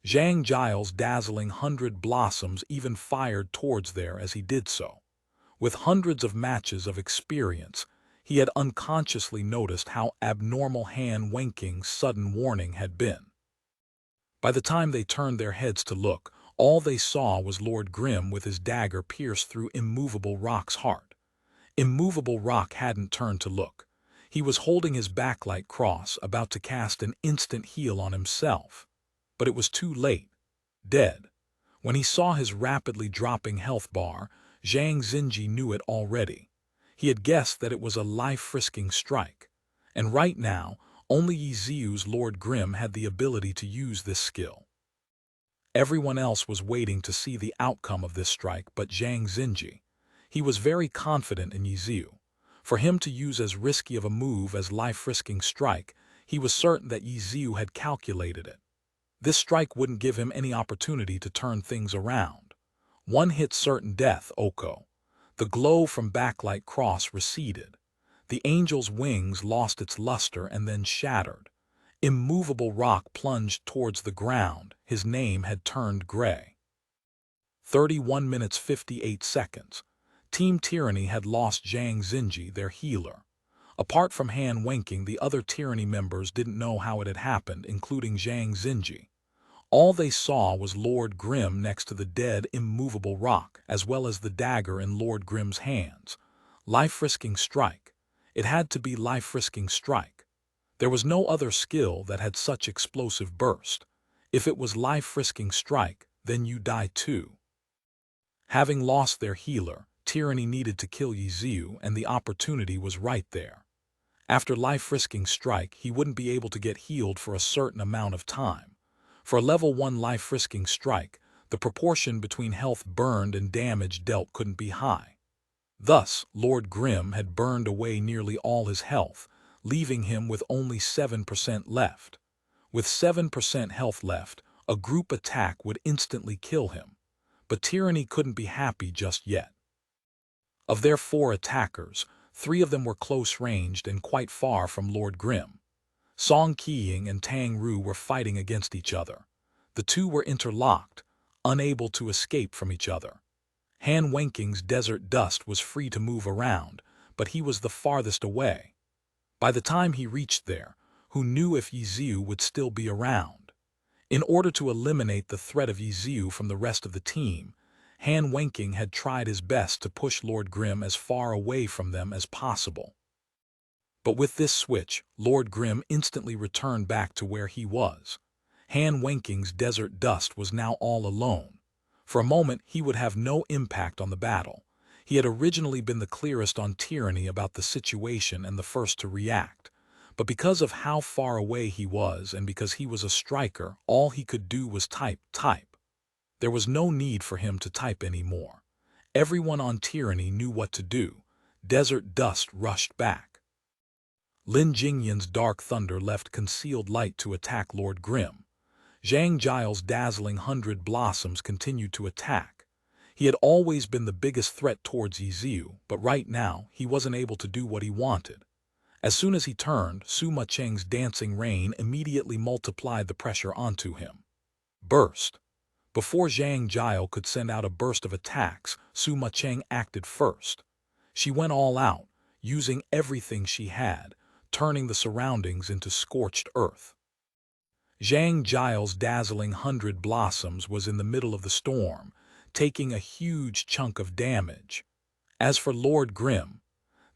Zhang Giles' dazzling 100 blossoms even fired towards there as he did so. With hundreds of matches of experience, he had unconsciously noticed how abnormal Han Wenking's sudden warning had been. By the time they turned their heads to look, all they saw was Lord Grimm with his dagger pierced through Immovable Rock's heart. Immovable Rock hadn't turned to look. He was holding his backlight cross, about to cast an instant heal on himself. But it was too late. Dead. When he saw his rapidly dropping health bar, Zhang Xinji knew it already. He had guessed that it was a life-frisking strike. And right now, only Yiziu's Lord Grimm had the ability to use this skill. Everyone else was waiting to see the outcome of this strike but Zhang Xinji. He was very confident in Yiziu. For him to use as risky of a move as life-risking strike, he was certain that Yiziu had calculated it. This strike wouldn't give him any opportunity to turn things around. One hit certain death, Oko. The glow from backlight cross receded. The angel's wings lost its luster and then shattered. Immovable Rock plunged towards the ground. His name had turned gray. 31 minutes 58 seconds. Team Tyranny had lost Zhang Xinji, their healer. Apart from Han Wenking, the other Tyranny members didn't know how it had happened, including Zhang Xinji. All they saw was Lord Grimm next to the dead Immovable Rock, as well as the dagger in Lord Grimm's hands. Life-risking strike. It had to be life-risking strike. There was no other skill that had such explosive burst. If it was life-risking strike, then you die too. Having lost their healer, Tyranny needed to kill Yiziu, and the opportunity was right there. After life-risking strike, he wouldn't be able to get healed for a certain amount of time. For a level 1 life-risking strike, the proportion between health burned and damage dealt couldn't be high. Thus, Lord Grimm had burned away nearly all his health, leaving him with only 7% left. With 7% health left, a group attack would instantly kill him. But Tyranny couldn't be happy just yet. Of their 4 attackers, 3 of them were close-ranged and quite far from Lord Grimm. Song Qiying and Tang Ru were fighting against each other. The 2 were interlocked, unable to escape from each other. Han Wenking's desert dust was free to move around, but he was the farthest away. By the time he reached there, who knew if Yiziu would still be around? In order to eliminate the threat of Yiziu from the rest of the team, Han Wenking had tried his best to push Lord Grimm as far away from them as possible. But with this switch, Lord Grimm instantly returned back to where he was. Han Wenking's desert dust was now all alone. For a moment, he would have no impact on the battle. He had originally been the clearest on Tyranny about the situation and the first to react. But because of how far away he was and because he was a striker, all he could do was type. There was no need for him to type anymore. Everyone on Tyranny knew what to do. Desert dust rushed back. Lin Jingyan's dark thunder left concealed light to attack Lord Grimm. Zhang Giles' dazzling 100 blossoms continued to attack. He had always been the biggest threat towards Yiziu, but right now he wasn't able to do what he wanted. As soon as he turned, Suma Cheng's dancing rain immediately multiplied the pressure onto him. Burst. Before Zhang Jiao could send out a burst of attacks, Suma Cheng acted first. She went all out, using everything she had, turning the surroundings into scorched earth. Zhang Jiao's dazzling 100 blossoms was in the middle of the storm, taking a huge chunk of damage. As for Lord Grimm,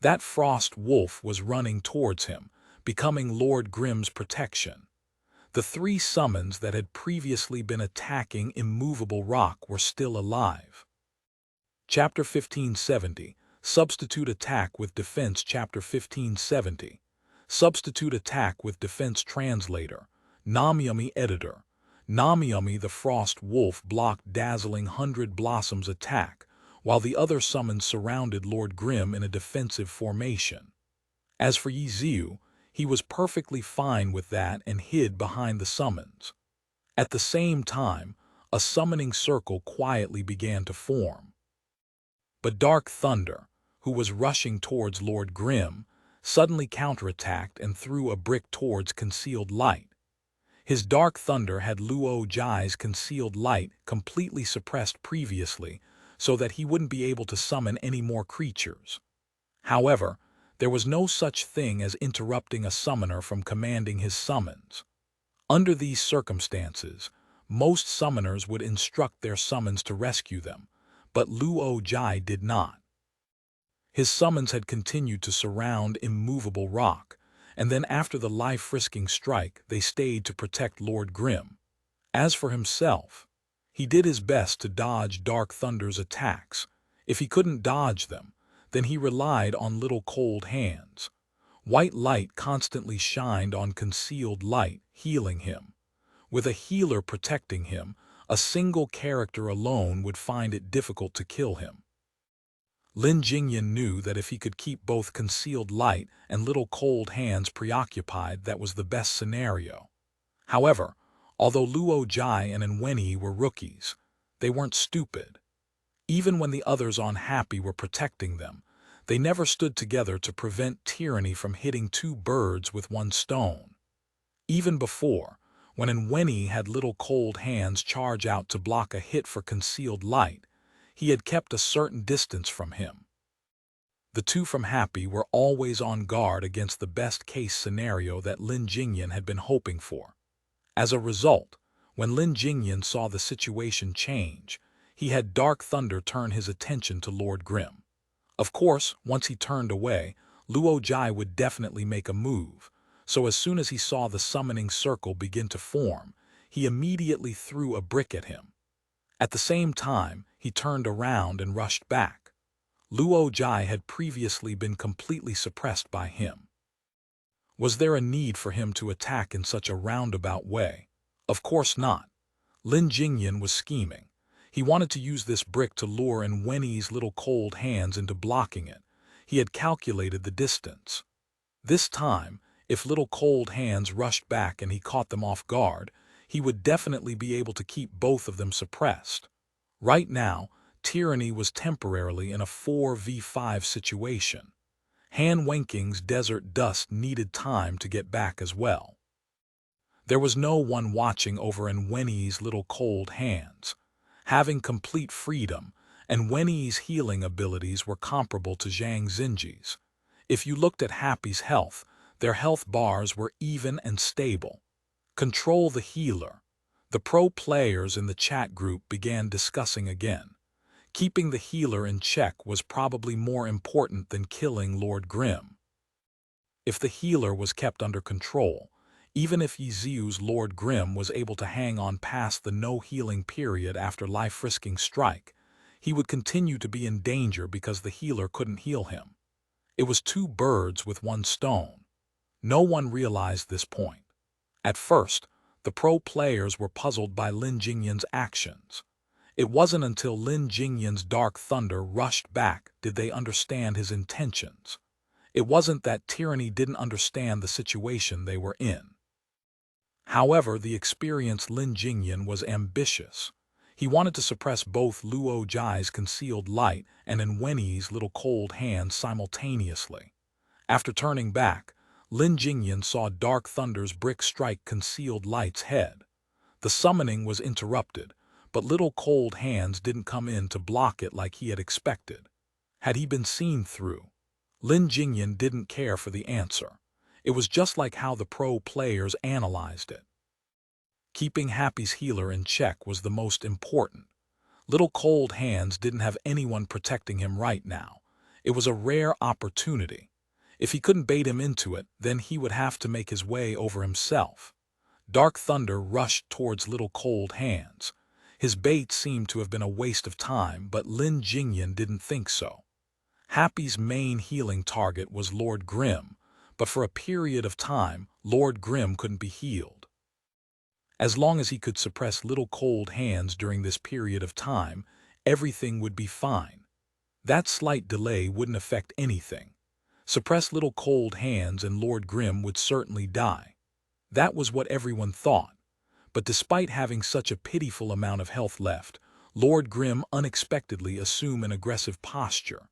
that frost wolf was running towards him, becoming Lord Grimm's protection. The 3 summons that had previously been attacking Immovable Rock were still alive. Chapter 1570, Substitute Attack with Defense. Chapter 1570, Substitute Attack with Defense. Translator, Namyami. Editor, Namyami. The Frost Wolf blocked Dazzling 100 Blossoms' attack, while the other summons surrounded Lord Grim in a defensive formation. As for Yiziu, he was perfectly fine with that and hid behind the summons. At the same time, a summoning circle quietly began to form. But Dark Thunder, who was rushing towards Lord Grim, suddenly counterattacked and threw a brick towards Concealed Light. His Dark Thunder had Luo Jai's Concealed Light completely suppressed previously, so that he wouldn't be able to summon any more creatures. However, there was no such thing as interrupting a summoner from commanding his summons. Under these circumstances, most summoners would instruct their summons to rescue them, but Luo Jai did not. His summons had continued to surround immovable rock, and then after the life-risking strike, they stayed to protect Lord Grim. As for himself, he did his best to dodge Dark Thunder's attacks. If he couldn't dodge them, then he relied on Little Cold Hands. White light constantly shined on Concealed Light, healing him. With a healer protecting him, a single character alone would find it difficult to kill him. Lin Jingyan knew that if he could keep both Concealed Light and Little Cold Hands preoccupied, that was the best scenario. However, although Luo Jai and Enwenyi were rookies, they weren't stupid. Even when the others on Happy were protecting them, they never stood together to prevent tyranny from hitting two birds with one stone. Even before, when Enwenyi had Little Cold Hands charge out to block a hit for Concealed Light, he had kept a certain distance from him. The two from Happy were always on guard against the best-case scenario that Lin Jingyan had been hoping for. As a result, when Lin Jingyan saw the situation change, he had Dark Thunder turn his attention to Lord Grim. Of course, once he turned away, Luo Jai would definitely make a move, so as soon as he saw the summoning circle begin to form, he immediately threw a brick at him. At the same time, he turned around and rushed back. Luo Jai had previously been completely suppressed by him. Was there a need for him to attack in such a roundabout way? Of course not. Lin Jingyan was scheming. He wanted to use this brick to lure Enwenyi's Little Cold Hands into blocking it. He had calculated the distance. This time, if Little Cold Hands rushed back and he caught them off guard, he would definitely be able to keep both of them suppressed. Right now, Tyranny was temporarily in a 4v5 situation. Han Wenking's Desert Dust needed time to get back as well. There was no one watching over Enwenyi's Little Cold Hands. Having complete freedom, Enwenyi's healing abilities were comparable to Zhang Xinji's. If you looked at Happy's health, their health bars were even and stable. Control the healer. The pro players in the chat group began discussing again. Keeping the healer in check was probably more important than killing Lord Grim. If the healer was kept under control, even if Yiziu's Lord Grim was able to hang on past the no-healing period after life-risking strike, he would continue to be in danger because the healer couldn't heal him. It was two birds with one stone. No one realized this point. At first, the pro players were puzzled by Lin Jingyan's actions. It wasn't until Lin Jingyan's Dark Thunder rushed back did they understand his intentions. It wasn't that Tyranny didn't understand the situation they were in. However, the experienced Lin Jingyan was ambitious. He wanted to suppress both Luo Jai's Concealed Light and Enwenyi's Little Cold Hands simultaneously. After turning back, Lin Jingyan saw Dark Thunder's brick strike Concealed Light's head. The summoning was interrupted, but Little Cold Hands didn't come in to block it like he had expected. Had he been seen through? Lin Jingyan didn't care for the answer. It was just like how the pro players analyzed it. Keeping Happy's healer in check was the most important. Little Cold Hands didn't have anyone protecting him right now. It was a rare opportunity. If he couldn't bait him into it, then he would have to make his way over himself. Dark Thunder rushed towards Little Cold Hands. His bait seemed to have been a waste of time, but Lin Jingyan didn't think so. Happy's main healing target was Lord Grimm, but for a period of time, Lord Grimm couldn't be healed. As long as he could suppress little cold hands during this period of time, everything would be fine. That slight delay wouldn't affect anything. Suppress little cold hands and Lord Grimm would certainly die. That was what everyone thought. But despite having such a pitiful amount of health left, Lord Grimm unexpectedly assumed an aggressive posture.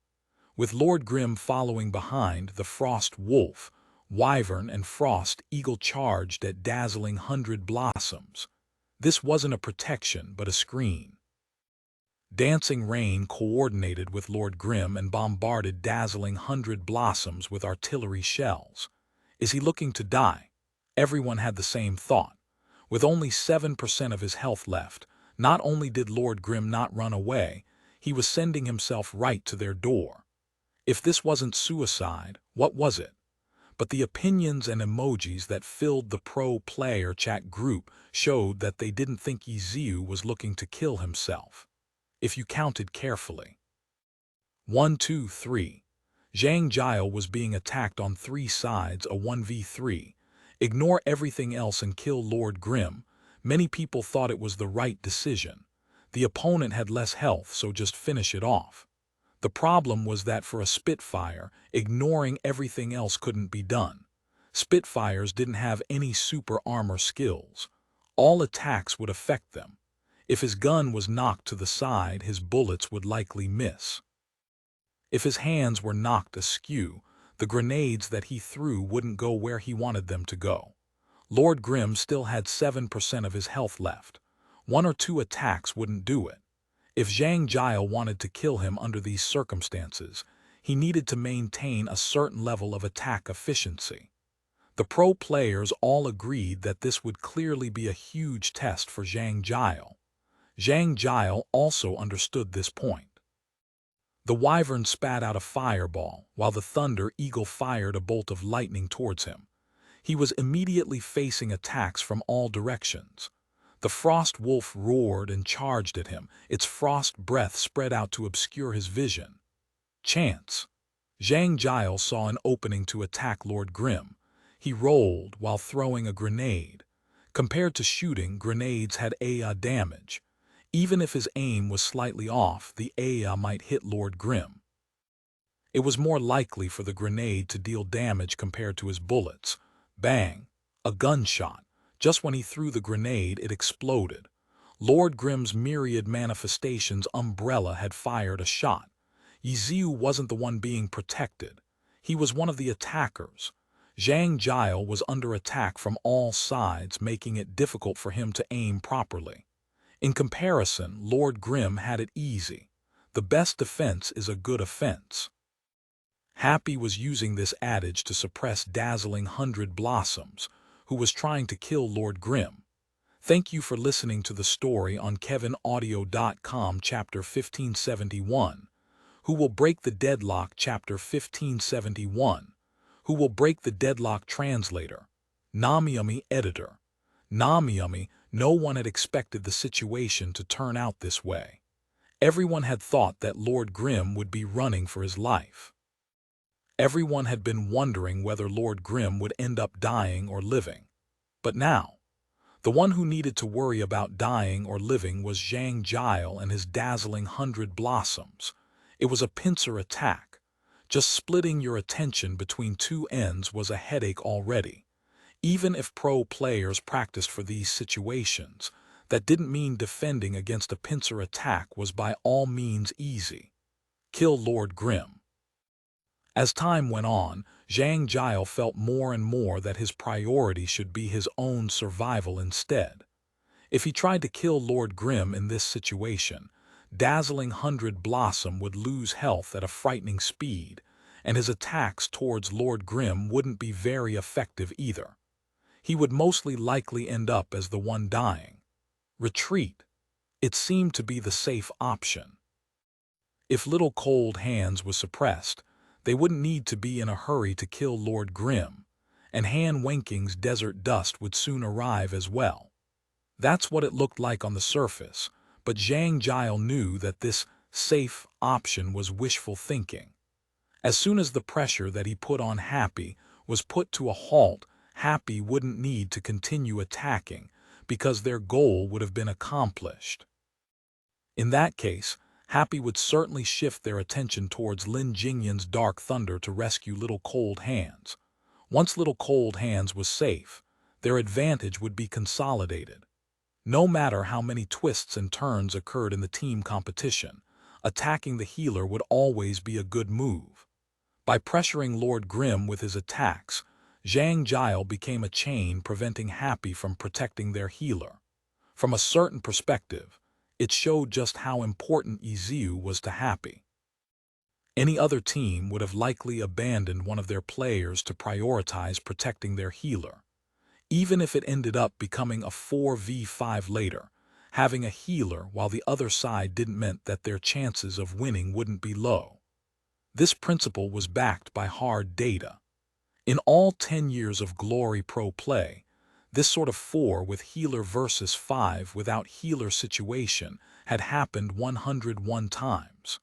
With Lord Grimm following behind, the Frost Wolf, Wyvern and Frost Eagle charged at dazzling 100 blossoms. This wasn't a protection, but a screen. Dancing Rain coordinated with Lord Grimm and bombarded dazzling 100 blossoms with artillery shells. Is he looking to die? Everyone had the same thought. With only 7% of his health left, not only did Lord Grimm not run away, he was sending himself right to their door. If this wasn't suicide, what was it? But the opinions and emojis that filled the pro-player chat group showed that they didn't think Yiziu was looking to kill himself. If you counted carefully. 1, 2, 3. Zhang Jiao was being attacked on 3 sides, a 1v3. Ignore everything else and kill Lord Grimm. Many people thought it was the right decision. The opponent had less health, so just finish it off. The problem was that for a Spitfire, ignoring everything else couldn't be done. Spitfires didn't have any super armor skills. All attacks would affect them. If his gun was knocked to the side, his bullets would likely miss. If his hands were knocked askew, the grenades that he threw wouldn't go where he wanted them to go. Lord Grimm still had 7% of his health left. 1 or 2 attacks wouldn't do it. If Zhang Jiao wanted to kill him under these circumstances, he needed to maintain a certain level of attack efficiency. The pro players all agreed that this would clearly be a huge test for Zhang Jiao. Zhang Jiao also understood this point. The Wyvern spat out a fireball, while the Thunder Eagle fired a bolt of lightning towards him. He was immediately facing attacks from all directions. The Frost Wolf roared and charged at him, its frost breath spread out to obscure his vision. Chance. Zhang Jiao saw an opening to attack Lord Grimm. He rolled while throwing a grenade. Compared to shooting, grenades had AA damage. Even if his aim was slightly off, the AA might hit Lord Grimm. It was more likely for the grenade to deal damage compared to his bullets. Bang! A gunshot. Just when he threw the grenade, it exploded. Lord Grimm's myriad manifestations umbrella had fired a shot. Yiziu wasn't the one being protected. He was one of the attackers. Zhang Jiao was under attack from all sides, making it difficult for him to aim properly. In comparison, Lord Grimm had it easy. The best defense is a good offense. Happy was using this adage to suppress dazzling 100 blossoms, who was trying to kill Lord Grimm. Thank you for listening to the story on KevinAudio.com Chapter 1571. Who will break the deadlock? Chapter 1571. Who will break the deadlock? Translator. Namiyami Editor. Namiyami, no one had expected the situation to turn out this way. Everyone had thought that Lord Grimm would be running for his life. Everyone had been wondering whether Lord Grimm would end up dying or living. But now, the one who needed to worry about dying or living was Zhang Jiao and his dazzling 100 blossoms. It was a pincer attack. Just splitting your attention between 2 ends was a headache already. Even if pro players practiced for these situations, that didn't mean defending against a pincer attack was by all means easy. Kill Lord Grimm. As time went on, Zhang Jiao felt more and more that his priority should be his own survival instead. If he tried to kill Lord Grimm in this situation, dazzling 100 Blossom would lose health at a frightening speed, and his attacks towards Lord Grimm wouldn't be very effective either. He would mostly likely end up as the one dying. Retreat. It seemed to be the safe option. If Little Cold Hands was suppressed, they wouldn't need to be in a hurry to kill Lord Grimm, and Han Wenking's desert dust would soon arrive as well. That's what it looked like on the surface, but Zhang Jiao knew that this safe option was wishful thinking. As soon as the pressure that he put on Happy was put to a halt, Happy wouldn't need to continue attacking because their goal would have been accomplished. In that case, Happy would certainly shift their attention towards Lin Jingyan's Dark Thunder to rescue Little Cold Hands. Once Little Cold Hands was safe, their advantage would be consolidated. No matter how many twists and turns occurred in the team competition, attacking the healer would always be a good move. By pressuring Lord Grimm with his attacks, Zhang Jiao became a chain preventing Happy from protecting their healer. From a certain perspective, it showed just how important Yiziu was to Happy. Any other team would have likely abandoned one of their players to prioritize protecting their healer. Even if it ended up becoming a 4v5 later, having a healer while the other side didn't mean that their chances of winning wouldn't be low. This principle was backed by hard data. In all 10 years of Glory Pro play, this sort of 4 with healer versus 5 without healer situation had happened 101 times.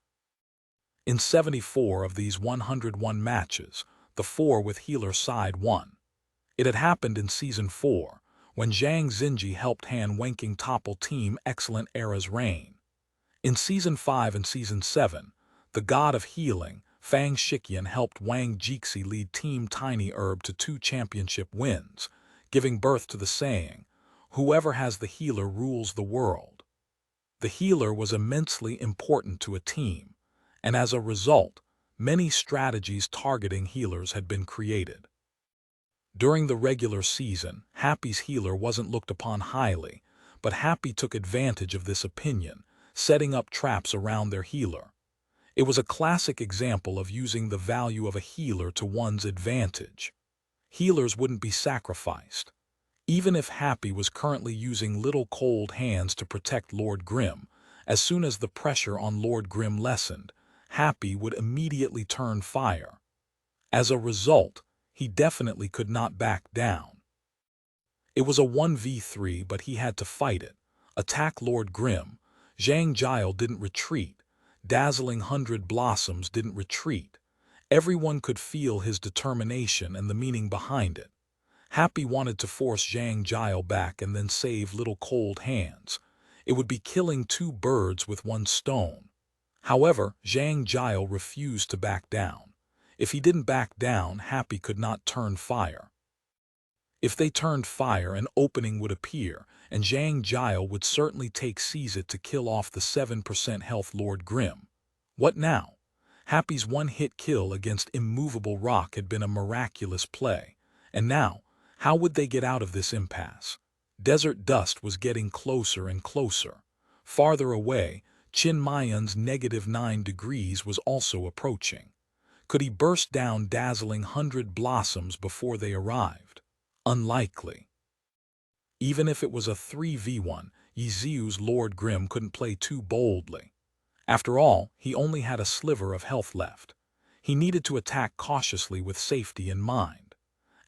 In 74 of these 101 matches, the 4 with healer side won. It had happened in Season 4, when Zhang Xinji helped Han Wenqing topple Team Excellent Era's reign. In Season 5 and Season 7, the god of healing, Fang Shiqian, helped Wang Jixi lead Team Tiny Herb to 2 championship wins, giving birth to the saying, "Whoever has the healer rules the world." The healer was immensely important to a team, and as a result, many strategies targeting healers had been created. During the regular season, Happy's healer wasn't looked upon highly, but Happy took advantage of this opinion, setting up traps around their healer. It was a classic example of using the value of a healer to one's advantage. Healers wouldn't be sacrificed. Even if Happy was currently using Little Cold Hands to protect Lord Grimm, as soon as the pressure on Lord Grimm lessened, Happy would immediately turn fire. As a result, he definitely could not back down. It was a 1v3, but he had to fight it. Attack Lord Grimm. Zhang Jiao didn't retreat. Dazzling 100 Blossoms didn't retreat. Everyone could feel his determination and the meaning behind it. Happy wanted to force Zhang Jiao back and then save Little Cold Hands. It would be killing 2 birds with 1 stone. However, Zhang Jiao refused to back down. If he didn't back down, Happy could not turn fire. If they turned fire, an opening would appear, and Zhang Jiao would certainly seize it to kill off the 7% health Lord Grimm. What now? Happy's one-hit kill against immovable rock had been a miraculous play, and now, how would they get out of this impasse? Desert dust was getting closer and closer. Farther away, Qin Mayan's -9 degrees was also approaching. Could he burst down dazzling 100 Blossoms before they arrived? Unlikely. Even if it was a 3v1, Yiziu's Lord Grimm couldn't play too boldly. After all, he only had a sliver of health left. He needed to attack cautiously with safety in mind.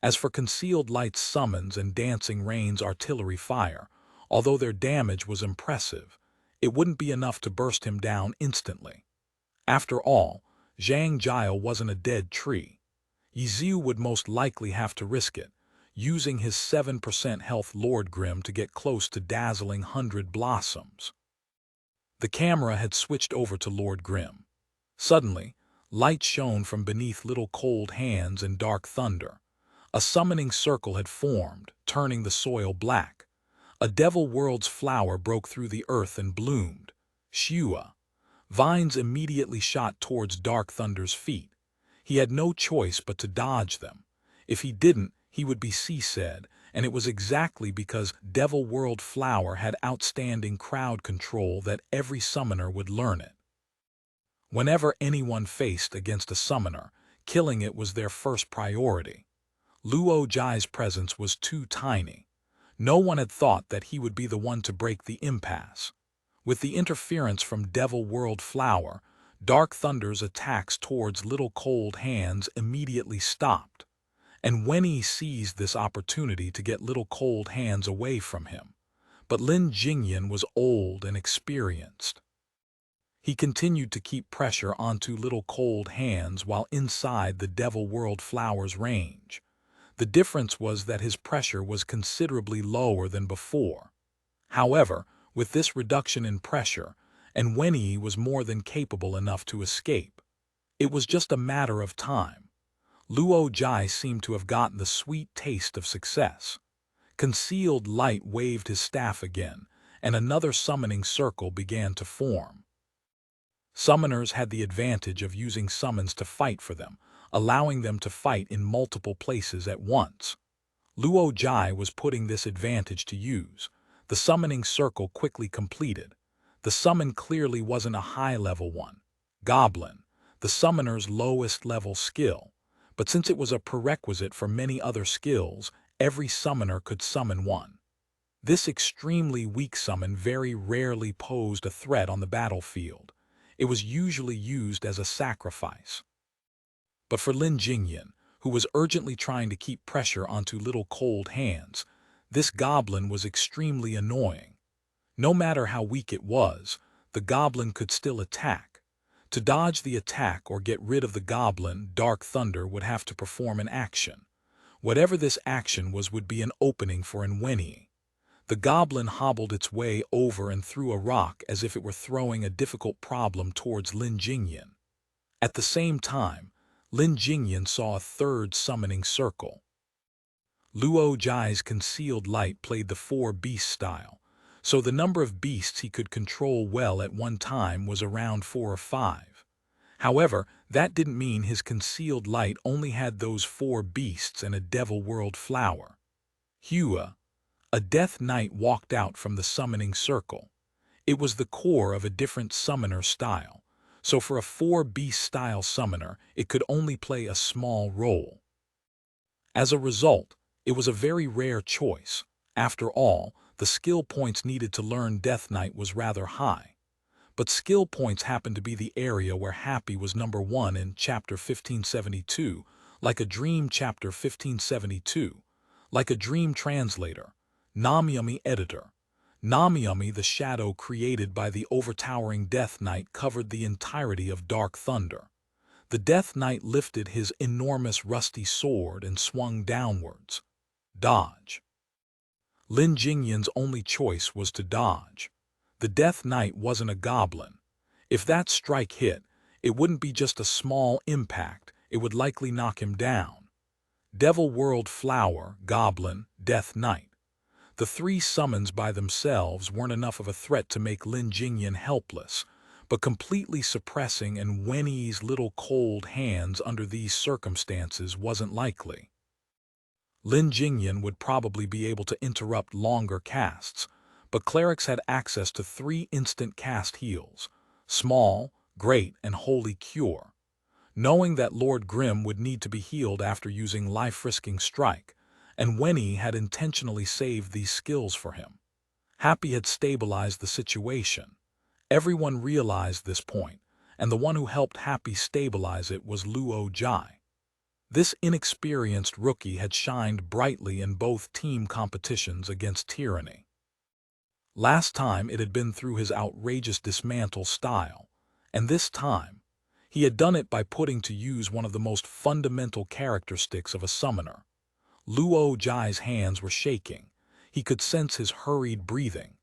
As for Concealed Light's summons and Dancing Rain's artillery fire, although their damage was impressive, it wouldn't be enough to burst him down instantly. After all, Zhang Jiao wasn't a dead tree. Yiziu would most likely have to risk it, using his 7% health Lord Grimm to get close to dazzling 100 Blossoms. The camera had switched over to Lord Grimm. Suddenly, light shone from beneath Little Cold Hands and Dark Thunder. A summoning circle had formed, turning the soil black. A Devil World's flower broke through the earth and bloomed. Shua. Vines immediately shot towards Dark Thunder's feet. He had no choice but to dodge them. If he didn't, he would be seized, and it was exactly because Devil World Flower had outstanding crowd control that every summoner would learn it. Whenever anyone faced against a summoner, killing it was their first priority. Luo Jai's presence was too tiny. No one had thought that he would be the one to break the impasse. With the interference from Devil World Flower, Dark Thunder's attacks towards Little Cold Hands immediately stopped. And Wenyi seized this opportunity to get Little Cold Hands away from him. But Lin Jingyan was old and experienced. He continued to keep pressure onto little cold hands while inside the Devil World Flower's range. The difference was that his pressure was considerably lower than before. However, with this reduction in pressure, and Wenyi was more than capable enough to escape. It was just a matter of time. Luo Jai seemed to have gotten the sweet taste of success. Concealed light waved his staff again, and another summoning circle began to form. Summoners had the advantage of using summons to fight for them, allowing them to fight in multiple places at once. Luo Jai was putting this advantage to use. The summoning circle quickly completed. The summon clearly wasn't a high-level one. Goblin, the summoner's lowest level skill. But since it was a prerequisite for many other skills, every summoner could summon one. This extremely weak summon very rarely posed a threat on the battlefield. It was usually used as a sacrifice. But for Lin Jingyan, who was urgently trying to keep pressure onto little cold hands, this goblin was extremely annoying. No matter how weak it was, the goblin could still attack. To dodge the attack or get rid of the goblin, Dark Thunder would have to perform an action. Whatever this action was would be an opening for Wenyi. The goblin hobbled its way over and threw a rock as if it were throwing a difficult problem towards Lin Jingyan. At the same time, Lin Jingyan saw a third summoning circle. Luo Jai's concealed light played the 4-beast style, so the number of beasts he could control well at one time was around 4 or 5. However, that didn't mean his concealed light only had those 4 beasts and a Devil World Flower. Hua, a Death Knight, walked out from the summoning circle. It was the core of a different summoner style, so for a 4-beast style summoner, it could only play a small role. As a result, it was a very rare choice. After all, the skill points needed to learn Death Knight was rather high. But skill points happened to be the area where Happy was number 1 in Chapter 1572, Like a Dream Chapter 1572, Like a Dream Translator, Namyami Editor. Namyami, the shadow created by the overtowering Death Knight, covered the entirety of Dark Thunder. The Death Knight lifted his enormous rusty sword and swung downwards. Dodge. Lin Jingyan's only choice was to dodge. The Death Knight wasn't a goblin. If that strike hit, it wouldn't be just a small impact, it would likely knock him down. Devil World Flower, Goblin, Death Knight. The 3 summons by themselves weren't enough of a threat to make Lin Jingyan helpless, but completely suppressing Wenyi's little cold hands under these circumstances wasn't likely. Lin Jingyan would probably be able to interrupt longer casts, but clerics had access to 3 instant cast heals: Small, Great, and Holy Cure. Knowing that Lord Grimm would need to be healed after using life-risking strike, and Wenyi had intentionally saved these skills for him. Happy had stabilized the situation. Everyone realized this point, and the one who helped Happy stabilize it was Luo Jai. This inexperienced rookie had shined brightly in both team competitions against Tyranny. Last time it had been through his outrageous dismantle style, and this time, he had done it by putting to use one of the most fundamental characteristics of a summoner. Luo Jai's hands were shaking. He could sense his hurried breathing.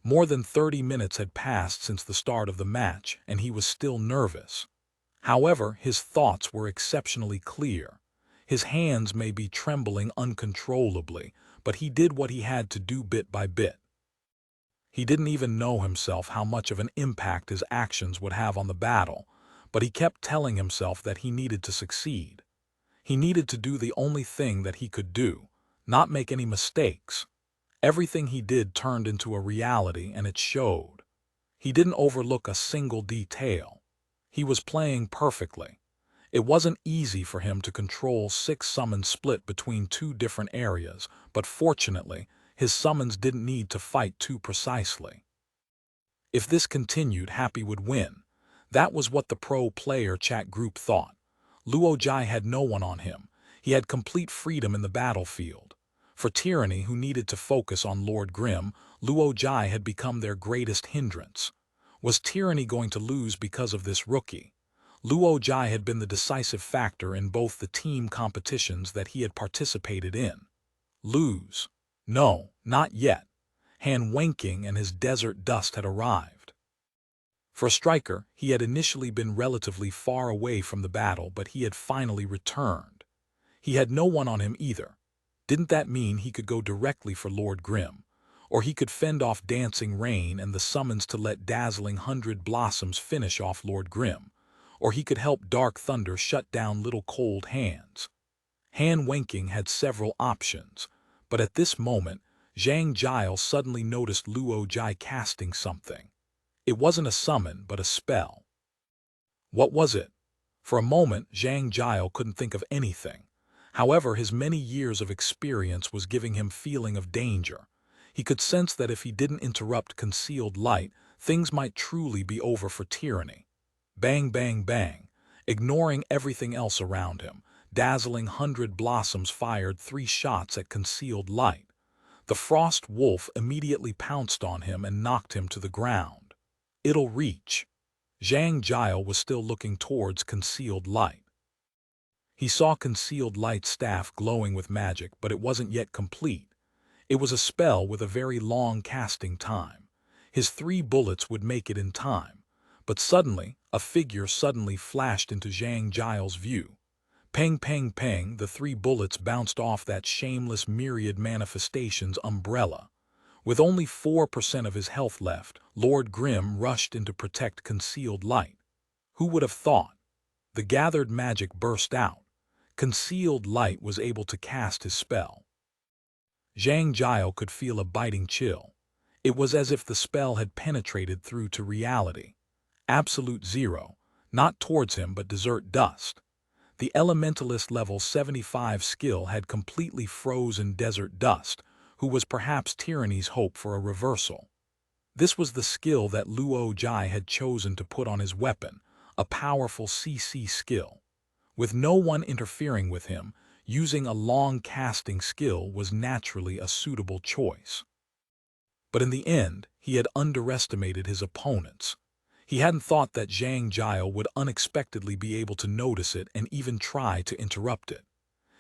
More than 30 minutes had passed since the start of the match, and he was still nervous. However, his thoughts were exceptionally clear. His hands may be trembling uncontrollably, but he did what he had to do bit by bit. He didn't even know himself how much of an impact his actions would have on the battle, but he kept telling himself that he needed to succeed. He needed to do the only thing that he could do, not make any mistakes. Everything he did turned into a reality, and it showed. He didn't overlook a single detail. He was playing perfectly. It wasn't easy for him to control 6 summons split between 2 different areas, but fortunately, his summons didn't need to fight too precisely. If this continued, Happy would win. That was what the pro player chat group thought. Luo Jai had no one on him. He had complete freedom in the battlefield. For tyranny, who needed to focus on Lord Grim, Luo Jai had become their greatest hindrance. Was tyranny going to lose because of this rookie? Luo Jai had been the decisive factor in both the team competitions that he had participated in. Lose? No, not yet. Han Wenqing and his desert dust had arrived. For a striker, he had initially been relatively far away from the battle, but he had finally returned. He had no one on him either. Didn't that mean he could go directly for Lord Grim? Or he could fend off Dancing Rain and the summons to let Dazzling 100 Blossoms finish off Lord Grim? Or he could help Dark Thunder shut down Little Cold Hands? Han Wenqing had several options, but at this moment, Zhang Jiao suddenly noticed Luo Jai casting something. It wasn't a summon, but a spell. What was it? For a moment, Zhang Jiao couldn't think of anything. However, his many years of experience was giving him feeling of danger. He could sense that if he didn't interrupt Concealed Light, things might truly be over for tyranny. Bang, bang, bang. Ignoring everything else around him, Dazzling 100 Blossoms fired 3 shots at Concealed Light. The Frost Wolf immediately pounced on him and knocked him to the ground. It'll reach. Zhang Jiao was still looking towards Concealed Light. He saw Concealed Light's staff glowing with magic, but it wasn't yet complete. It was a spell with a very long casting time. His 3 bullets would make it in time. But suddenly, a figure suddenly flashed into Zhang Jiao's view. Peng, peng, peng, the 3 bullets bounced off that shameless myriad manifestation's umbrella. With only 4% of his health left, Lord Grim rushed in to protect Concealed Light. Who would have thought? The gathered magic burst out. Concealed Light was able to cast his spell. Zhang Jiao could feel a biting chill. It was as if the spell had penetrated through to reality. Absolute Zero, not towards him but desert dust. The Elementalist level 75 skill had completely frozen Desert Dust, who was perhaps Tyranny's hope for a reversal. This was the skill that Luo Jai had chosen to put on his weapon, a powerful CC skill. With no one interfering with him, using a long casting skill was naturally a suitable choice. But in the end, he had underestimated his opponents. He hadn't thought that Zhang Jiao would unexpectedly be able to notice it and even try to interrupt it.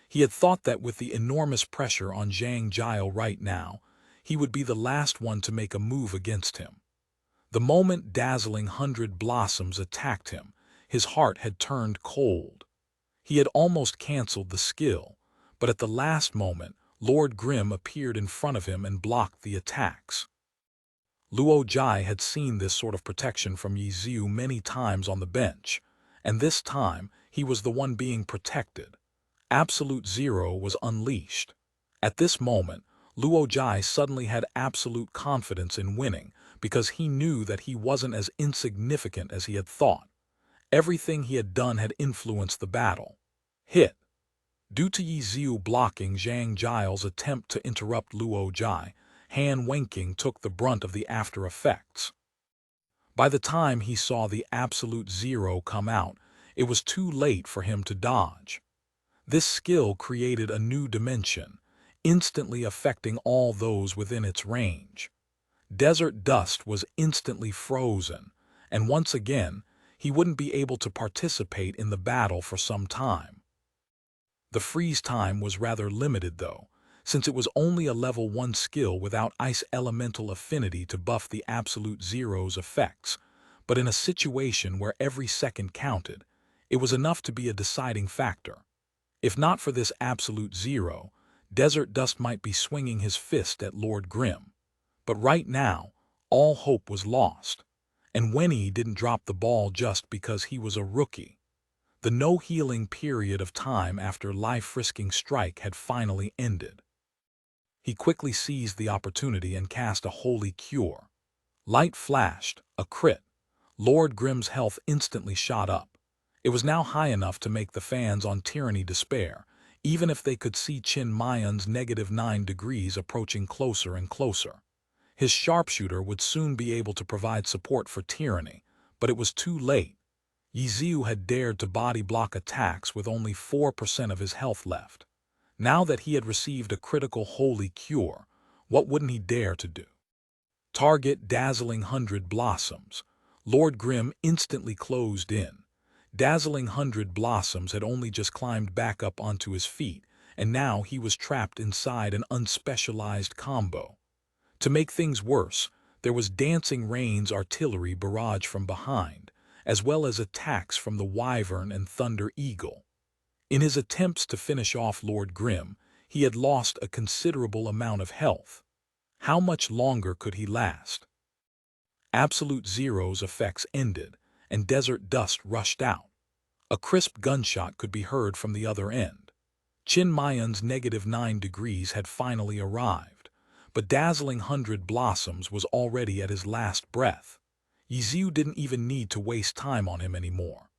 He had thought that with the enormous pressure on Zhang Jiao right now, he would be the last one to make a move against him. The moment Dazzling 100 Blossoms attacked him, his heart had turned cold. He had almost cancelled the skill, but at the last moment, Lord Grim appeared in front of him and blocked the attacks. Luo Jai had seen this sort of protection from Yi Ziu many times on the bench, and this time he was the one being protected. Absolute Zero was unleashed. At this moment, Luo Jai suddenly had absolute confidence in winning because he knew that he wasn't as insignificant as he had thought. Everything he had done had influenced the battle. Hit. Due to Yi Ziu blocking Zhang Jiao's attempt to interrupt Luo Jai, Han Wenqing took the brunt of the after effects. By the time he saw the Absolute Zero come out, it was too late for him to dodge. This skill created a new dimension, instantly affecting all those within its range. Desert Dust was instantly frozen, and once again, he wouldn't be able to participate in the battle for some time. The freeze time was rather limited though, since it was only a level 1 skill without Ice Elemental affinity to buff the Absolute Zero's effects, but in a situation where every second counted, it was enough to be a deciding factor. If not for this Absolute Zero, Desert Dust might be swinging his fist at Lord Grim. But right now, all hope was lost. And Wenyi didn't drop the ball just because he was a rookie. The no-healing period of time after life-risking strike had finally ended. He quickly seized the opportunity and cast a Holy Cure. Light flashed, a crit. Lord Grim's health instantly shot up. It was now high enough to make the fans on Tyranny despair, even if they could see Qin Mayan's -9 degrees approaching closer and closer. His sharpshooter would soon be able to provide support for Tyranny, but it was too late. Yi Ziu had dared to body block attacks with only 4% of his health left. Now that he had received a critical holy cure, what wouldn't he dare to do? Target dazzling 100 blossoms. Lord Grim instantly closed in. Dazzling 100 blossoms had only just climbed back up onto his feet, and now he was trapped inside an unspecialized combo. To make things worse, there was Dancing Rain's artillery barrage from behind, as well as attacks from the Wyvern and Thunder Eagle. In his attempts to finish off Lord Grim, he had lost a considerable amount of health. How much longer could he last? Absolute Zero's effects ended, and Desert Dust rushed out. A crisp gunshot could be heard from the other end. Chin Mayan's -9 degrees had finally arrived, but Dazzling 100 Blossoms was already at his last breath. Yiziu didn't even need to waste time on him anymore.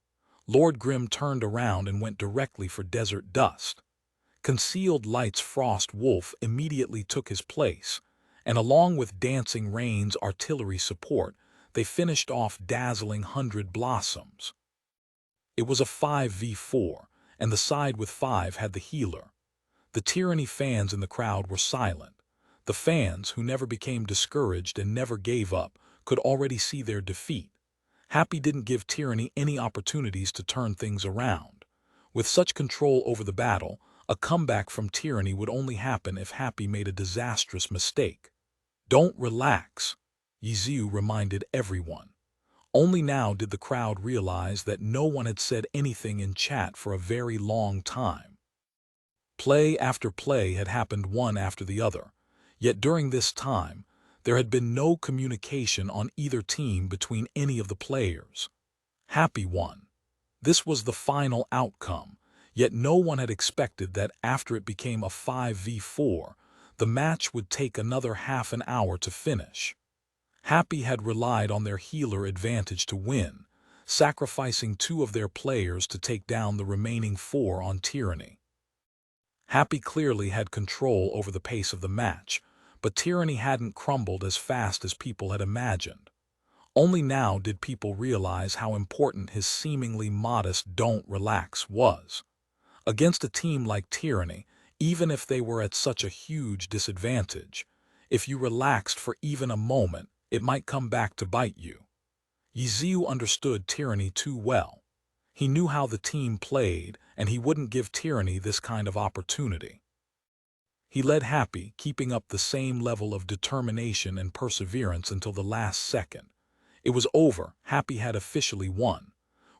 Lord Grim turned around and went directly for Desert Dust. Concealed Light's Frost Wolf immediately took his place, and along with Dancing Rain's artillery support, they finished off Dazzling 100 Blossoms. It was a 5v4, and the side with 5 had the healer. The Tyranny fans in the crowd were silent. The fans, who never became discouraged and never gave up, could already see their defeat. Happy didn't give Tyranny any opportunities to turn things around. With such control over the battle, a comeback from Tyranny would only happen if Happy made a disastrous mistake. Don't relax, Yiziu reminded everyone. Only now did the crowd realize that no one had said anything in chat for a very long time. Play after play had happened one after the other, yet during this time, there had been no communication on either team between any of the players. Happy won. This was the final outcome, yet no one had expected that after it became a 5v4, the match would take another half an hour to finish. Happy had relied on their healer advantage to win, sacrificing 2 of their players to take down the remaining 4 on Tyranny. Happy clearly had control over the pace of the match, but Tyranny hadn't crumbled as fast as people had imagined. Only now did people realize how important his seemingly modest "don't relax" was. Against a team like Tyranny, even if they were at such a huge disadvantage, if you relaxed for even a moment, it might come back to bite you. Yiziu understood Tyranny too well. He knew how the team played, and he wouldn't give Tyranny this kind of opportunity. He led Happy, keeping up the same level of determination and perseverance until the last second. It was over. Happy had officially won.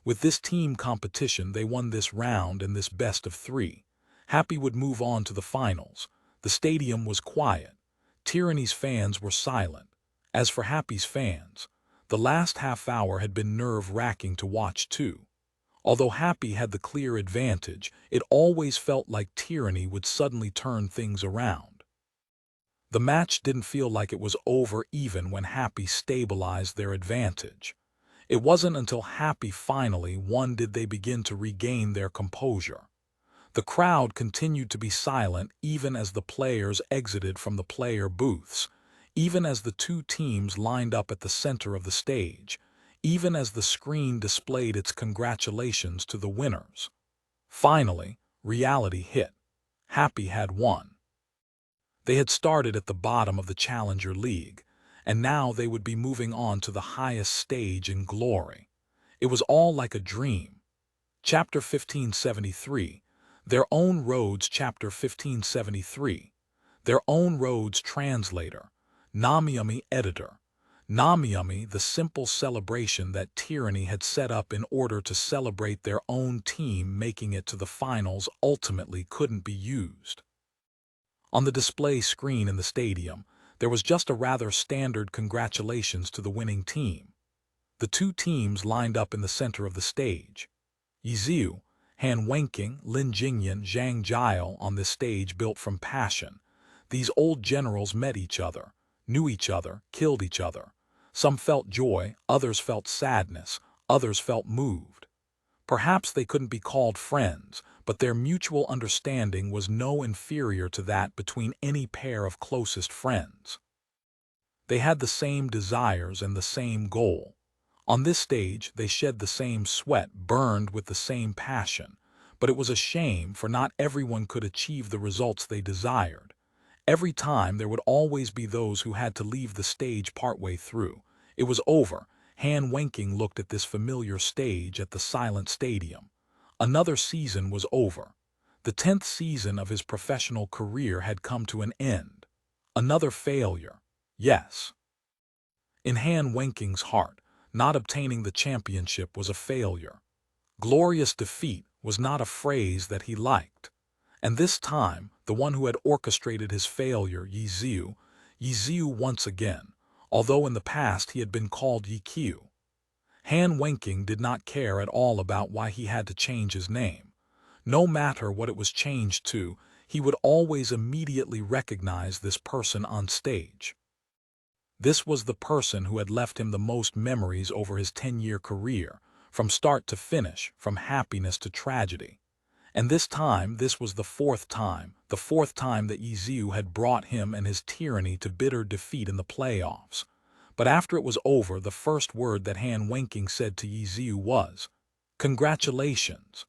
With this team competition, they won this round and this best of 3. Happy would move on to the finals. The stadium was quiet. Tyranny's fans were silent. As for Happy's fans, the last half hour had been nerve-wracking to watch too. Although Happy had the clear advantage, it always felt like Tyranny would suddenly turn things around. The match didn't feel like it was over even when Happy stabilized their advantage. It wasn't until Happy finally won did they begin to regain their composure. The crowd continued to be silent even as the players exited from the player booths, even as the 2 teams lined up at the center of the stage, even as the screen displayed its congratulations to the winners. Finally, reality hit. Happy had won. They had started at the bottom of the Challenger League, and now they would be moving on to the highest stage in glory. It was all like a dream. Chapter 1573, Their Own Roads. Chapter 1573, Their Own Roads. Translator, Namiyami. Editor. Namiyami, the simple celebration that Tyranny had set up in order to celebrate their own team making it to the finals, ultimately couldn't be used. On the display screen in the stadium, there was just a rather standard congratulations to the winning team. The 2 teams lined up in the center of the stage. Yiziu, Han Wenqing, Lin Jingyan, Zhang Jiao on this stage built from passion. These old generals met each other, knew each other, killed each other. Some felt joy, others felt sadness, others felt moved. Perhaps they couldn't be called friends, but their mutual understanding was no inferior to that between any pair of closest friends. They had the same desires and the same goal. On this stage, they shed the same sweat, burned with the same passion, But it was a shame, for not everyone could achieve the results they desired. Every time there would always be those who had to leave the stage partway through. It was over. Han Wenking looked at this familiar stage at the silent stadium. Another season was over. The 10th season of his professional career had come to an end. Another failure. Yes. In Han Wenking's heart, not obtaining the championship was a failure. Glorious defeat was not a phrase that he liked. And this time, the one who had orchestrated his failure, Yi Ziu once again, although in the past he had been called Yi Qiu. Han Wenking did not care at all about why he had to change his name. No matter what it was changed to, he would always immediately recognize this person on stage. This was the person who had left him the most memories over his 10-year career, from start to finish, from happiness to tragedy. And this time, this was the fourth time that Yi Ziu had brought him and his tyranny to bitter defeat in the playoffs. But after it was over, the first word that Han Wenking said to Yi Ziu was, "Congratulations."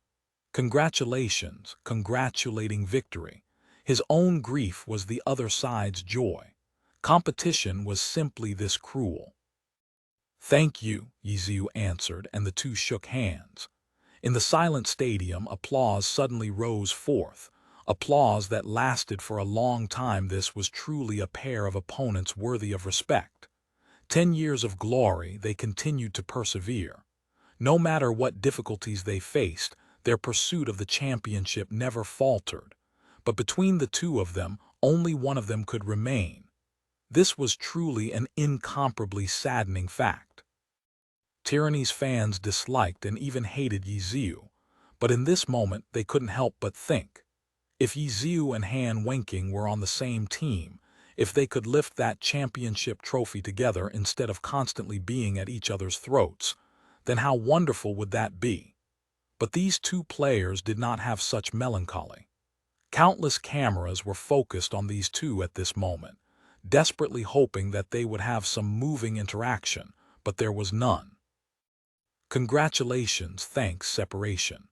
Congratulations, congratulating victory. His own grief was the other side's joy. Competition was simply this cruel. "Thank you," Yi Ziu answered, and the two shook hands. In the silent stadium, applause suddenly rose forth, applause that lasted for a long time. This was truly a pair of opponents worthy of respect. 10 years of glory, they continued to persevere. No matter what difficulties they faced, their pursuit of the championship never faltered. But between the two of them, only one of them could remain. This was truly an incomparably saddening fact. Tyranny's fans disliked and even hated Yi Ziu, but in this moment they couldn't help but think. If Yi Ziu and Han Wenking were on the same team, if they could lift that championship trophy together instead of constantly being at each other's throats, then how wonderful would that be? But these two players did not have such melancholy. Countless cameras were focused on these two at this moment, desperately hoping that they would have some moving interaction, but there was none. Congratulations, thanks, separation.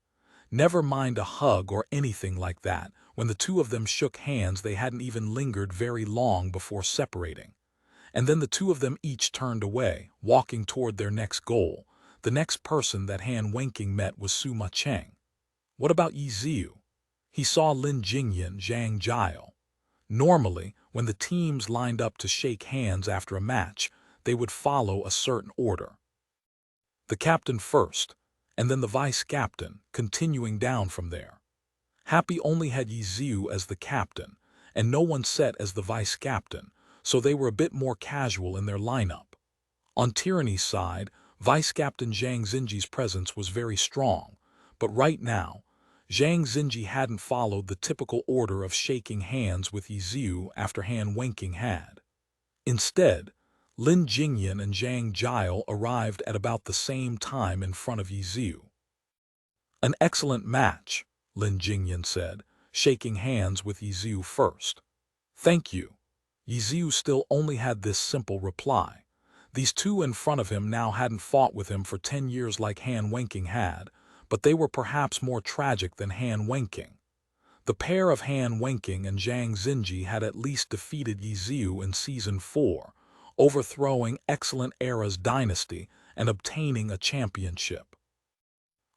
Never mind a hug or anything like that. When the two of them shook hands, they hadn't even lingered very long before separating. And then the two of them each turned away, walking toward their next goal. The next person that Han Wenking met was Sima Cheng. What about Yi Ziu? He saw Lin Jingyan, Zhang Jiao. Normally, when the teams lined up to shake hands after a match, they would follow a certain order. The captain first, and then the vice-captain, continuing down from there. Happy only had Yi Ziu as the captain, and no one set as the vice-captain, so they were a bit more casual in their lineup. On Tyranny's side, Vice-Captain Zhang Xinji's presence was very strong, but right now, Zhang Xinji hadn't followed the typical order of shaking hands with Yi Ziu after Han Wenking had. Instead, Lin Jingyan and Zhang Jiao arrived at about the same time in front of Yi Ziu. "An excellent match," Lin Jingyan said, shaking hands with Yi Ziu first. "Thank you." Yi Ziu still only had this simple reply. These two in front of him now hadn't fought with him for 10 years like Han Wenking had, but they were perhaps more tragic than Han Wenking. The pair of Han Wenking and Zhang Xinji had at least defeated Yi Ziu in Season 4, overthrowing Excellent Era's dynasty and obtaining a championship.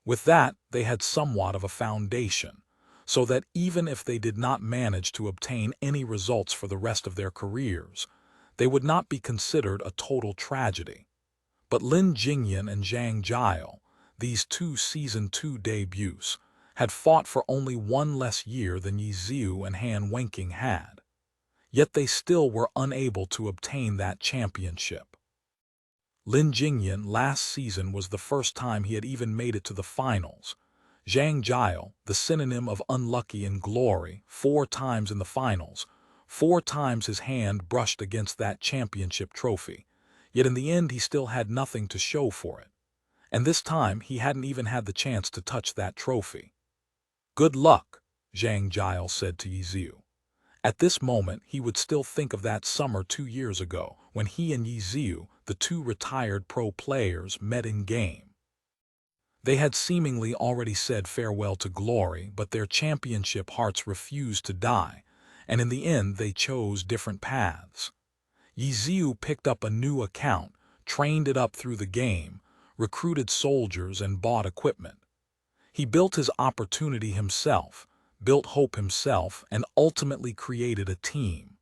With that, they had somewhat of a foundation, so that even if they did not manage to obtain any results for the rest of their careers, they would not be considered a total tragedy. But Lin Jingyan and Zhang Jiao, these two Season 2 debuts, had fought for only one less year than Yi Ziu and Han Wenking had. Yet they still were unable to obtain that championship. Lin Jingyan last season was the first time he had even made it to the finals. Zhang Jiao, the synonym of unlucky in glory, 4 times in the finals, 4 times his hand brushed against that championship trophy. Yet in the end he still had nothing to show for it. And this time he hadn't even had the chance to touch that trophy. "Good luck," Zhang Jiao said to Yi Ziu. At this moment he would still think of that summer 2 years ago, when he and Yi Ziu, the two retired pro players, met in game. They had seemingly already said farewell to glory, but their championship hearts refused to die, and in the end they chose different paths. Yiziu picked up a new account, trained it up through the game, recruited soldiers and bought equipment. He built his opportunity himself, built hope himself, and ultimately created a team.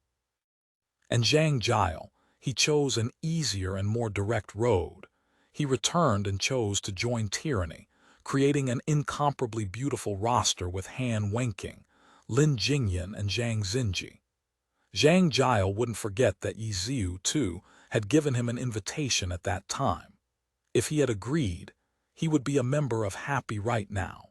And Zhang Jiao, he chose an easier and more direct road. He returned and chose to join tyranny, creating an incomparably beautiful roster with Han Wenqing, Lin Jingyan, and Zhang Xinji. Zhang Jiao wouldn't forget that Yiziu, too, had given him an invitation at that time. If he had agreed, he would be a member of Happy right now.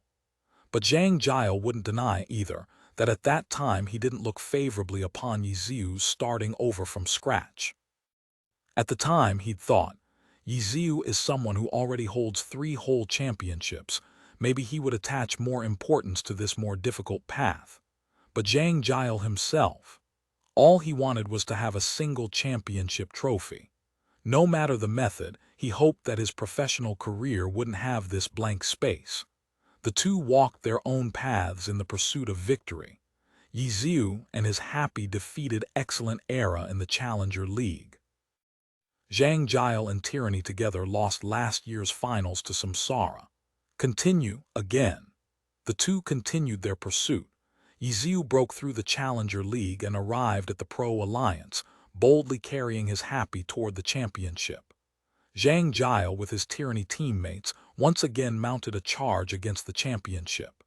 But Zhang Jiao wouldn't deny either that at that time he didn't look favorably upon Yiziu's starting over from scratch. At the time, he'd thought, Yiziu is someone who already holds 3 whole championships. Maybe he would attach more importance to this more difficult path. But Zhang Jiao himself, all he wanted was to have a single championship trophy. No matter the method, he hoped that his professional career wouldn't have this blank space. The two walked their own paths in the pursuit of victory. Yiziu and his Happy defeated Excellent Era in the Challenger League. Zhang Jiao and Tyranny together lost last year's finals to Samsara. Continue again. The two continued their pursuit. Yiziu broke through the Challenger League and arrived at the Pro Alliance, boldly carrying his Happy toward the championship. Zhang Jiao with his Tyranny teammates once again mounted a charge against the championship.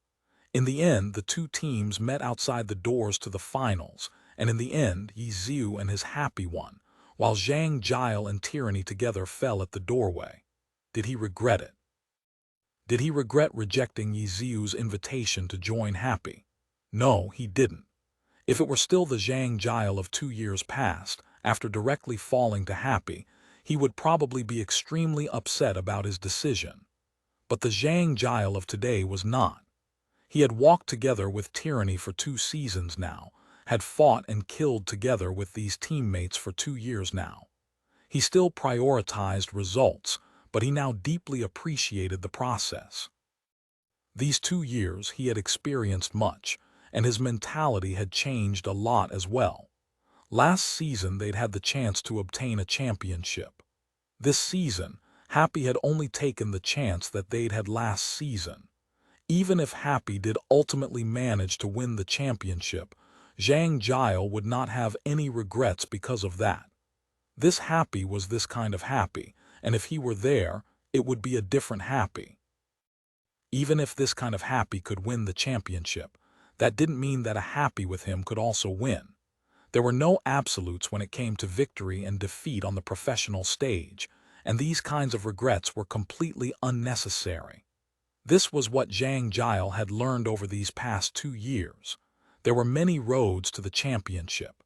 In the end, the two teams met outside the doors to the finals, and in the end, Yiziu and his Happy won, while Zhang Jiao and Tyranny together fell at the doorway. Did he regret it? Did he regret rejecting Yiziu's invitation to join Happy? No, he didn't. If it were still the Zhang Jiao of 2 years past, after directly falling to Happy, he would probably be extremely upset about his decision. But the Zhang Jiao of today was not. He had walked together with Tyranny for 2 seasons now, had fought and killed together with these teammates for 2 years now. He still prioritized results, but he now deeply appreciated the process. These 2 years he had experienced much, and his mentality had changed a lot as well. Last season they'd had the chance to obtain a championship. This season, Happy had only taken the chance that they'd had last season. Even if Happy did ultimately manage to win the championship, Zhang Jiao would not have any regrets because of that. This Happy was this kind of Happy, and if he were there, it would be a different Happy. Even if this kind of Happy could win the championship, that didn't mean that a Happy with him could also win. There were no absolutes when it came to victory and defeat on the professional stage, and these kinds of regrets were completely unnecessary. This was what Zhang Jiao had learned over these past 2 years. There were many roads to the championship.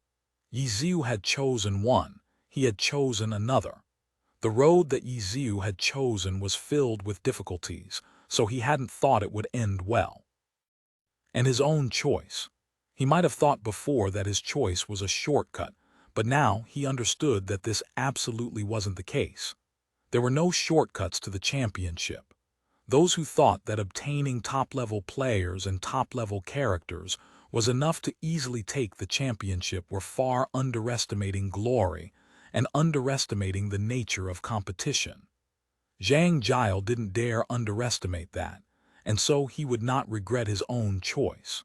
Yiziu had chosen one, he had chosen another. The road that Yiziu had chosen was filled with difficulties, so he hadn't thought it would end well. And his own choice. He might have thought before that his choice was a shortcut, but now he understood that this absolutely wasn't the case. There were no shortcuts to the championship. Those who thought that obtaining top-level players and top-level characters was enough to easily take the championship were far underestimating glory and underestimating the nature of competition. Zhang Jiao didn't dare underestimate that, and so he would not regret his own choice.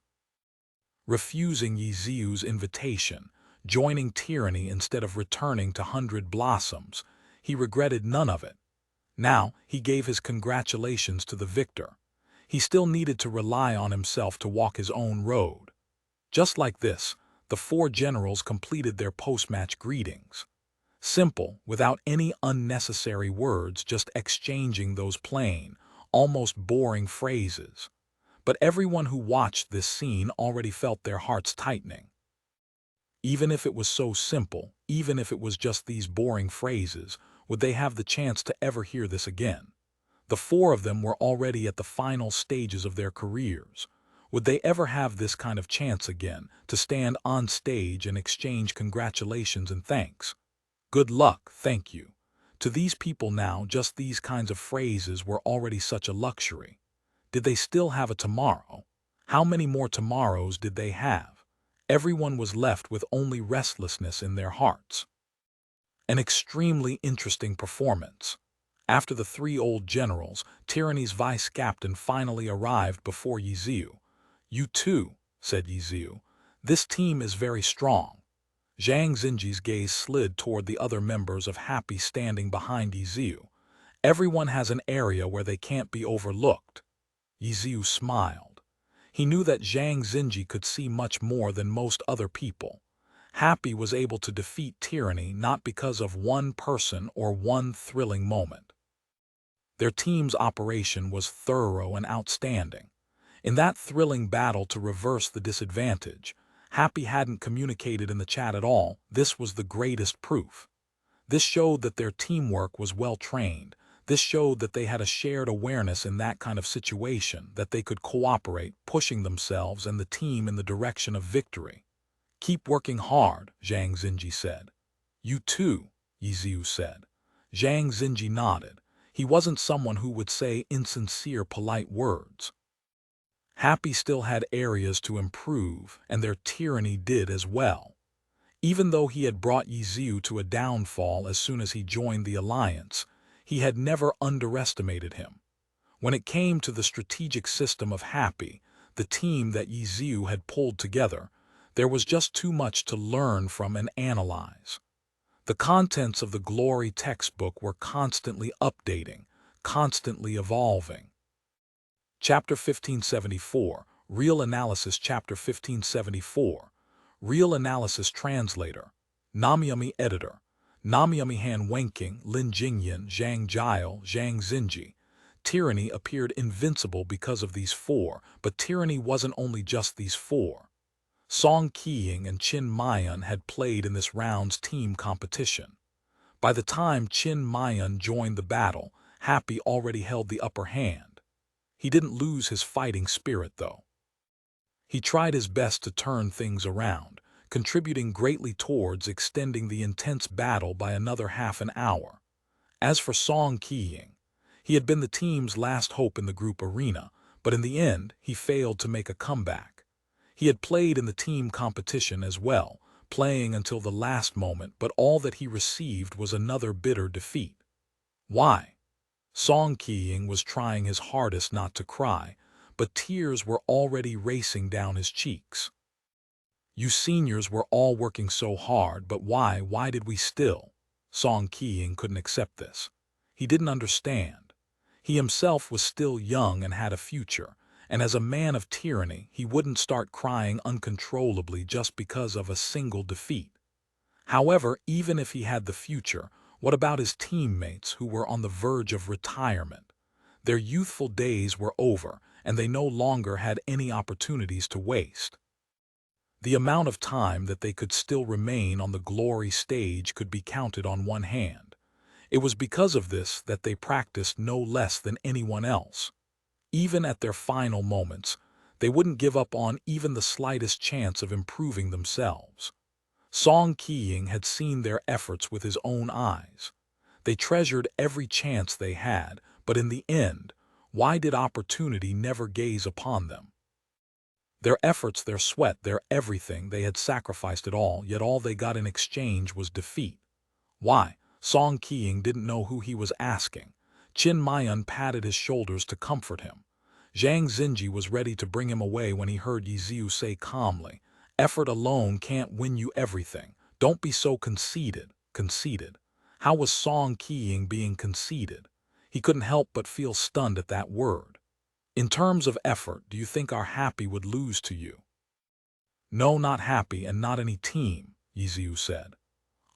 Refusing Yiziu's invitation, joining Tyranny instead of returning to 100 Blossoms, he regretted none of it. Now, he gave his congratulations to the victor. He still needed to rely on himself to walk his own road. Just like this, the 4 generals completed their post-match greetings. Simple, without any unnecessary words, just exchanging those plain, almost boring phrases. But everyone who watched this scene already felt their hearts tightening. Even if it was so simple, even if it was just these boring phrases, would they have the chance to ever hear this again? The 4 of them were already at the final stages of their careers. Would they ever have this kind of chance again, to stand on stage and exchange congratulations and thanks? Good luck, thank you. To these people now, just these kinds of phrases were already such a luxury. Did they still have a tomorrow? How many more tomorrows did they have? Everyone was left with only restlessness in their hearts. An extremely interesting performance. After the three old generals, Tyranny's vice-captain finally arrived before Yiziu. "You too," said Yiziu. "This team is very strong." Zhang Xinji's gaze slid toward the other members of Happy standing behind Yiziu. "Everyone has an area where they can't be overlooked." Yiziu smiled. He knew that Zhang Xinji could see much more than most other people. Happy was able to defeat Tyranny not because of one person or one thrilling moment. Their team's operation was thorough and outstanding. In that thrilling battle to reverse the disadvantage, Happy hadn't communicated in the chat at all. This was the greatest proof. This showed that their teamwork was well trained. This showed that they had a shared awareness in that kind of situation, that they could cooperate, pushing themselves and the team in the direction of victory. "Keep working hard," Zhang Xinji said. "You too," Yiziu said. Zhang Xinji nodded. He wasn't someone who would say insincere, polite words. Happy still had areas to improve, and their Tyranny did as well. Even though he had brought Yiziu to a downfall as soon as he joined the alliance, he had never underestimated him. When it came to the strategic system of Happy, the team that Yiziu had pulled together, there was just too much to learn from and analyze. The contents of the Glory textbook were constantly updating, constantly evolving. Chapter 1574, Real Analysis. Chapter 1574, Real Analysis. Translator, Namyami. Editor, Namyami. Han Wenqing, Lin Jingyan, Zhang Jiao, Zhang Xinji. Tyranny appeared invincible because of these four, but Tyranny wasn't only just these four. Song Qiying and Qin Mayan had played in this round's team competition. By the time Qin Mayan joined the battle, Happy already held the upper hand. He didn't lose his fighting spirit, though. He tried his best to turn things around, contributing greatly towards extending the intense battle by another half an hour. As for Song Qiying, he had been the team's last hope in the group arena, but in the end, he failed to make a comeback. He had played in the team competition as well, playing until the last moment, but all that he received was another bitter defeat. Why? Song Qiying was trying his hardest not to cry, but tears were already racing down his cheeks. "You seniors were all working so hard, but why did we still?" Song Qiying couldn't accept this. He didn't understand. He himself was still young and had a future, and as a man of Tyranny, he wouldn't start crying uncontrollably just because of a single defeat. However, even if he had the future, what about his teammates who were on the verge of retirement? Their youthful days were over, and they no longer had any opportunities to waste. The amount of time that they could still remain on the glory stage could be counted on one hand. It was because of this that they practiced no less than anyone else. Even at their final moments, they wouldn't give up on even the slightest chance of improving themselves. Song Qiying had seen their efforts with his own eyes. They treasured every chance they had, but in the end, why did opportunity never gaze upon them? Their efforts, their sweat, their everything, they had sacrificed it all, yet all they got in exchange was defeat. Why? Song Qiying didn't know who he was asking. Qin Mayan patted his shoulders to comfort him. Zhang Xinji was ready to bring him away when he heard Yiziu say calmly, "Effort alone can't win you everything. Don't be so conceited." Conceited? How was Song Qiying being conceited? He couldn't help but feel stunned at that word. "In terms of effort, do you think our Happy would lose to you?" "No, not Happy and not any team," Yiziu said.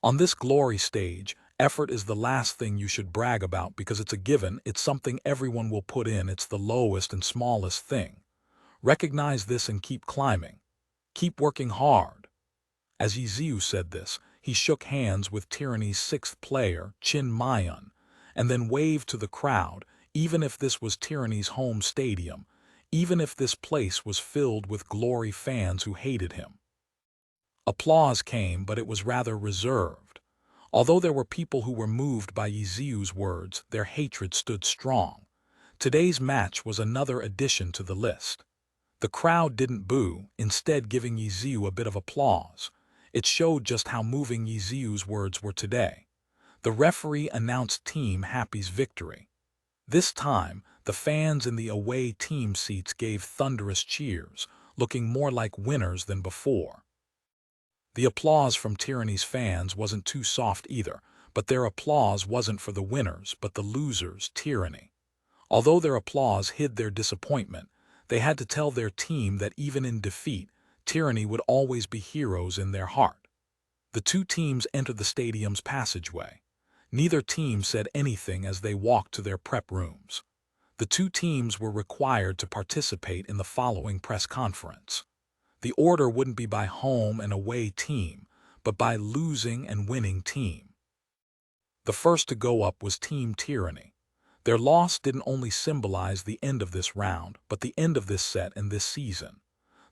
"On this glory stage, effort is the last thing you should brag about because it's a given, it's something everyone will put in, it's the lowest and smallest thing. Recognize this and keep climbing. Keep working hard." As Yiziu said this, he shook hands with Tyranny's sixth player, Qin Mayan, and then waved to the crowd, even if this was Tyranny's home stadium, even if this place was filled with glory fans who hated him. Applause came, but it was rather reserved. Although there were people who were moved by Yiziu's words, their hatred stood strong. Today's match was another addition to the list. The crowd didn't boo, instead giving Yiziu a bit of applause. It showed just how moving Yiziu's words were today. The referee announced Team Happy's victory. This time, the fans in the away team seats gave thunderous cheers, looking more like winners than before. The applause from Tyranny's fans wasn't too soft either, but their applause wasn't for the winners but the losers, Tyranny. Although their applause hid their disappointment, they had to tell their team that even in defeat, Tyranny would always be heroes in their heart. The two teams entered the stadium's passageway. Neither team said anything as they walked to their prep rooms. The two teams were required to participate in the following press conference. The order wouldn't be by home and away team, but by losing and winning team. The first to go up was Team Tyranny. Their loss didn't only symbolize the end of this round, but the end of this set and this season.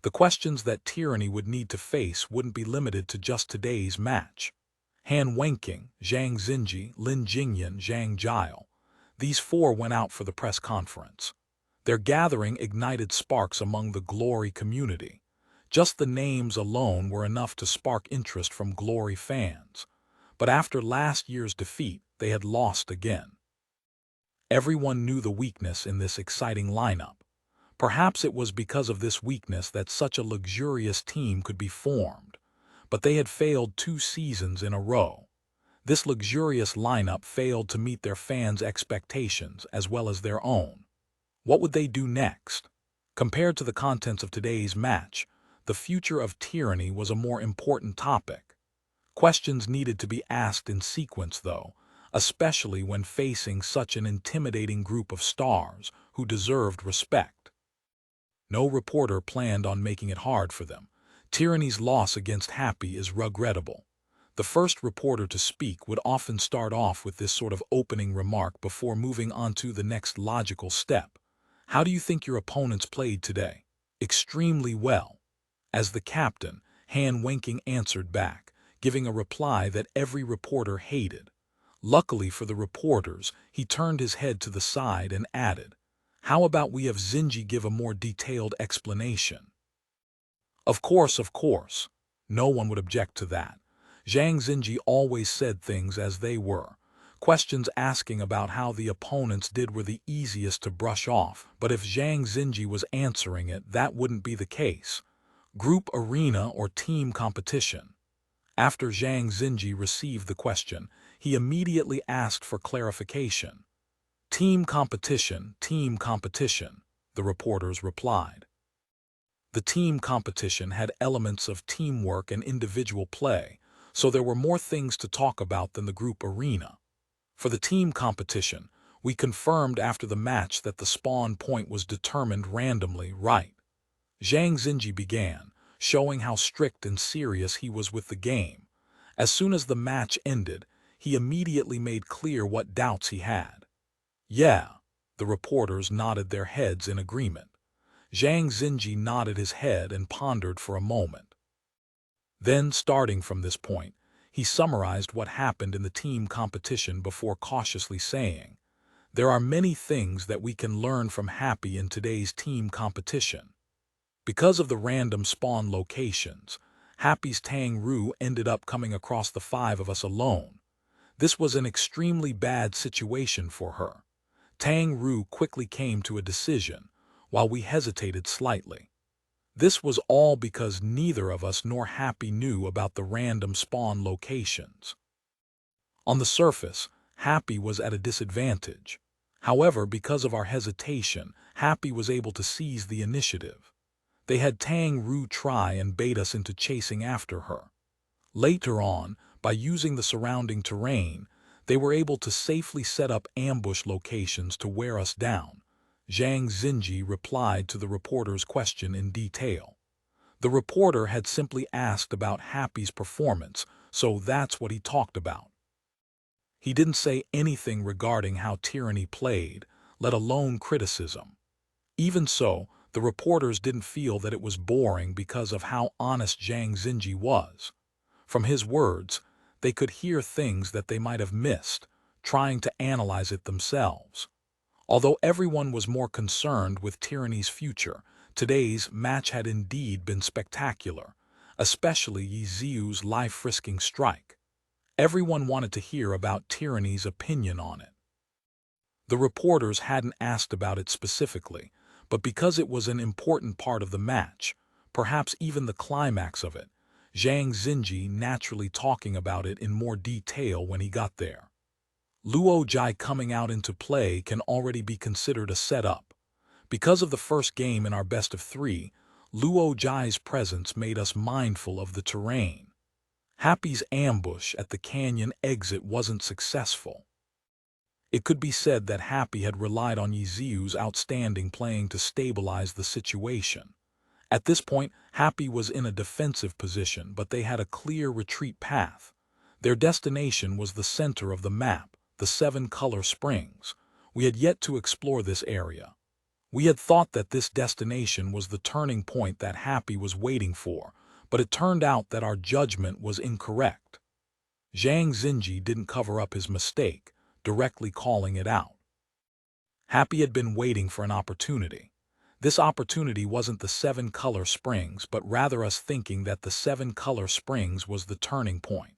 The questions that Tyranny would need to face wouldn't be limited to just today's match. Han Wenqing, Zhang Xinji, Lin Jingyan, Zhang Jiao. These four went out for the press conference. Their gathering ignited sparks among the Glory community. Just the names alone were enough to spark interest from Glory fans. But after last year's defeat, they had lost again. Everyone knew the weakness in this exciting lineup. Perhaps it was because of this weakness that such a luxurious team could be formed. But they had failed 2 seasons in a row. This luxurious lineup failed to meet their fans' expectations as well as their own. What would they do next? Compared to the contents of today's match, the future of Tyranny was a more important topic. Questions needed to be asked in sequence, though, especially when facing such an intimidating group of stars who deserved respect. No reporter planned on making it hard for them. Tyranny's loss against Happy is regrettable. The first reporter to speak would often start off with this sort of opening remark before moving on to the next logical step. How do you think your opponents played today? Extremely well. As the captain, Han Wenqing answered back, giving a reply that every reporter hated. Luckily for the reporters, he turned his head to the side and added, "How about we have Xinji give a more detailed explanation?" Of course. No one would object to that. Zhang Xinji always said things as they were. Questions asking about how the opponents did were the easiest to brush off, but if Zhang Xinji was answering it, that wouldn't be the case. Group arena or team competition. After Zhang Xinji received the question, he immediately asked for clarification. Team competition, the reporters replied. The team competition had elements of teamwork and individual play, so there were more things to talk about than the group arena. For the team competition, we confirmed after the match that the spawn point was determined randomly, right? Zhang Xinji began, showing how strict and serious he was with the game. As soon as the match ended, he immediately made clear what doubts he had. Yeah, the reporters nodded their heads in agreement. Zhang Xinji nodded his head and pondered for a moment. Then, starting from this point, he summarized what happened in the team competition before cautiously saying, "There are many things that we can learn from Happy in today's team competition." Because of the random spawn locations, Happy's Tang Ru ended up coming across the 5 of us alone. This was an extremely bad situation for her. Tang Ru quickly came to a decision, while we hesitated slightly. This was all because neither of us nor Happy knew about the random spawn locations. On the surface, Happy was at a disadvantage. However, because of our hesitation, Happy was able to seize the initiative. They had Tang Ru try and bait us into chasing after her. Later on, by using the surrounding terrain, they were able to safely set up ambush locations to wear us down. Zhang Xinji replied to the reporter's question in detail. The reporter had simply asked about Happy's performance, so that's what he talked about. He didn't say anything regarding how Tyranny played, let alone criticism. Even so, the reporters didn't feel that it was boring because of how honest Zhang Xinji was. From his words, They could hear things that they might have missed, trying to analyze it themselves. Although everyone was more concerned with tyranny's future, today's match had indeed been spectacular, especially Yiziu's life-risking strike. Everyone wanted to hear about tyranny's opinion on it. The reporters hadn't asked about it specifically, but because it was an important part of the match, perhaps even the climax of it, Zhang Xinji naturally talking about it in more detail when he got there. Luo Jai coming out into play can already be considered a setup. Because of the first game in our best of 3, Luo Jai's presence made us mindful of the terrain. Happy's ambush at the canyon exit wasn't successful. It could be said that Happy had relied on Yiziu's outstanding playing to stabilize the situation. At this point, Happy was in a defensive position, but they had a clear retreat path. Their destination was the center of the map, the 7-color springs. We had yet to explore this area. We had thought that this destination was the turning point that Happy was waiting for, but it turned out that our judgment was incorrect. Zhang Xinji didn't cover up his mistake, directly calling it out. Happy had been waiting for an opportunity. This opportunity wasn't the 7-color springs, but rather us thinking that the 7-color springs was the turning point.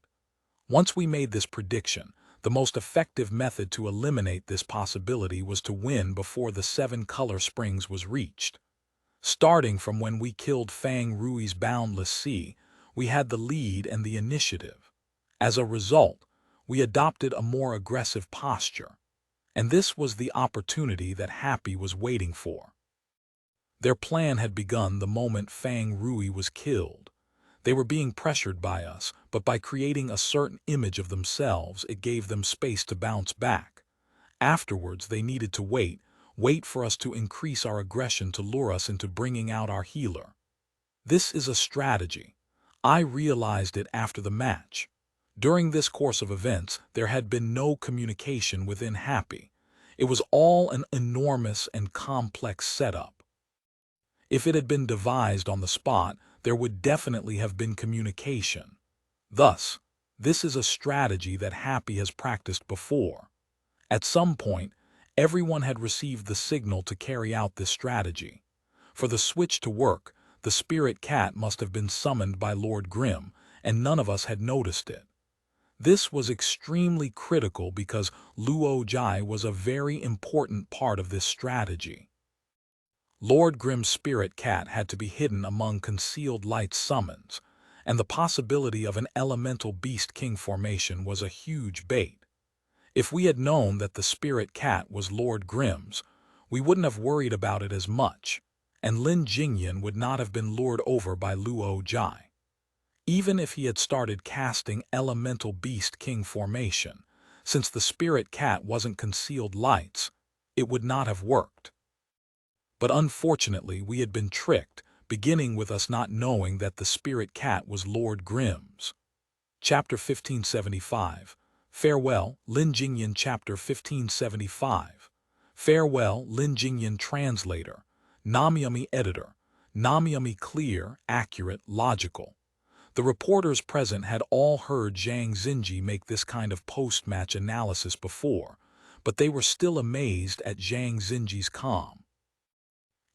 Once we made this prediction, the most effective method to eliminate this possibility was to win before the 7-color springs was reached. Starting from when we killed Fang Rui's Boundless Sea, we had the lead and the initiative. As a result, we adopted a more aggressive posture, and this was the opportunity that Happy was waiting for. Their plan had begun the moment Fang Rui was killed. They were being pressured by us, but by creating a certain image of themselves, it gave them space to bounce back. Afterwards, they needed to wait for us to increase our aggression to lure us into bringing out our healer. This is a strategy. I realized it after the match. During this course of events, there had been no communication within Happy. It was all an enormous and complex setup. If it had been devised on the spot, there would definitely have been communication. Thus, this is a strategy that Happy has practiced before. At some point, everyone had received the signal to carry out this strategy. For the switch to work, the spirit cat must have been summoned by Lord Grimm, and none of us had noticed it. This was extremely critical because Luo Jai was a very important part of this strategy. Lord Grimm's spirit cat had to be hidden among concealed light summons, and the possibility of an elemental beast king formation was a huge bait. If we had known that the spirit cat was Lord Grimm's, we wouldn't have worried about it as much, and Lin Jingyan would not have been lured over by Luo Jai. Even if he had started casting elemental beast king formation, since the spirit cat wasn't concealed lights, it would not have worked. But unfortunately, we had been tricked, beginning with us not knowing that the spirit cat was Lord Grimm's. Chapter 1575. Farewell, Lin Jingyan. Chapter 1575. Farewell, Lin Jingyan. Translator. Namyami Editor. Namyami clear, accurate, logical. The reporters present had all heard Zhang Xinji make this kind of post-match analysis before, but they were still amazed at Zhang Xinji's calm.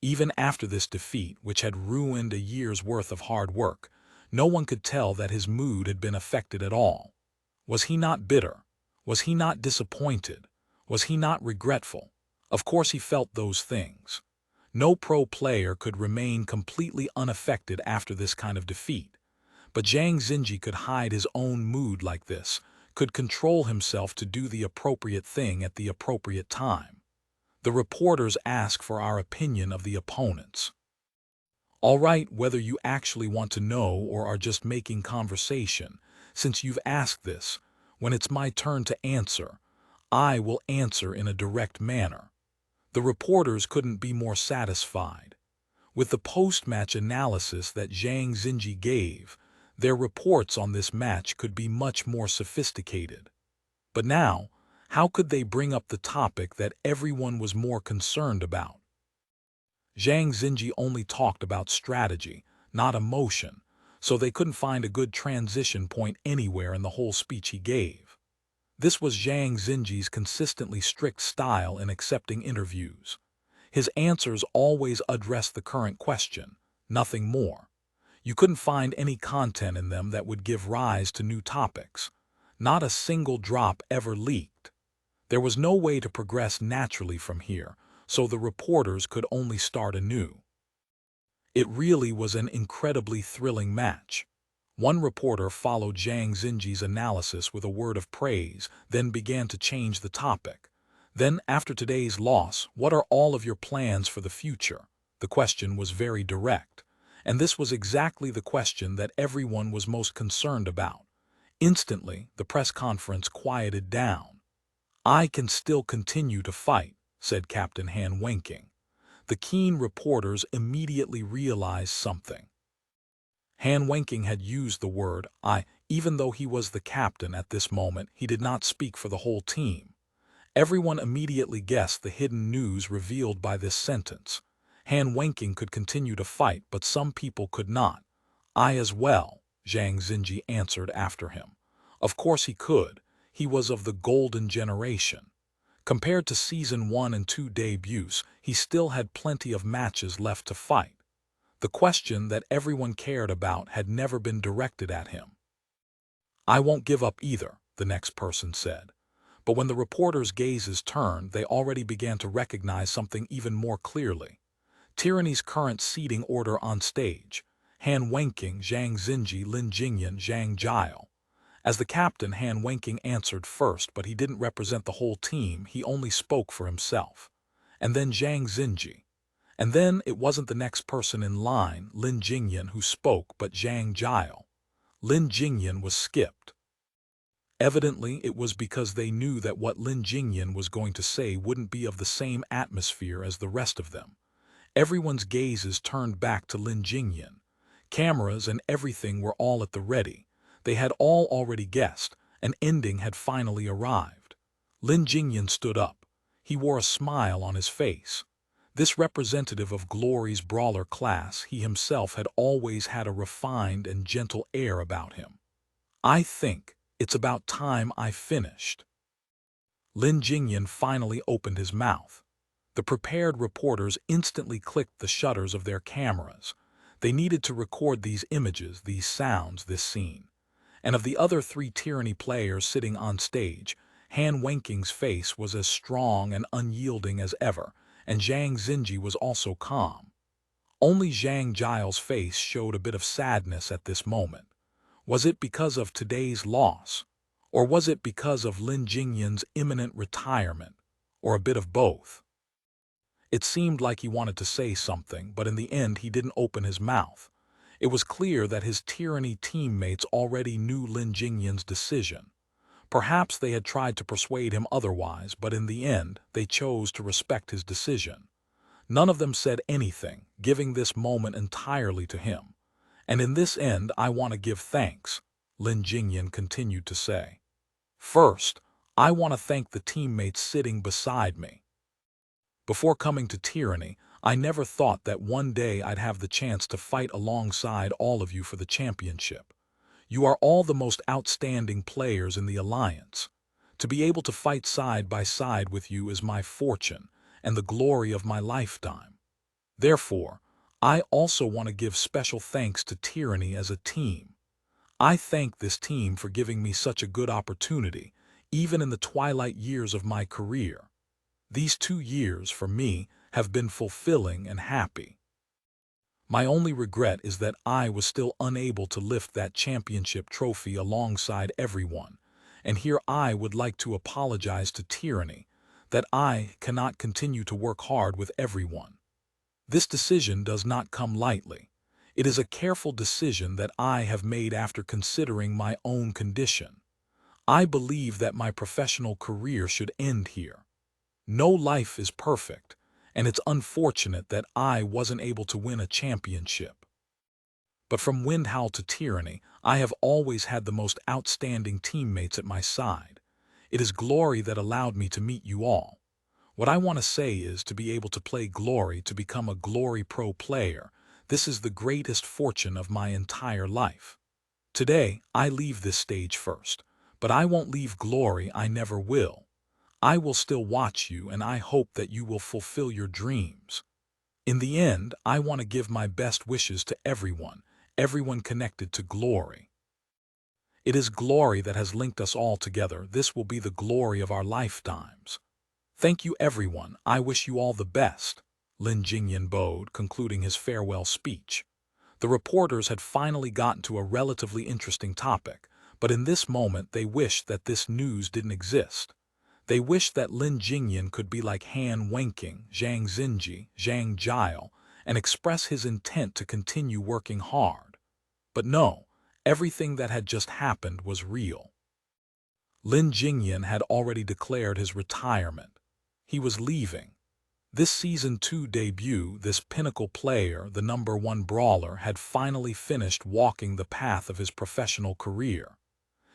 Even after this defeat, which had ruined a year's worth of hard work, no one could tell that his mood had been affected at all. Was he not bitter? Was he not disappointed? Was he not regretful? Of course he felt those things. No pro player could remain completely unaffected after this kind of defeat. But Zhang Xinji could hide his own mood like this, could control himself to do the appropriate thing at the appropriate time. The reporters ask for our opinion of the opponents. All right, whether you actually want to know or are just making conversation, since you've asked this, when it's my turn to answer, I will answer in a direct manner. The reporters couldn't be more satisfied. With the post-match analysis that Zhang Xinji gave, their reports on this match could be much more sophisticated. But now, how could they bring up the topic that everyone was more concerned about? Zhang Xinji only talked about strategy, not emotion, so they couldn't find a good transition point anywhere in the whole speech he gave. This was Zhang Xinji's consistently strict style in accepting interviews. His answers always addressed the current question, nothing more. You couldn't find any content in them that would give rise to new topics. Not a single drop ever leaked. There was no way to progress naturally from here, so the reporters could only start anew. It really was an incredibly thrilling match. One reporter followed Zhang Xinji's analysis with a word of praise, then began to change the topic. Then, after today's loss, what are all of your plans for the future? The question was very direct, and this was exactly the question that everyone was most concerned about. Instantly, the press conference quieted down. "I can still continue to fight," said Captain Han Wenking. The keen reporters immediately realized something. Han Wenking had used the word "I," even though he was the captain at this moment. He did not speak for the whole team. Everyone immediately guessed the hidden news revealed by this sentence. Han Wenking could continue to fight, but some people could not. "I as well," Zhang Xinji answered after him. Of course he could. He was of the golden generation. Compared to Season 1 and 2 debuts, he still had plenty of matches left to fight. The question that everyone cared about had never been directed at him. "I won't give up either," the next person said. But when the reporters' gazes turned, they already began to recognize something even more clearly. Tyranny's current seating order on stage: Han Wenking, Zhang Xinji, Lin Jingyan, Zhang Jiao. As the captain, Han Wenking answered first, but he didn't represent the whole team, he only spoke for himself. And then Zhang Xinji. And then it wasn't the next person in line, Lin Jingyan, who spoke, but Zhang Jiao. Lin Jingyan was skipped. Evidently, it was because they knew that what Lin Jingyan was going to say wouldn't be of the same atmosphere as the rest of them. Everyone's gazes turned back to Lin Jingyan. Cameras and everything were all at the ready. They had all already guessed. An ending had finally arrived. Lin Jingyan stood up. He wore a smile on his face. This representative of Glory's brawler class, he himself had always had a refined and gentle air about him. "I think it's about time I finished." Lin Jingyan finally opened his mouth. The prepared reporters instantly clicked the shutters of their cameras. They needed to record these images, these sounds, this scene. And of the other 3 Tyranny players sitting on stage, Han Wenking's face was as strong and unyielding as ever, and Zhang Xinji was also calm. Only Zhang Jiao's face showed a bit of sadness at this moment. Was it because of today's loss? Or was it because of Lin Jingyan's imminent retirement? Or a bit of both? It seemed like he wanted to say something, but in the end he didn't open his mouth. It was clear that his Tyranny teammates already knew Lin Jingyan's decision. Perhaps they had tried to persuade him otherwise, but in the end, they chose to respect his decision. None of them said anything, giving this moment entirely to him. "And in this end, I want to give thanks," Lin Jingyan continued to say. "First, I want to thank the teammates sitting beside me. Before coming to Tyranny, I never thought that one day I'd have the chance to fight alongside all of you for the championship. You are all the most outstanding players in the Alliance. To be able to fight side by side with you is my fortune and the glory of my lifetime. Therefore, I also want to give special thanks to Tyranny as a team. I thank this team for giving me such a good opportunity, even in the twilight years of my career. These 2 years, for me, have been fulfilling and happy. My only regret is that I was still unable to lift that championship trophy alongside everyone, and here I would like to apologize to Tyranny, that I cannot continue to work hard with everyone. This decision does not come lightly. It is a careful decision that I have made after considering my own condition. I believe that my professional career should end here. No life is perfect, and it's unfortunate that I wasn't able to win a championship. But from Windhowl to Tyranny, I have always had the most outstanding teammates at my side. It is Glory that allowed me to meet you all. What I want to say is to be able to play Glory, to become a Glory Pro player, This is the greatest fortune of my entire life. Today, I leave this stage first, but I won't leave glory, I never will. I will still watch you, and I hope that you will fulfill your dreams. In the end, I want to give my best wishes to everyone connected to glory. It is glory that has linked us all together. This will be the glory of our lifetimes. Thank you, everyone. I wish you all the best, Lin Jingyan bowed, concluding his farewell speech. The reporters had finally gotten to a relatively interesting topic, but in this moment they wished that this news didn't exist. They wished that Lin Jingyan could be like Han Wenqing, Zhang Xinji, Zhang Jiao, and express his intent to continue working hard. But no, everything that had just happened was real. Lin Jingyan had already declared his retirement. He was leaving. This Season 2 debut, this pinnacle player, the #1 brawler, had finally finished walking the path of his professional career.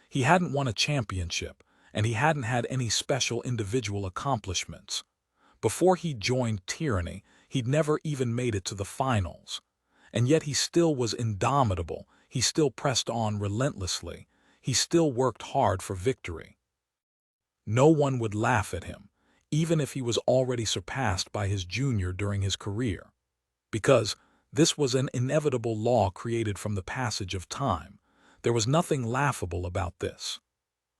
He hadn't won a championship, and he hadn't had any special individual accomplishments. Before he joined Tyranny, he'd never even made it to the finals. And yet he still was indomitable, he still pressed on relentlessly, he still worked hard for victory. No one would laugh at him, even if he was already surpassed by his junior during his career. Because this was an inevitable law created from the passage of time. There was nothing laughable about this.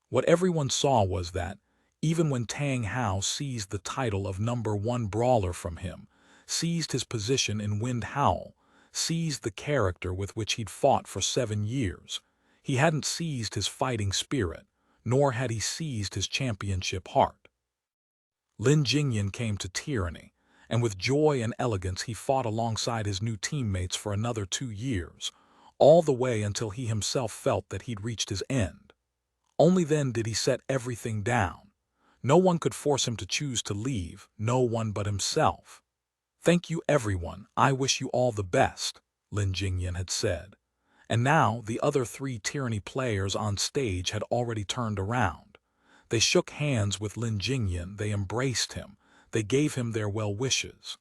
What everyone saw was that, even when Tang Hao seized the title of #1 brawler from him, seized his position in Wind Howl, seized the character with which he'd fought for 7 years, he hadn't seized his fighting spirit, nor had he seized his championship heart. Lin Jingyan came to Tyranny, and with joy and elegance he fought alongside his new teammates for another 2 years, all the way until he himself felt that he'd reached his end. Only then did he set everything down. No one could force him to choose to leave, no one but himself. "Thank you, everyone. I wish you all the best," Lin Jingyan had said. And now the other 3 Tyranny players on stage had already turned around. They shook hands with Lin Jingyan, they embraced him, they gave him their well wishes.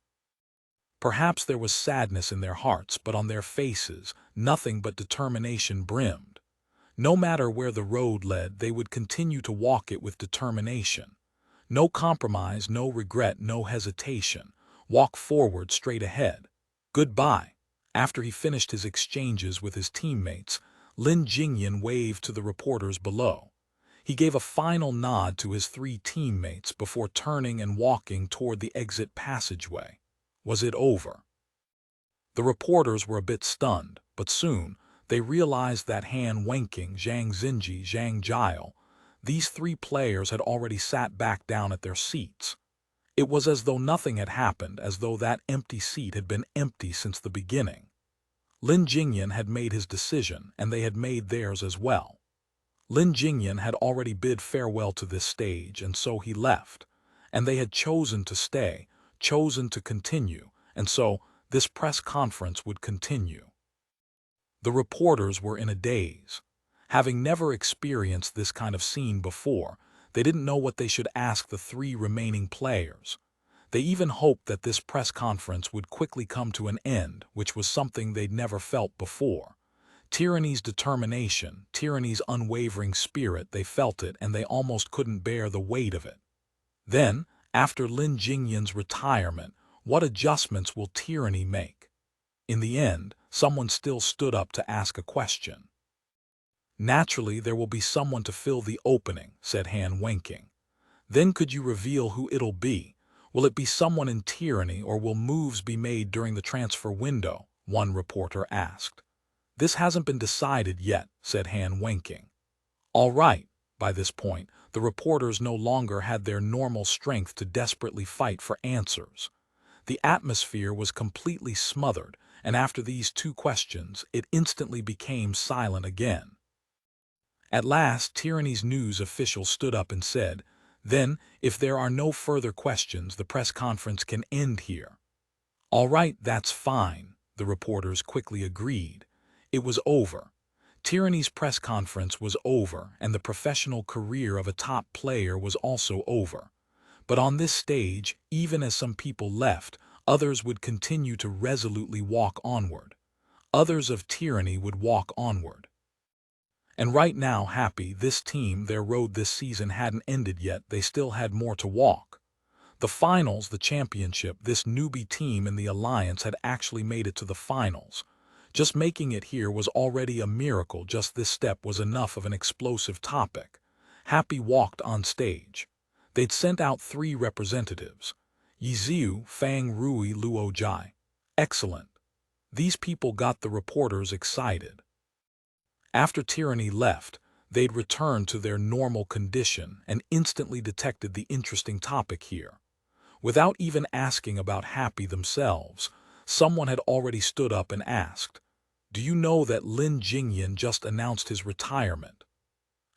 Perhaps there was sadness in their hearts, but on their faces nothing but determination brimmed. No matter where the road led, they would continue to walk it with determination. No compromise, no regret, no hesitation. Walk forward, straight ahead. Goodbye. After he finished his exchanges with his teammates, Lin Jingyan waved to the reporters below. He gave a final nod to his 3 teammates before turning and walking toward the exit passageway. Was it over? The reporters were a bit stunned, but soon they realized that Han Wenqing, Zhang Xinji, Zhang Jiao, these 3 players had already sat back down at their seats. It was as though nothing had happened, as though that empty seat had been empty since the beginning. Lin Jingyan had made his decision, and they had made theirs as well. Lin Jingyan had already bid farewell to this stage, and so he left. And they had chosen to stay, chosen to continue, and so this press conference would continue. The reporters were in a daze. Having never experienced this kind of scene before, they didn't know what they should ask the 3 remaining players. They even hoped that this press conference would quickly come to an end, which was something they'd never felt before. Tyranny's determination, Tyranny's unwavering spirit, they felt it, and they almost couldn't bear the weight of it. Then, after Lin Jingyan's retirement, what adjustments will Tyranny make? In the end, someone still stood up to ask a question. "Naturally, there will be someone to fill the opening," said Han Wenqing. "Then could you reveal who it'll be? Will it be someone in Tyranny, or will moves be made during the transfer window?" one reporter asked. "This hasn't been decided yet," said Han Wenqing. All right. By this point, the reporters no longer had their normal strength to desperately fight for answers. The atmosphere was completely smothered, and after these 2 questions, it instantly became silent again. At last, Tyranny's news official stood up and said, "Then, if there are no further questions, the press conference can end here." "All right, that's fine," the reporters quickly agreed. It was over. Tyranny's press conference was over, and the professional career of a top player was also over. But on this stage, even as some people left, Others would continue to resolutely walk onward. Others of tyranny would walk onward. And right now, happy, this team, their road this season hadn't ended yet. They still had more to walk. The finals, the championship, this newbie team in the Alliance had actually made it to the finals. Just making it here was already a miracle. Just this step was enough of an explosive topic. Happy walked on stage. They'd sent out 3 representatives. Yiziu, Fang Rui, Luo Jai. Excellent. These people got the reporters excited. After tyranny left, they'd returned to their normal condition and instantly detected the interesting topic here. Without even asking about Happy themselves, someone had already stood up and asked, "Do you know that Lin Jingyan just announced his retirement?"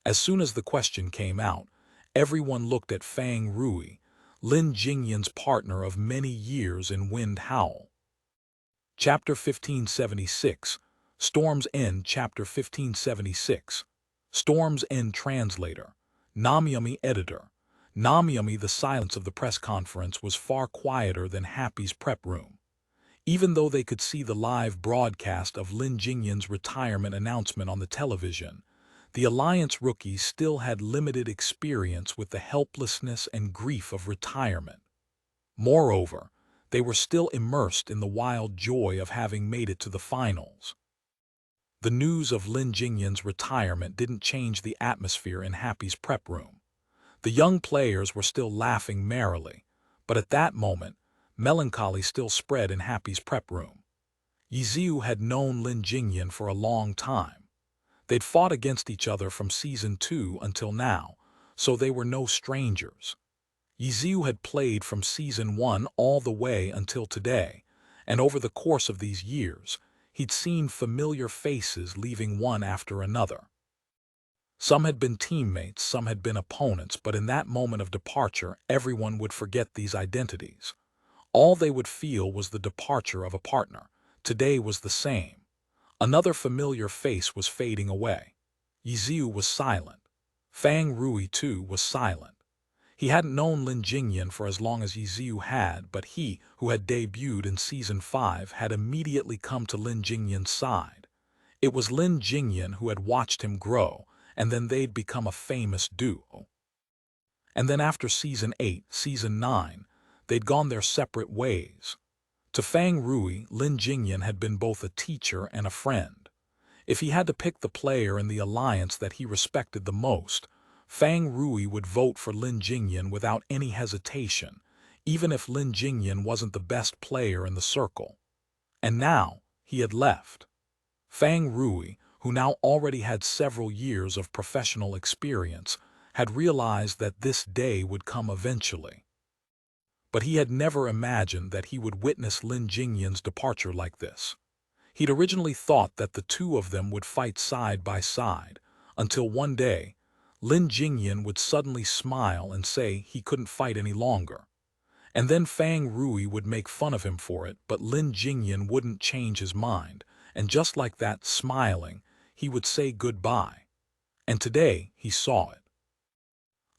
As soon as the question came out, everyone looked at Fang Rui, Lin Jingyan's partner of many years in Wind Howl. Chapter 1576, Storm's End. Chapter 1576, Storm's End. Translator, Namyami Editor. Namyami. The silence of the press conference was far quieter than Happy's prep room. Even though they could see the live broadcast of Lin Jingyan's retirement announcement on the television, the Alliance rookies still had limited experience with the helplessness and grief of retirement. Moreover, they were still immersed in the wild joy of having made it to the finals. The news of Lin Jingyan's retirement didn't change the atmosphere in Happy's prep room. The young players were still laughing merrily, but at that moment, melancholy still spread in Happy's prep room. Yiziu had known Lin Jingyan for a long time. They'd fought against each other from Season 2 until now, so they were no strangers. Yiziu had played from Season 1 all the way until today, and over the course of these years, he'd seen familiar faces leaving one after another. Some had been teammates, some had been opponents, but in that moment of departure, everyone would forget these identities. All they would feel was the departure of a partner. Today was the same. Another familiar face was fading away. Yiziu was silent. Fang Rui, too, was silent. He hadn't known Lin Jingyan for as long as Yiziu had, but he, who had debuted in Season 5, had immediately come to Lin Jingyan's side. It was Lin Jingyan who had watched him grow, and then they'd become a famous duo. And then after Season 8, Season 9, they'd gone their separate ways. To Fang Rui, Lin Jingyan had been both a teacher and a friend. If he had to pick the player in the Alliance that he respected the most, Fang Rui would vote for Lin Jingyan without any hesitation, even if Lin Jingyan wasn't the best player in the circle. And now, he had left. Fang Rui, who now already had several years of professional experience, had realized that this day would come eventually. But he had never imagined that he would witness Lin Jingyan's departure like this. He'd originally thought that the two of them would fight side by side, until one day, Lin Jingyan would suddenly smile and say he couldn't fight any longer. And then Fang Rui would make fun of him for it, but Lin Jingyan wouldn't change his mind, and just like that, smiling, he would say goodbye. And today, he saw it.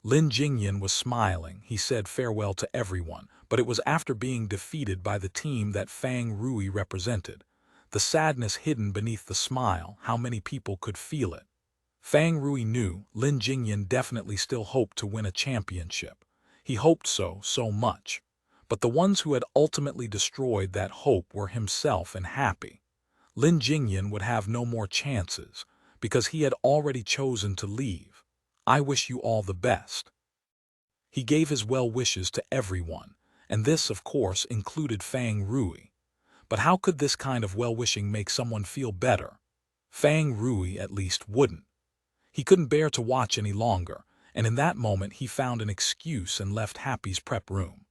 Lin Jingyan was smiling. He said farewell to everyone, but it was after being defeated by the team that Fang Rui represented. The sadness hidden beneath the smile, how many people could feel it. Fang Rui knew Lin Jingyan definitely still hoped to win a championship. He hoped so much. But the ones who had ultimately destroyed that hope were himself and Happy. Lin Jingyan would have no more chances, because he had already chosen to leave. I wish you all the best. He gave his well wishes to everyone, and this, of course, included Fang Rui. But how could this kind of well-wishing make someone feel better? Fang Rui, at least, wouldn't. He couldn't bear to watch any longer, and in that moment he found an excuse and left Happy's prep room.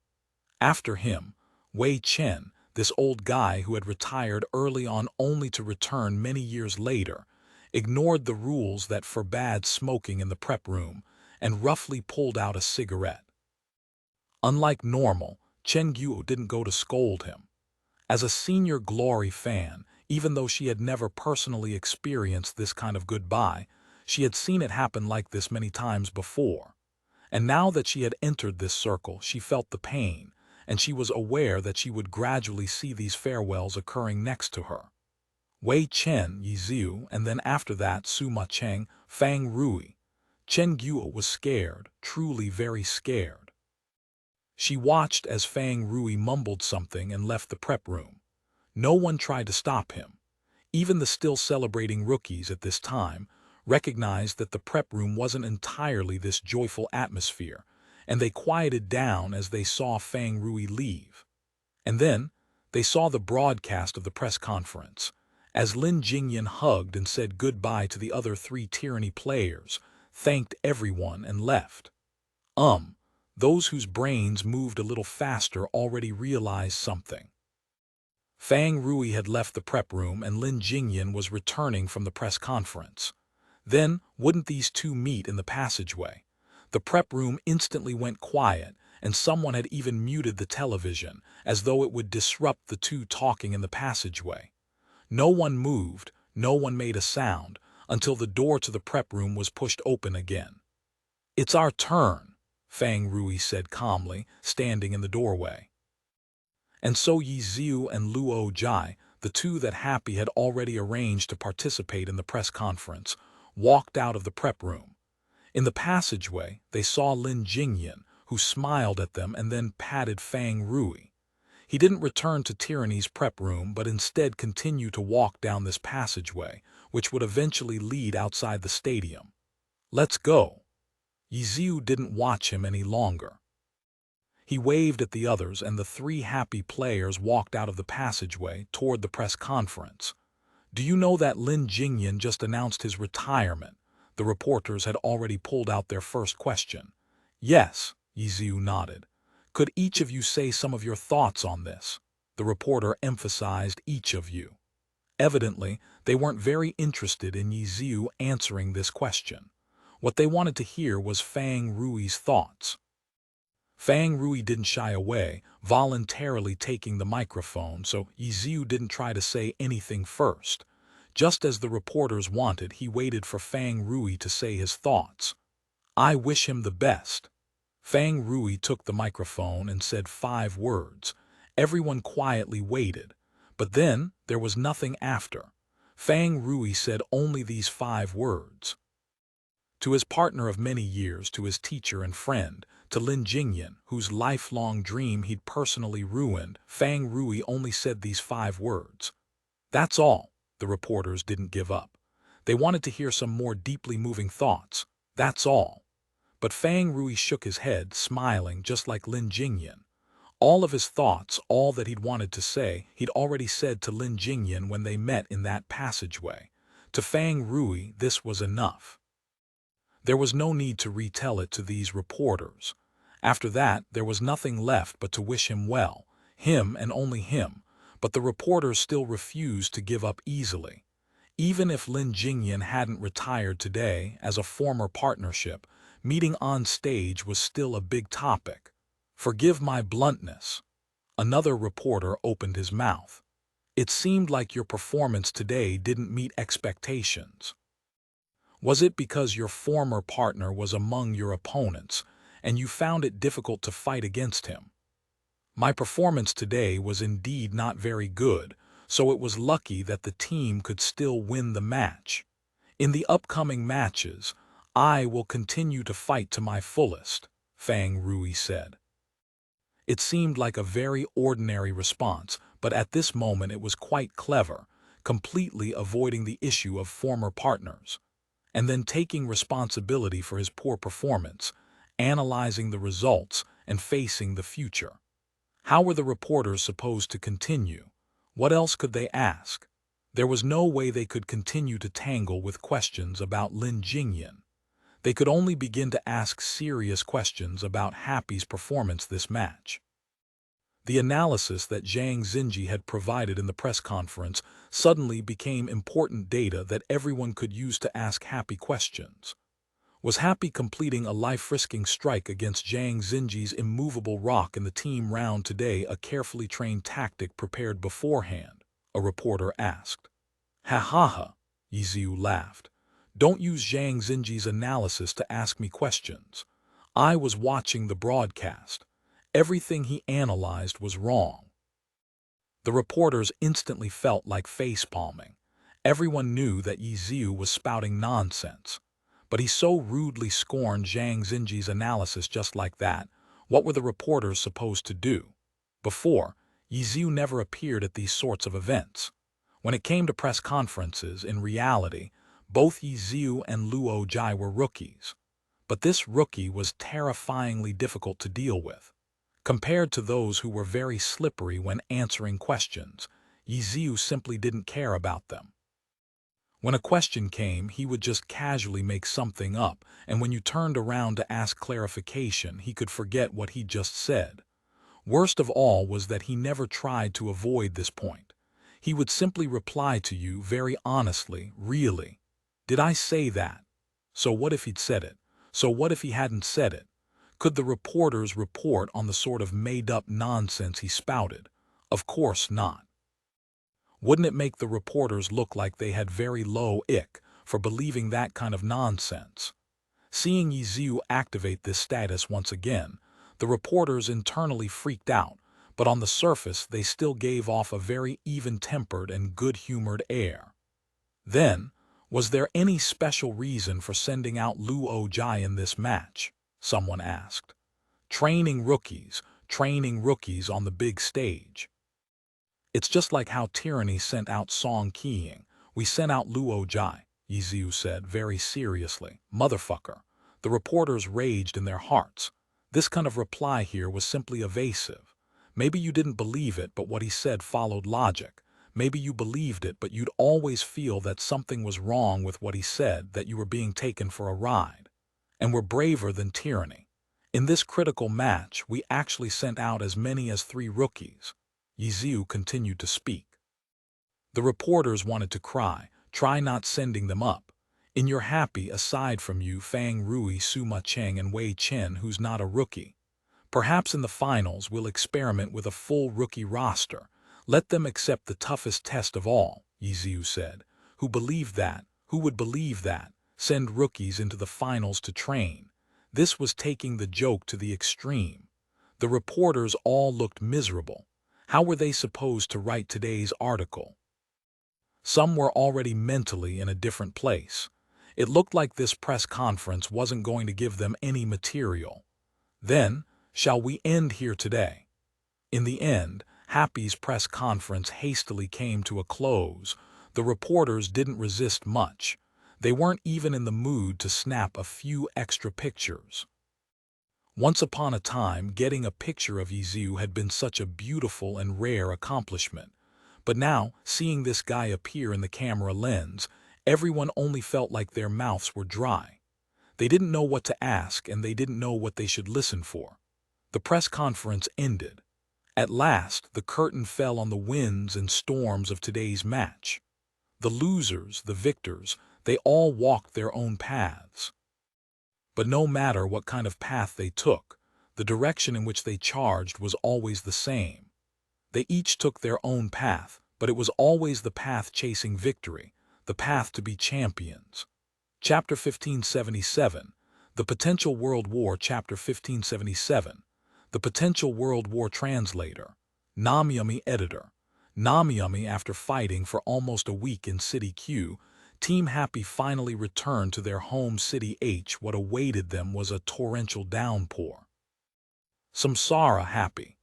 After him, Wei Chen, this old guy who had retired early on only to return many years later, ignored the rules that forbade smoking in the prep room and roughly pulled out a cigarette. Unlike normal, Chen Guo didn't go to scold him. As a senior Glory fan, even though she had never personally experienced this kind of goodbye, she had seen it happen like this many times before. And now that she had entered this circle, she felt the pain, and she was aware that she would gradually see these farewells occurring next to her. Wei Chen, Yiziu, and then after that Suma Cheng, Fang Rui. Chen Guo was scared, truly very scared. She watched as Fang Rui mumbled something and left the prep room. No one tried to stop him. Even the still celebrating rookies at this time recognized that the prep room wasn't entirely this joyful atmosphere, and they quieted down as they saw Fang Rui leave. And then they saw the broadcast of the press conference, as Lin Jingyan hugged and said goodbye to the other 3 Tyranny players, thanked everyone and left. Those whose brains moved a little faster already realized something. Fang Rui had left the prep room and Lin Jingyan was returning from the press conference. Then, wouldn't these two meet in the passageway? The prep room instantly went quiet, and someone had even muted the television, as though it would disrupt the two talking in the passageway. No one moved, no one made a sound, until the door to the prep room was pushed open again. "It's our turn," Fang Rui said calmly, standing in the doorway. And so Yiziu and Luo Jai, the two that Happy had already arranged to participate in the press conference, walked out of the prep room. In the passageway, they saw Lin Jingyan, who smiled at them and then patted Fang Rui. He didn't return to Tyranny's prep room, but instead continued to walk down this passageway, which would eventually lead outside the stadium. "Let's go." Yiziu didn't watch him any longer. He waved at the others, and the 3 Happy players walked out of the passageway toward the press conference. "Do you know that Lin Jingyan just announced his retirement?" The reporters had already pulled out their first question. "Yes," Yiziu nodded. "Could each of you say some of your thoughts on this?" The reporter emphasized each of you. Evidently, they weren't very interested in Yiziu answering this question. What they wanted to hear was Fang Rui's thoughts. Fang Rui didn't shy away, voluntarily taking the microphone, so Yiziu didn't try to say anything first. Just as the reporters wanted, he waited for Fang Rui to say his thoughts. "I wish him the best." Fang Rui took the microphone and said 5 words. Everyone quietly waited. But then there was nothing after. Fang Rui said only these 5 words. To his partner of many years, to his teacher and friend, to Lin Jingyan, whose lifelong dream he'd personally ruined, Fang Rui only said these 5 words. "That's all." The reporters didn't give up. They wanted to hear some more deeply moving thoughts. "That's all." But Fang Rui shook his head, smiling just like Lin Jingyan. All of his thoughts, all that he'd wanted to say, he'd already said to Lin Jingyan when they met in that passageway. To Fang Rui, this was enough. There was no need to retell it to these reporters. After that, there was nothing left but to wish him well, him and only him, but the reporters still refused to give up easily. Even if Lin Jingyan hadn't retired today as a former partnership, meeting on stage was still a big topic. "Forgive my bluntness." Another reporter opened his mouth. "It seemed like your performance today didn't meet expectations. Was it because your former partner was among your opponents, and you found it difficult to fight against him?" "My performance today was indeed not very good, so it was lucky that the team could still win the match. In the upcoming matches, I will continue to fight to my fullest," Fang Rui said. It seemed like a very ordinary response, but at this moment it was quite clever, completely avoiding the issue of former partners, and then taking responsibility for his poor performance, analyzing the results, and facing the future. How were the reporters supposed to continue? What else could they ask? There was no way they could continue to tangle with questions about Lin Jingyan. They could only begin to ask serious questions about Happy's performance this match. The analysis that Zhang Xinji had provided in the press conference suddenly became important data that everyone could use to ask Happy questions. Was Happy completing a life-risking strike against Zhang Xinji's immovable rock in the team round today a carefully trained tactic prepared beforehand? A reporter asked. "Ha ha ha," Yiziu laughed. "Don't use Zhang Xinji's analysis to ask me questions. I was watching the broadcast. Everything he analyzed was wrong. The reporters instantly felt like face-palming. Everyone knew that Yi Ziu was spouting nonsense. But he so rudely scorned Zhang Xinji's analysis just like that. What were the reporters supposed to do? Before, Yi Ziu never appeared at these sorts of events. When it came to press conferences, in reality, both Yi Ziu and Luo Jai were rookies. But this rookie was terrifyingly difficult to deal with. Compared to those who were very slippery when answering questions, Yi Ziu simply didn't care about them. When a question came, he would just casually make something up, and when you turned around to ask clarification, he could forget what he just said. Worst of all was that he never tried to avoid this point. He would simply reply to you very honestly, "Really? Did I say that? So what if he'd said it? So what if he hadn't said it?" Could the reporters report on the sort of made-up nonsense he spouted? Of course not. Wouldn't it make the reporters look like they had very low ick for believing that kind of nonsense? Seeing Yi Ziu activate this status once again, the reporters internally freaked out, but on the surface they still gave off a very even-tempered and good-humored air. Then, was there any special reason for sending out Luo Jai in this match? Someone asked. Training rookies on the big stage. It's just like how Tyranny sent out Song Qiying. We sent out Luo Jai, Yi Ziu said very seriously. Motherfucker. The reporters raged in their hearts. This kind of reply here was simply evasive. Maybe you didn't believe it, but what he said followed logic. Maybe you believed it, but you'd always feel that something was wrong with what he said, that you were being taken for a ride. And we're braver than Tyranny. In this critical match, we actually sent out as many as 3 rookies. Yi Ziu continued to speak. The reporters wanted to cry. Try not sending them up. In your happy, aside from you, Fang Rui, Suma Cheng, and Wei Chen, who's not a rookie. Perhaps in the finals we'll experiment with a full rookie roster. Let them accept the toughest test of all, Yi Ziu said. Who believed that? Who would believe that? Send rookies into the finals to train. This was taking the joke to the extreme. The reporters all looked miserable. How were they supposed to write today's article? Some were already mentally in a different place. It looked like this press conference wasn't going to give them any material. Then, shall we end here today? In the end, Happy's press conference hastily came to a close. The reporters didn't resist much. They weren't even in the mood to snap a few extra pictures. Once upon a time, getting a picture of Yi Ziu had been such a beautiful and rare accomplishment. But now, seeing this guy appear in the camera lens, everyone only felt like their mouths were dry. They didn't know what to ask, and they didn't know what they should listen for. The press conference ended. At last, the curtain fell on the winds and storms of today's match. The losers, the victors, they all walked their own paths. But no matter what kind of path they took, the direction in which they charged was always the same. They each took their own path, but it was always the path chasing victory, the path to be champions. Chapter 1577, The Potential World War. Chapter 1577, The Potential World War. Translator, Namyami. Editor, Namyami. After fighting for almost a week in City Q, Team Happy finally returned to their home city H. What awaited them was a torrential downpour. Samsara Happy.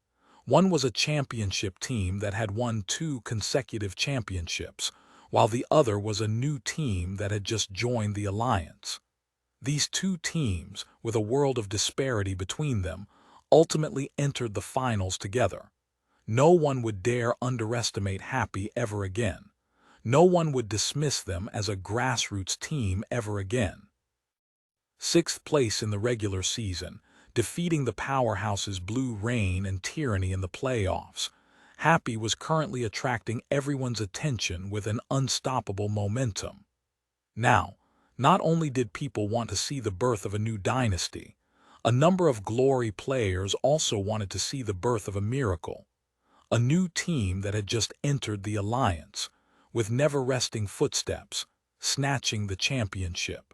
One was a championship team that had won 2 consecutive championships, while the other was a new team that had just joined the alliance. These 2 teams, with a world of disparity between them, ultimately entered the finals together. No one would dare underestimate Happy ever again. No one would dismiss them as a grassroots team ever again. 6th place in the regular season, defeating the powerhouses Blue Rain and Tyranny in the playoffs, Happy was currently attracting everyone's attention with an unstoppable momentum. Now, not only did people want to see the birth of a new dynasty, a number of Glory players also wanted to see the birth of a miracle. A new team that had just entered the alliance, with never-resting footsteps, snatching the championship.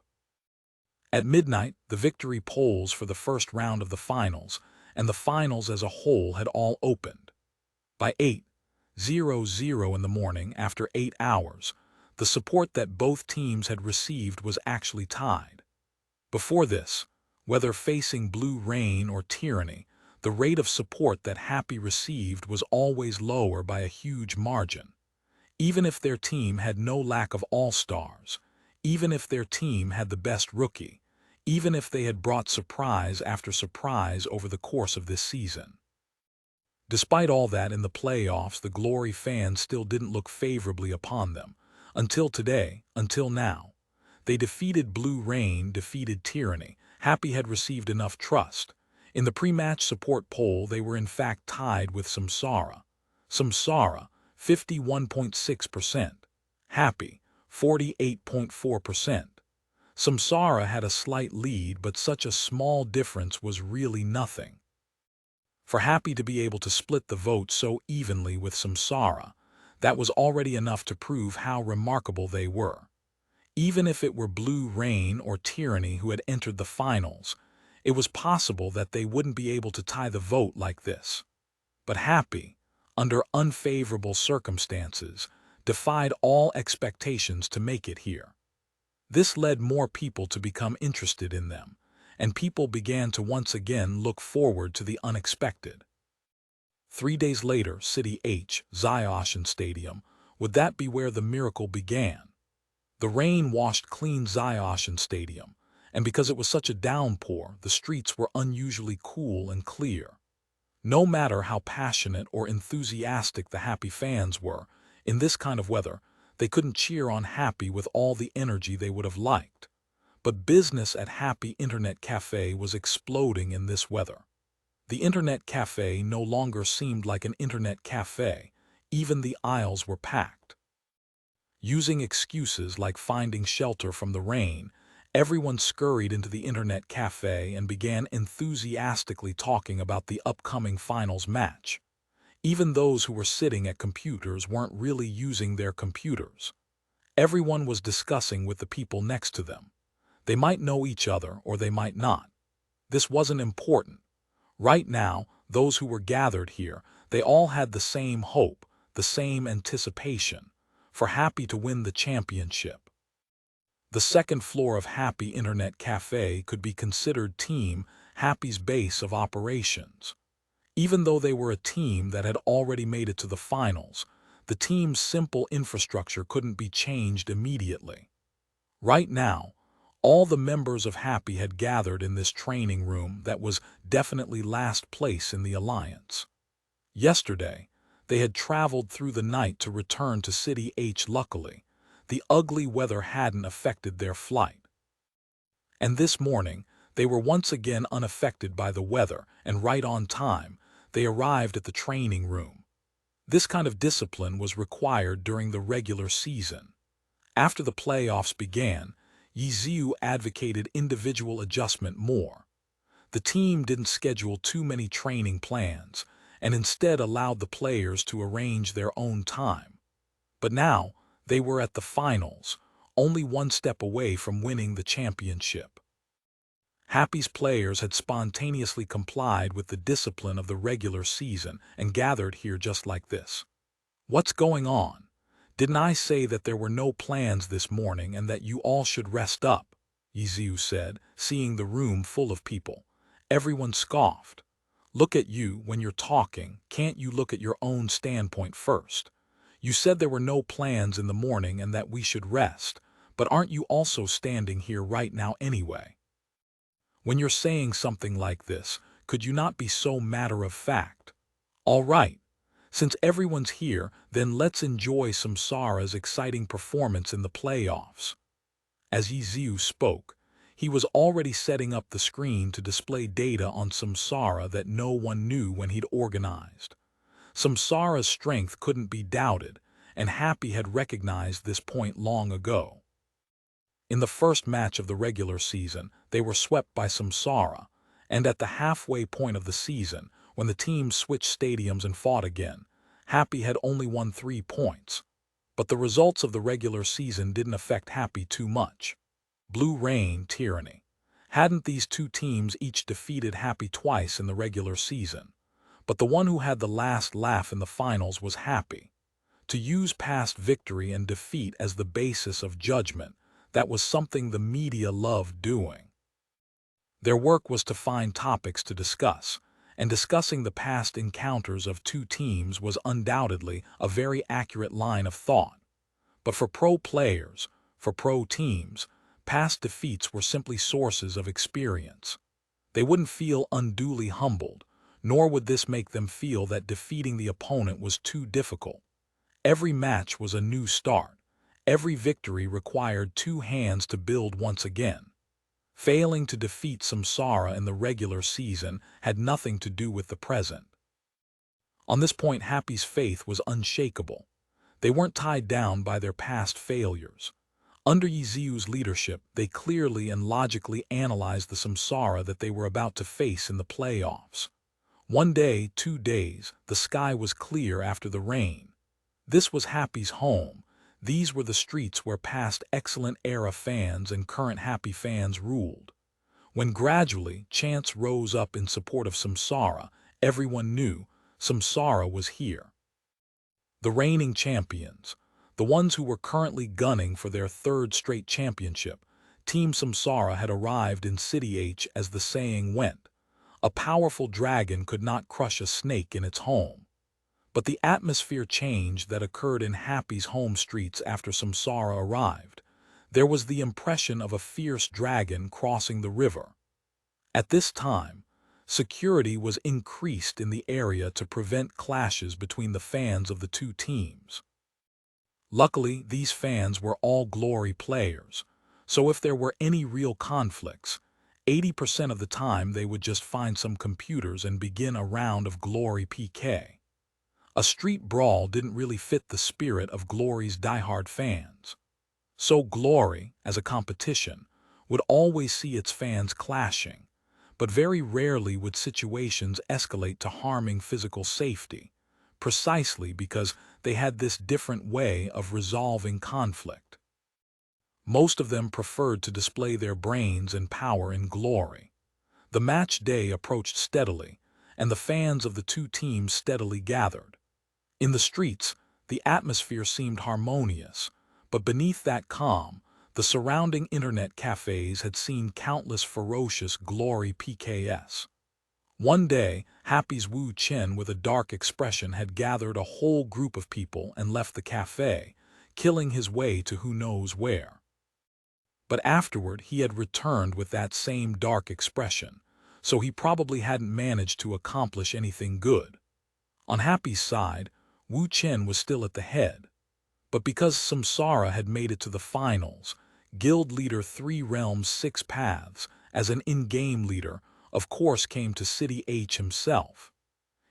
At midnight, the victory polls for the first round of the finals, and the finals as a whole had all opened. By 8:00 in the morning, after 8 hours, the support that both teams had received was actually tied. Before this, whether facing Blue Rain or Tyranny, the rate of support that Happy received was always lower by a huge margin. Even if their team had no lack of all-stars, even if their team had the best rookie, even if they had brought surprise after surprise over the course of this season. Despite all that, in the playoffs, the Glory fans still didn't look favorably upon them. Until today, until now. They defeated Blue Rain, defeated Tyranny. Happy had received enough trust. In the pre-match support poll, they were in fact tied with Samsara. Samsara, 51.6%. Happy, 48.4%. Samsara had a slight lead, but such a small difference was really nothing. For Happy to be able to split the vote so evenly with Samsara, that was already enough to prove how remarkable they were. Even if it were Blue Rain or Tyranny who had entered the finals, it was possible that they wouldn't be able to tie the vote like this. But Happy, under unfavorable circumstances, defied all expectations to make it here. This led more people to become interested in them, and people began to once again look forward to the unexpected. 3 days later, City H, Zioshan Stadium, would that be where the miracle began? The rain washed clean Zioshan Stadium, and because it was such a downpour, the streets were unusually cool and clear. No matter how passionate or enthusiastic the Happy fans were, in this kind of weather, they couldn't cheer on Happy with all the energy they would have liked. But business at Happy Internet Cafe was exploding in this weather. The Internet Cafe no longer seemed like an Internet Cafe. Even the aisles were packed. Using excuses like finding shelter from the rain, everyone scurried into the Internet Cafe and began enthusiastically talking about the upcoming finals match. Even those who were sitting at computers weren't really using their computers. Everyone was discussing with the people next to them. They might know each other or they might not. This wasn't important. Right now, those who were gathered here, they all had the same hope, the same anticipation, for Happy to win the championship. The second floor of Happy Internet Cafe could be considered Team Happy's base of operations. Even though they were a team that had already made it to the finals, the team's simple infrastructure couldn't be changed immediately. Right now, all the members of Happy had gathered in this training room that was definitely last place in the alliance. Yesterday, they had traveled through the night to return to City H. Luckily, the ugly weather hadn't affected their flight. And this morning, they were once again unaffected by the weather, and right on time, they arrived at the training room. This kind of discipline was required during the regular season. After the playoffs began, Yiziu advocated individual adjustment more. The team didn't schedule too many training plans, and instead allowed the players to arrange their own time. But now, they were at the finals, only one step away from winning the championship. Happy's players had spontaneously complied with the discipline of the regular season and gathered here just like this. What's going on? Didn't I say that there were no plans this morning and that you all should rest up? Yiziu said, seeing the room full of people. Everyone scoffed. Look at you when you're talking. Can't you look at your own standpoint first? You said there were no plans in the morning and that we should rest, but aren't you also standing here right now anyway? When you're saying something like this, could you not be so matter-of-fact? All right. Since everyone's here, then let's enjoy Samsara's exciting performance in the playoffs. As Yiziu spoke, he was already setting up the screen to display data on Samsara that no one knew when he'd organized. Samsara's strength couldn't be doubted, and Happy had recognized this point long ago. In the first match of the regular season, they were swept by Samsara, and at the halfway point of the season, when the teams switched stadiums and fought again, Happy had only won 3 points. But the results of the regular season didn't affect Happy too much. Blue Rain, Tyranny. Hadn't these two teams each defeated Happy twice in the regular season? But the one who had the last laugh in the finals was Happy. To use past victory and defeat as the basis of judgment, that was something the media loved doing. Their work was to find topics to discuss, and discussing the past encounters of two teams was undoubtedly a very accurate line of thought. But for pro players, for pro teams, past defeats were simply sources of experience. They wouldn't feel unduly humbled, nor would this make them feel that defeating the opponent was too difficult. Every match was a new start. Every victory required two hands to build once again. Failing to defeat Samsara in the regular season had nothing to do with the present. On this point, Happy's faith was unshakable. They weren't tied down by their past failures. Under Yiziu's leadership, they clearly and logically analyzed the Samsara that they were about to face in the playoffs. 1 day, 2 days, the sky was clear after the rain. This was Happy's home. These were the streets where past excellent era fans and current Happy fans ruled. When gradually chants rose up in support of Samsara, everyone knew Samsara was here. The reigning champions, the ones who were currently gunning for their third straight championship, Team Samsara had arrived in City H as the saying went. A powerful dragon could not crush a snake in its home. But the atmosphere change that occurred in Happy's home streets after Samsara arrived. There was the impression of a fierce dragon crossing the river. At this time, security was increased in the area to prevent clashes between the fans of the two teams. Luckily, these fans were all Glory players, so if there were any real conflicts, 80% of the time they would just find some computers and begin a round of Glory PK. A street brawl didn't really fit the spirit of Glory's diehard fans. So Glory, as a competition, would always see its fans clashing, but very rarely would situations escalate to harming physical safety, precisely because they had this different way of resolving conflict. Most of them preferred to display their brains and power in Glory. The match day approached steadily, and the fans of the two teams steadily gathered. In the streets, the atmosphere seemed harmonious, but beneath that calm, the surrounding internet cafes had seen countless ferocious Glory PKs. One day, Happy's Wu Chen with a dark expression had gathered a whole group of people and left the cafe, killing his way to who knows where. But afterward he had returned with that same dark expression, so he probably hadn't managed to accomplish anything good. On Happy's side, Wu Chen was still at the head, but because Samsara had made it to the finals, Guild Leader 3 Realms 6 Paths, as an in-game leader, of course came to City H himself.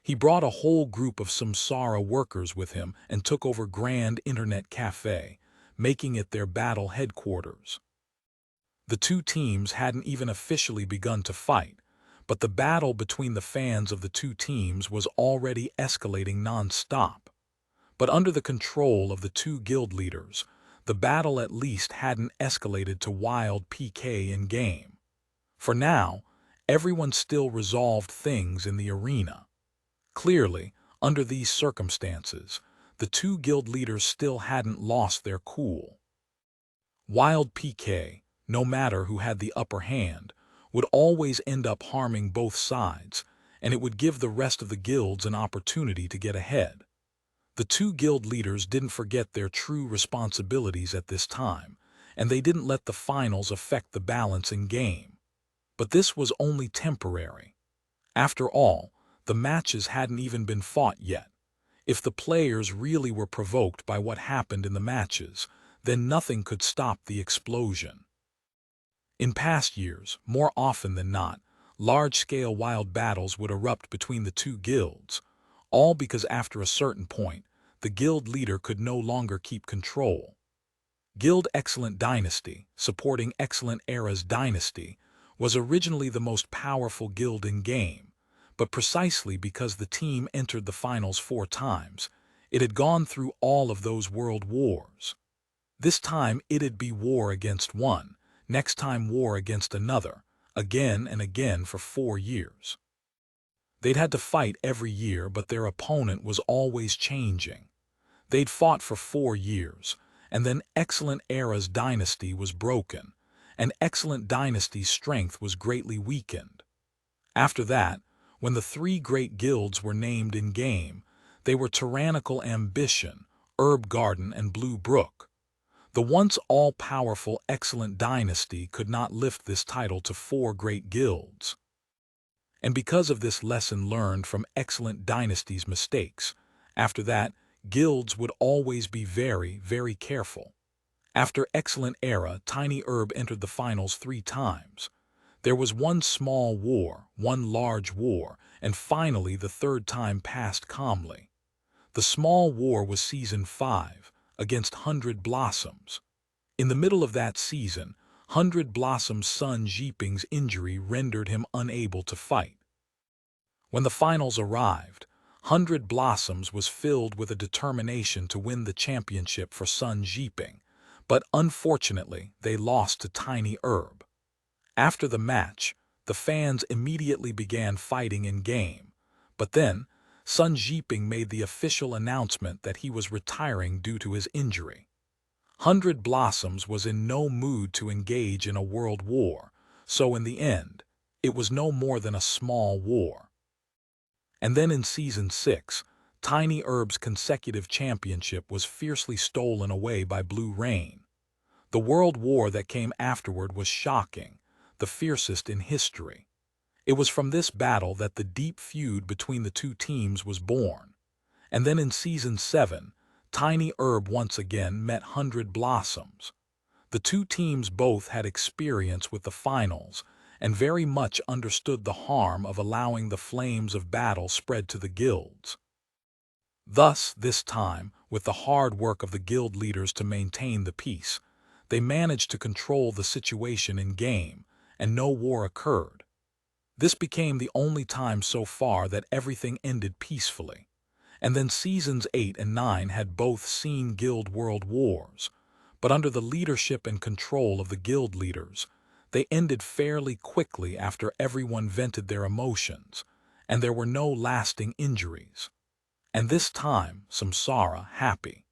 He brought a whole group of Samsara workers with him and took over Grand Internet Cafe, making it their battle headquarters. The two teams hadn't even officially begun to fight, but the battle between the fans of the two teams was already escalating non-stop. But under the control of the two guild leaders, the battle at least hadn't escalated to wild PK in-game. For now, everyone still resolved things in the arena. Clearly, under these circumstances, the two guild leaders still hadn't lost their cool. Wild PK, no matter who had the upper hand, would always end up harming both sides, and it would give the rest of the guilds an opportunity to get ahead. The two guild leaders didn't forget their true responsibilities at this time, and they didn't let the finals affect the balance in game. But this was only temporary. After all, the matches hadn't even been fought yet. If the players really were provoked by what happened in the matches, then nothing could stop the explosion. In past years, more often than not, large-scale wild battles would erupt between the two guilds, all because after a certain point, the guild leader could no longer keep control. Guild Excellent Dynasty, supporting Excellent Era's Dynasty, was originally the most powerful guild in game, but precisely because the team entered the finals 4 times, it had gone through all of those world wars. This time it'd be war against one, next time war against another, again and again for 4 years. They'd had to fight every year, but their opponent was always changing. They'd fought for 4 years, and then Excellent Era's dynasty was broken, and Excellent Dynasty's strength was greatly weakened. After that, when the 3 great guilds were named in game, they were Tyrannical Ambition, Herb Garden, and Blue Brook. The once all-powerful Excellent Dynasty could not lift this title to 4 great guilds. And because of this lesson learned from Excellent Dynasty's mistakes, after that, guilds would always be very, very careful. After Excellent Era, Tiny Herb entered the finals 3 times. There was one small war, one large war, and finally the 3rd time passed calmly. The small war was Season 5, against 100 Blossoms. In the middle of that season, 100 Blossom's son Jiping's injury rendered him unable to fight. When the finals arrived, 100 Blossoms was filled with a determination to win the championship for Sun Jiping, but unfortunately they lost to Tiny Herb. After the match, the fans immediately began fighting in game, but then Sun Jiping made the official announcement that he was retiring due to his injury. 100 Blossoms was in no mood to engage in a world war, so in the end, it was no more than a small war. And then in Season 6, Tiny Herb's consecutive championship was fiercely stolen away by Blue Rain. The world war that came afterward was shocking, the fiercest in history. It was from this battle that the deep feud between the 2 teams was born. And then in Season 7, Tiny Herb once again met 100 Blossoms. The 2 teams both had experience with the finals and very much understood the harm of allowing the flames of battle spread to the guilds. Thus, this time, with the hard work of the guild leaders to maintain the peace, they managed to control the situation in game, and no war occurred. This became the only time so far that everything ended peacefully. And then Seasons 8 and 9 had both seen guild world wars, but under the leadership and control of the guild leaders, they ended fairly quickly after everyone vented their emotions, and there were no lasting injuries. And this time, Samsara happy.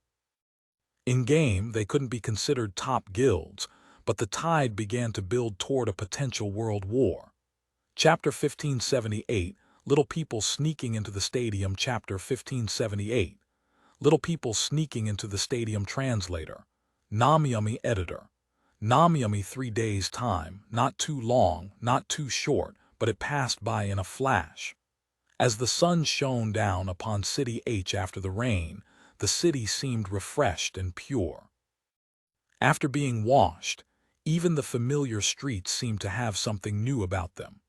In game, they couldn't be considered top guilds, but the tide began to build toward a potential world war. Chapter 1578, Little People Sneaking into the Stadium. Chapter 1578, Little People Sneaking into the Stadium. Translator, Namyami. Editor, Namyami. 3 days' time, not too long, not too short, but it passed by in a flash. As the sun shone down upon City H after the rain, the city seemed refreshed and pure. After being washed, even the familiar streets seemed to have something new about them.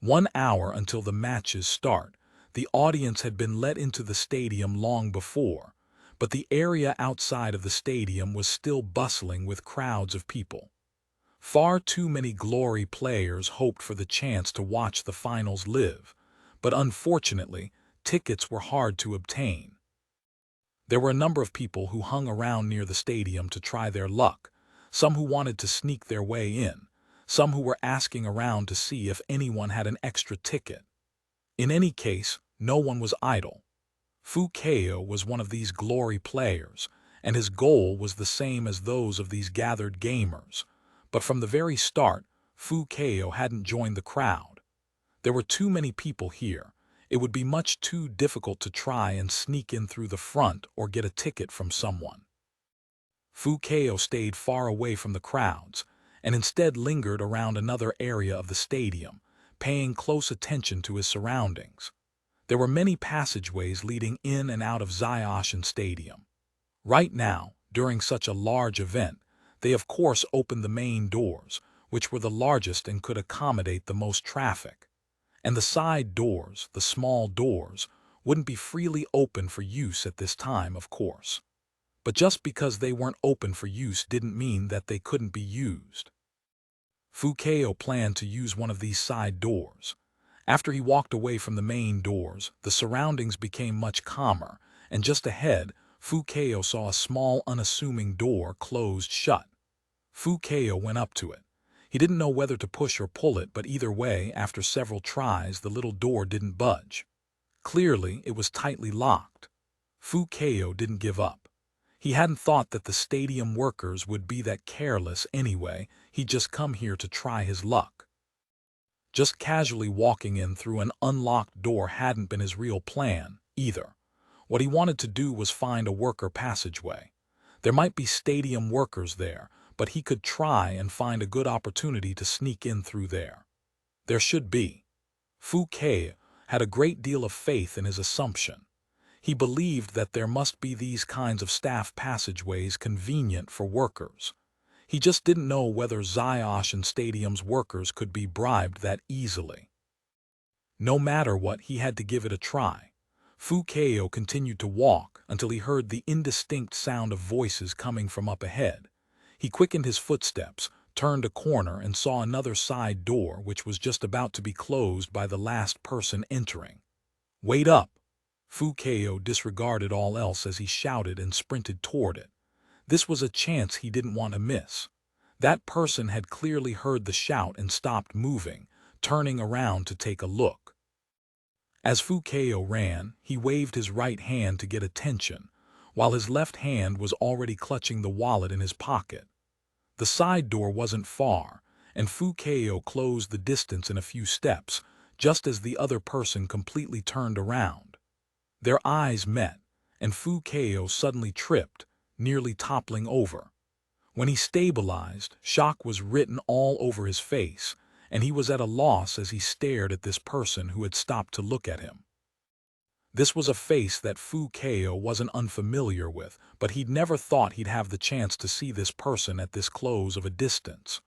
1 hour until the matches start, the audience had been let into the stadium long before, but the area outside of the stadium was still bustling with crowds of people. Far too many glory players hoped for the chance to watch the finals live, but unfortunately, tickets were hard to obtain. There were a number of people who hung around near the stadium to try their luck, some who wanted to sneak their way in, some who were asking around to see if anyone had an extra ticket. In any case, no one was idle. Fu Kao was one of these glory players, and his goal was the same as those of these gathered gamers. But from the very start, Fu Kao hadn't joined the crowd. There were too many people here. It would be much too difficult to try and sneak in through the front or get a ticket from someone. Fu Kao stayed far away from the crowds, and instead lingered around another area of the stadium, paying close attention to his surroundings. There were many passageways leading in and out of Xiaoshan Stadium. Right now, during such a large event, they of course opened the main doors, which were the largest and could accommodate the most traffic. And the side doors, the small doors, wouldn't be freely open for use at this time, of course. But just because they weren't open for use didn't mean that they couldn't be used. Fu Kao planned to use one of these side doors. After he walked away from the main doors, the surroundings became much calmer, and just ahead, Fu Kao saw a small, unassuming door closed shut. Fu Kao went up to it. He didn't know whether to push or pull it, but either way, after several tries, the little door didn't budge. Clearly, it was tightly locked. Fu Keo didn't give up. He hadn't thought that the stadium workers would be that careless anyway. He'd just come here to try his luck. Just casually walking in through an unlocked door hadn't been his real plan, either. What he wanted to do was find a worker passageway. There might be stadium workers there, but he could try and find a good opportunity to sneak in through there. There should be. Fu Keo had a great deal of faith in his assumption. He believed that there must be these kinds of staff passageways convenient for workers. He just didn't know whether Ziosh and Stadium's workers could be bribed that easily. No matter what, he had to give it a try. Fu Keo continued to walk until he heard the indistinct sound of voices coming from up ahead. He quickened his footsteps, turned a corner, and saw another side door which was just about to be closed by the last person entering. "Wait up!" Fu Keo disregarded all else as he shouted and sprinted toward it. This was a chance he didn't want to miss. That person had clearly heard the shout and stopped moving, turning around to take a look. As Fu Keo ran, he waved his right hand to get attention, while his left hand was already clutching the wallet in his pocket. The side door wasn't far, and Fu Keo closed the distance in a few steps, just as the other person completely turned around. Their eyes met, and Fu Keo suddenly tripped, nearly toppling over. When he stabilized, shock was written all over his face, and he was at a loss as he stared at this person who had stopped to look at him. This was a face that Fu Keo wasn't unfamiliar with, but he'd never thought he'd have the chance to see this person at this close of a distance.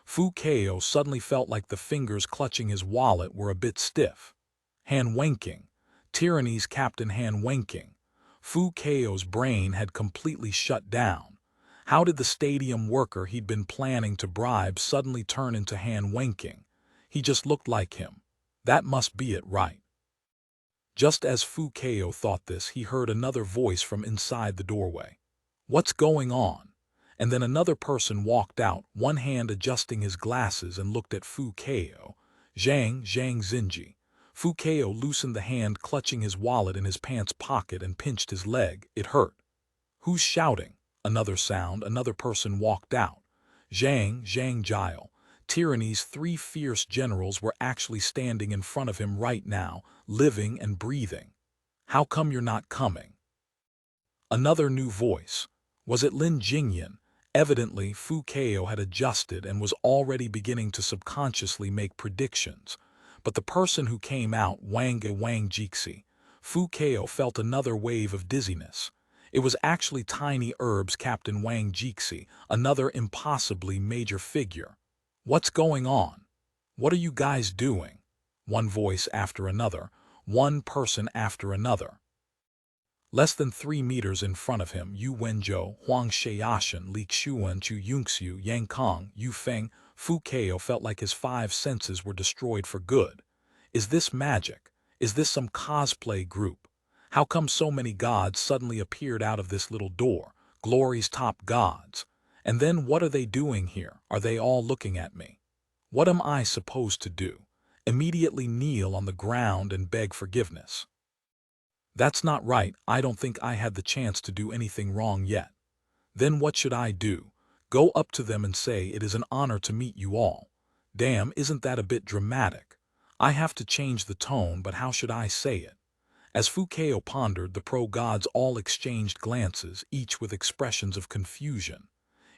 Fu Keo suddenly felt like the fingers clutching his wallet were a bit stiff. Han Wenking. Tyranny's Captain Han Wenking. Fu Keo's brain had completely shut down. How did the stadium worker he'd been planning to bribe suddenly turn into Han Wenking? He just looked like him. That must be it, right? Just as Fu Keo thought this, he heard another voice from inside the doorway. "What's going on?" And then another person walked out, one hand adjusting his glasses, and looked at Fu Keo. Zhang Zinji. Fu Keo loosened the hand clutching his wallet in his pants pocket and pinched his leg. It hurt. "Who's shouting?" Another sound, another person walked out. Zhang Jiao. Tyranny's three fierce generals were actually standing in front of him right now, living and breathing. "How come you're not coming?" Another new voice. Was it Lin Jingyan? Evidently, Fu Keo had adjusted and was already beginning to subconsciously make predictions. But the person who came out, Wang Jixi. Fu Keo felt another wave of dizziness. It was actually Tiny Herb's Captain Wang Jixi, another impossibly major figure. "What's going on? What are you guys doing?" One voice after another, one person after another. Less than 3 meters in front of him, Yu Wenzhou, Huang Xiaoshan, Li Xuan, Chu Yunxiu, Yang Kong, Yu Feng. Fu Keo felt like his 5 senses were destroyed for good. Is this magic? Is this some cosplay group? How come so many gods suddenly appeared out of this little door? Glory's top gods. And then what are they doing here? Are they all looking at me? What am I supposed to do? Immediately kneel on the ground and beg forgiveness? That's not right. I don't think I had the chance to do anything wrong yet. Then what should I do? Go up to them and say, "It is an honor to meet you all." Damn, isn't that a bit dramatic? I have to change the tone, but how should I say it? As Fu Keo pondered, the pro-gods all exchanged glances, each with expressions of confusion.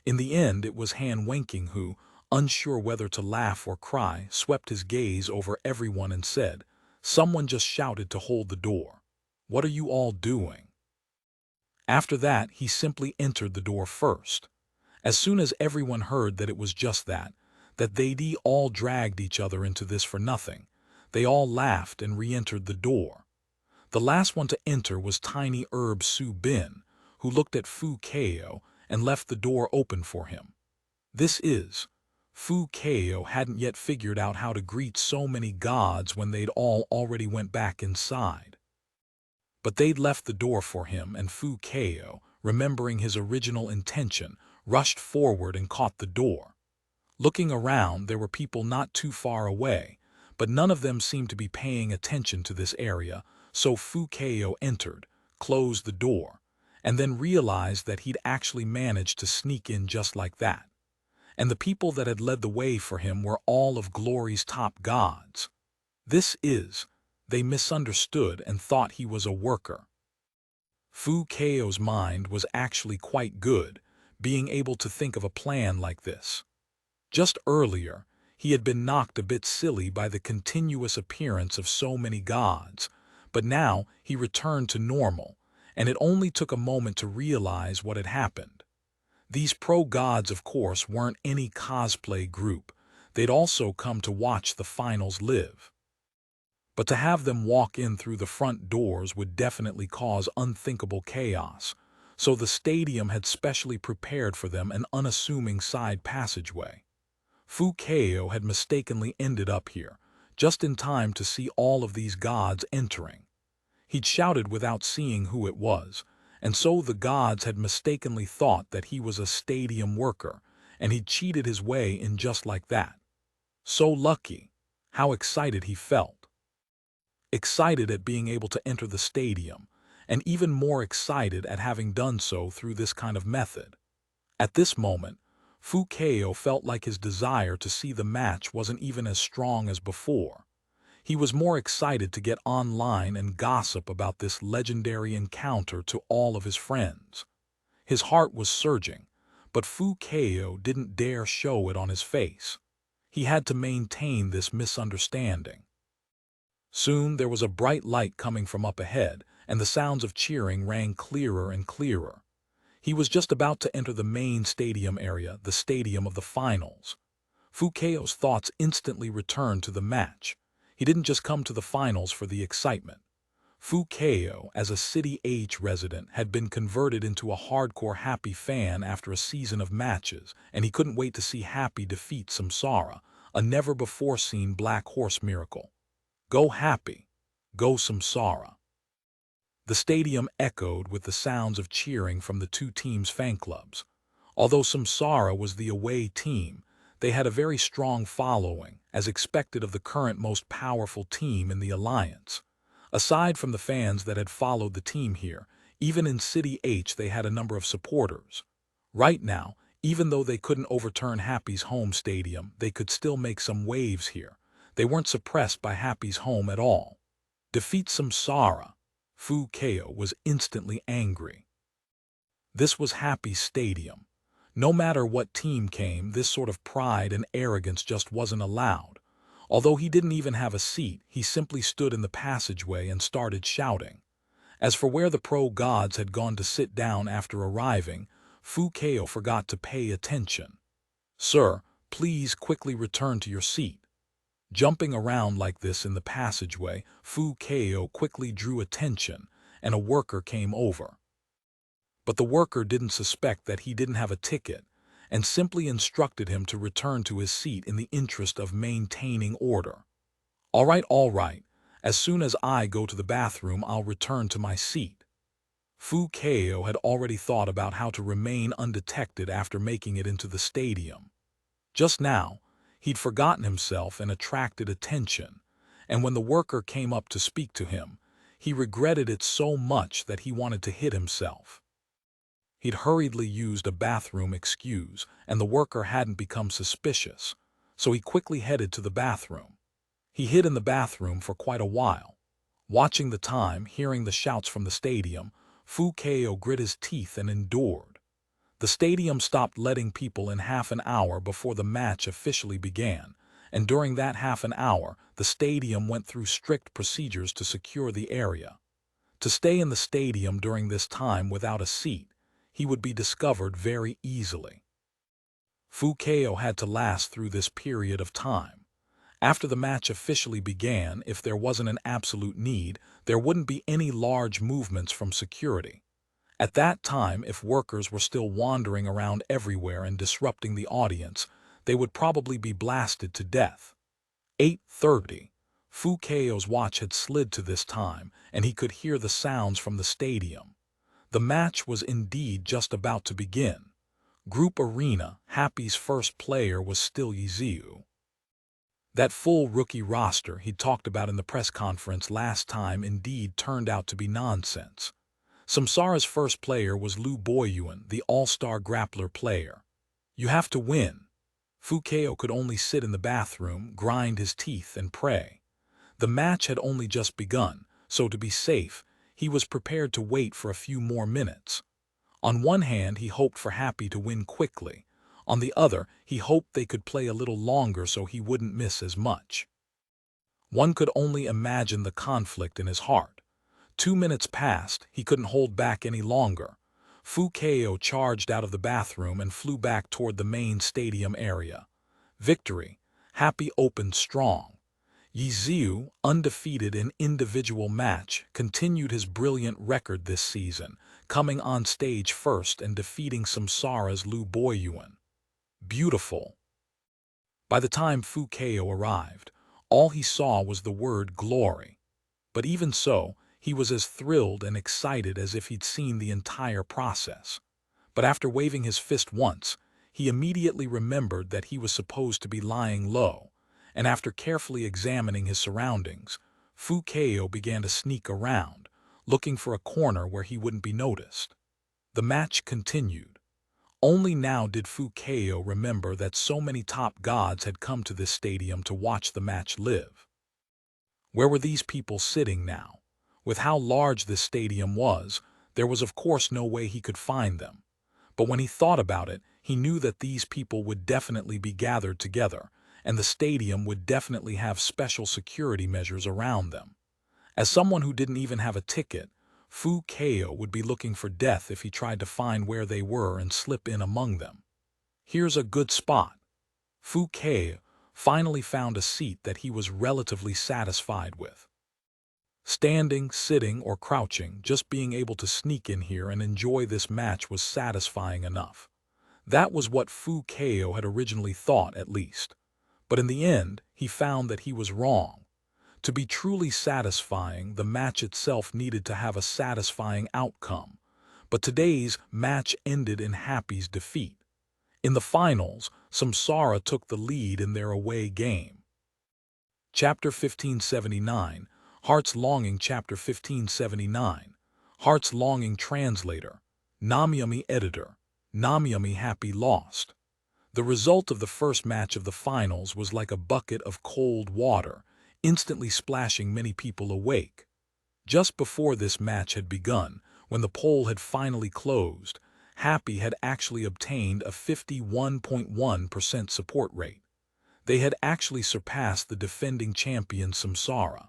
In the end, it was Han Wenking who, unsure whether to laugh or cry, swept his gaze over everyone and said, "Someone just shouted to hold the door. What are you all doing?" After that, he simply entered the door first. As soon as everyone heard that it was just that they'd all dragged each other into this for nothing, they all laughed and re-entered the door. The last one to enter was Tiny Herb Su Bin, who looked at Fu Keo and left the door open for him. Fu Keo hadn't yet figured out how to greet so many gods when they'd all already went back inside. But they'd left the door for him, and Fu Keo, remembering his original intention, rushed forward and caught the door. Looking around, there were people not too far away, but none of them seemed to be paying attention to this area, so Fu Kao entered, closed the door, and then realized that he'd actually managed to sneak in just like that. And the people that had led the way for him were all of glory's top gods. They misunderstood and thought he was a worker. Fu Kao's mind was actually quite good, being able to think of a plan like this. Just earlier, he had been knocked a bit silly by the continuous appearance of so many gods, but now he returned to normal, and it only took a moment to realize what had happened. These pro-gods, of course, weren't any cosplay group. They'd also come to watch the finals live. But to have them walk in through the front doors would definitely cause unthinkable chaos, so the stadium had specially prepared for them an unassuming side passageway. Fu Kao had mistakenly ended up here, just in time to see all of these gods entering. He'd shouted without seeing who it was, and so the gods had mistakenly thought that he was a stadium worker, and he'd cheated his way in just like that. So lucky. How excited he felt. Excited at being able to enter the stadium, and even more excited at having done so through this kind of method. At this moment, Fu Kao felt like his desire to see the match wasn't even as strong as before. He was more excited to get online and gossip about this legendary encounter to all of his friends. His heart was surging, but Fu Kao didn't dare show it on his face. He had to maintain this misunderstanding. Soon there was a bright light coming from up ahead, and the sounds of cheering rang clearer and clearer. He was just about to enter the main stadium area, the stadium of the finals. Fu Kao's thoughts instantly returned to the match. He didn't just come to the finals for the excitement. Fu Kao, as a City H resident, had been converted into a hardcore Happy fan after a season of matches, and he couldn't wait to see Happy defeat Samsara, a never-before-seen Black Horse miracle. Go Happy! Go Samsara! The stadium echoed with the sounds of cheering from the two teams' fan clubs. Although Samsara was the away team, they had a very strong following, as expected of the current most powerful team in the alliance. Aside from the fans that had followed the team here, even in City H they had a number of supporters. Right now, even though they couldn't overturn Happy's home stadium, they could still make some waves here. They weren't suppressed by Happy's home at all. Defeat Samsara. Fu Kao was instantly angry. This was Happy's stadium. No matter what team came, this sort of pride and arrogance just wasn't allowed. Although he didn't even have a seat, he simply stood in the passageway and started shouting. As for where the pro-gods had gone to sit down after arriving, Fu Kao forgot to pay attention. "Sir, please quickly return to your seat." Jumping around like this in the passageway, Fu Kao quickly drew attention, and a worker came over. But the worker didn't suspect that he didn't have a ticket, and simply instructed him to return to his seat in the interest of maintaining order. All right, as soon as I go to the bathroom, I'll return to my seat." Fu Kao had already thought about how to remain undetected after making it into the stadium. Just now, he'd forgotten himself and attracted attention, and when the worker came up to speak to him, he regretted it so much that he wanted to hit himself. He'd hurriedly used a bathroom excuse, and the worker hadn't become suspicious, so he quickly headed to the bathroom. He hid in the bathroom for quite a while. Watching the time, hearing the shouts from the stadium, Fu Kao grit his teeth and endured. The stadium stopped letting people in half an hour before the match officially began, and during that half an hour, the stadium went through strict procedures to secure the area. To stay in the stadium during this time without a seat, he would be discovered very easily. Fu Kao had to last through this period of time. After the match officially began, if there wasn't an absolute need, there wouldn't be any large movements from security. At that time, if workers were still wandering around everywhere and disrupting the audience, they would probably be blasted to death. 8:30. Fu Kao's watch had slid to this time, and he could hear the sounds from the stadium. The match was indeed just about to begin. Group Arena, Happy's first player was still Yiziu. That full rookie roster he'd talked about in the press conference last time indeed turned out to be nonsense. Samsara's first player was Lu Boyuan, the all-star grappler player. You have to win. Fukeo could only sit in the bathroom, grind his teeth, and pray. The match had only just begun, so to be safe, he was prepared to wait for a few more minutes. On one hand, he hoped for Happy to win quickly. On the other, he hoped they could play a little longer so he wouldn't miss as much. One could only imagine the conflict in his heart. 2 minutes passed, he couldn't hold back any longer. Fukeo charged out of the bathroom and flew back toward the main stadium area. Victory. Happy opened strong. Yiziu, undefeated in individual match, continued his brilliant record this season, coming on stage first and defeating Samsara's Lu Boyuan. Beautiful. By the time Fukeo arrived, all he saw was the word glory. But even so, he was as thrilled and excited as if he'd seen the entire process. But after waving his fist once, he immediately remembered that he was supposed to be lying low, and after carefully examining his surroundings, Fukeo began to sneak around, looking for a corner where he wouldn't be noticed. The match continued. Only now did Fukeo remember that so many top gods had come to this stadium to watch the match live. Where were these people sitting now? With how large this stadium was, there was of course no way he could find them. But when he thought about it, he knew that these people would definitely be gathered together, and the stadium would definitely have special security measures around them. As someone who didn't even have a ticket, Fukeo would be looking for death if he tried to find where they were and slip in among them. Here's a good spot. Fukeo finally found a seat that he was relatively satisfied with. Standing, sitting, or crouching, just being able to sneak in here and enjoy this match was satisfying enough. That was what Fukeo had originally thought, at least. But in the end, he found that he was wrong. To be truly satisfying, the match itself needed to have a satisfying outcome. But today's match ended in Happy's defeat. In the finals, Samsara took the lead in their away game. Chapter 1579, Heart's Longing. Chapter 1579, Heart's Longing. Translator, Namiyami. Editor, Namiyami. Happy lost. The result of the first match of the finals was like a bucket of cold water, instantly splashing many people awake. Just before this match had begun, when the poll had finally closed, Happy had actually obtained a 51.1% support rate. They had actually surpassed the defending champion Samsara.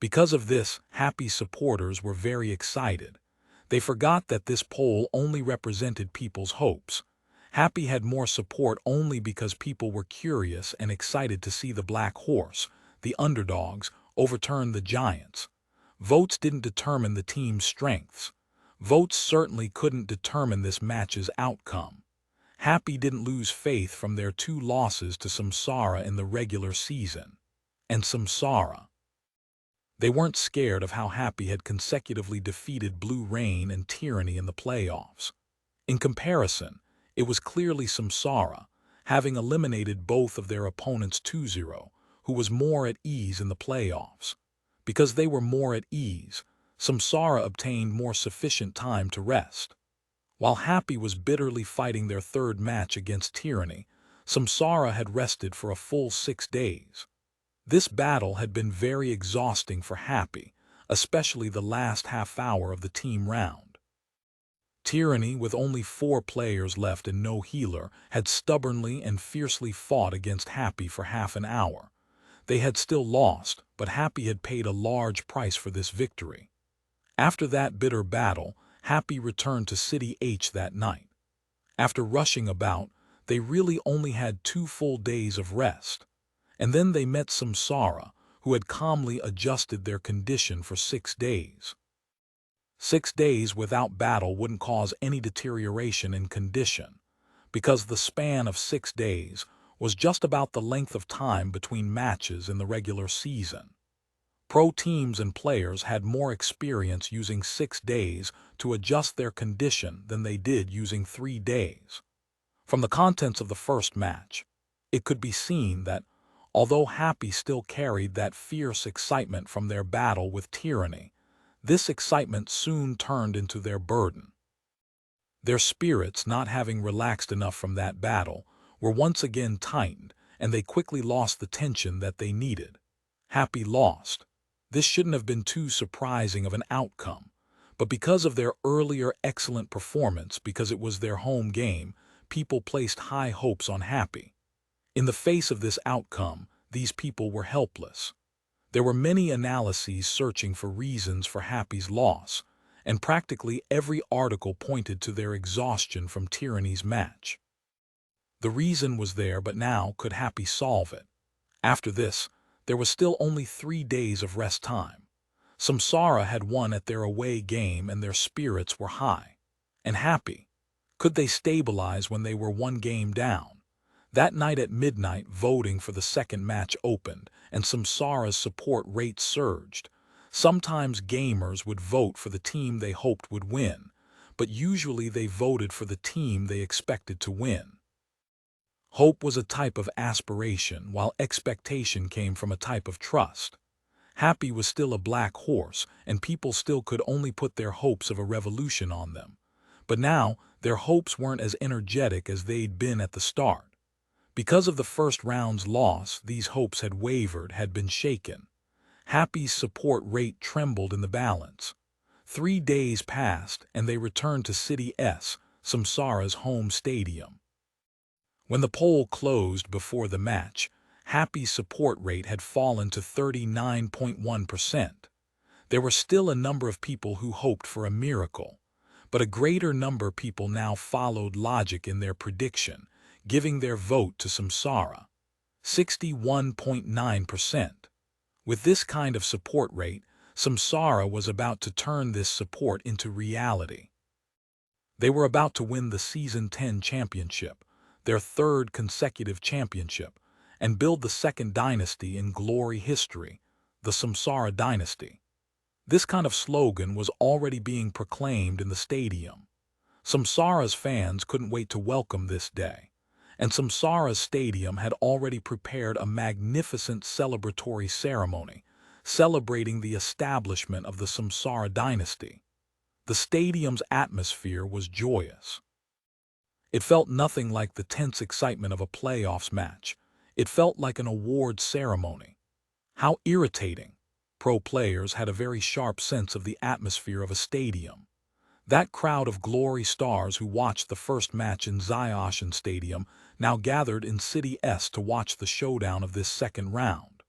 Because of this, Happy's supporters were very excited. They forgot that this poll only represented people's hopes. Happy had more support only because people were curious and excited to see the Black Horse, the underdogs, overturn the giants. Votes didn't determine the team's strengths. Votes certainly couldn't determine this match's outcome. Happy didn't lose faith from their 2 losses to Samsara in the regular season. And Samsara. They weren't scared of how Happy had consecutively defeated Blue Rain and Tyranny in the playoffs. In comparison, it was clearly Samsara, having eliminated both of their opponents 2-0, who was more at ease in the playoffs. Because they were more at ease, Samsara obtained more sufficient time to rest. While Happy was bitterly fighting their third match against Tyranny, Samsara had rested for a full 6 days. This battle had been very exhausting for Happy, especially the last half hour of the team round. Tyranny, with only 4 players left and no healer, had stubbornly and fiercely fought against Happy for half an hour. They had still lost, but Happy had paid a large price for this victory. After that bitter battle, Happy returned to City H that night. After rushing about, they really only had 2 full days of rest. And then they met Samsara, who had calmly adjusted their condition for 6 days. 6 days without battle wouldn't cause any deterioration in condition, because the span of 6 days was just about the length of time between matches in the regular season. Pro teams and players had more experience using 6 days to adjust their condition than they did using 3 days. From the contents of the first match, it could be seen that, although Happy still carried that fierce excitement from their battle with tyranny, this excitement soon turned into their burden. Their spirits, not having relaxed enough from that battle, were once again tightened, and they quickly lost the tension that they needed. Happy lost. This shouldn't have been too surprising of an outcome, but because of their earlier excellent performance, because it was their home game, people placed high hopes on Happy. In the face of this outcome, these people were helpless. There were many analyses searching for reasons for Happy's loss, and practically every article pointed to their exhaustion from tyranny's match. The reason was there, but now could Happy solve it? After this, there was still only 3 days of rest time. Samsara had won at their away game and their spirits were high. And Happy, could they stabilize when they were 1 game down? That night at midnight, voting for the second match opened, and Samsara's support rate surged. Sometimes gamers would vote for the team they hoped would win, but usually they voted for the team they expected to win. Hope was a type of aspiration, while expectation came from a type of trust. Happy was still a black horse, and people still could only put their hopes of a revolution on them. But now, their hopes weren't as energetic as they'd been at the start. Because of the first round's loss, these hopes had wavered, had been shaken. Happy's support rate trembled in the balance. 3 days passed, and they returned to City S, Samsara's home stadium. When the poll closed before the match, Happy's support rate had fallen to 39.1%. There were still a number of people who hoped for a miracle, but a greater number of people now followed logic in their prediction, giving their vote to Samsara, 61.9%. With this kind of support rate, Samsara was about to turn this support into reality. They were about to win the Season 10 championship, their 3rd consecutive championship, and build the 2nd dynasty in glory history, the Samsara dynasty. This kind of slogan was already being proclaimed in the stadium. Samsara's fans couldn't wait to welcome this day, and Samsara's stadium had already prepared a magnificent celebratory ceremony, celebrating the establishment of the Samsara dynasty. The stadium's atmosphere was joyous. It felt nothing like the tense excitement of a playoffs match. It felt like an award ceremony. How irritating! Pro players had a very sharp sense of the atmosphere of a stadium. That crowd of glory stars who watched the first match in Zioshan Stadium now gathered in City S to watch the showdown of this second round.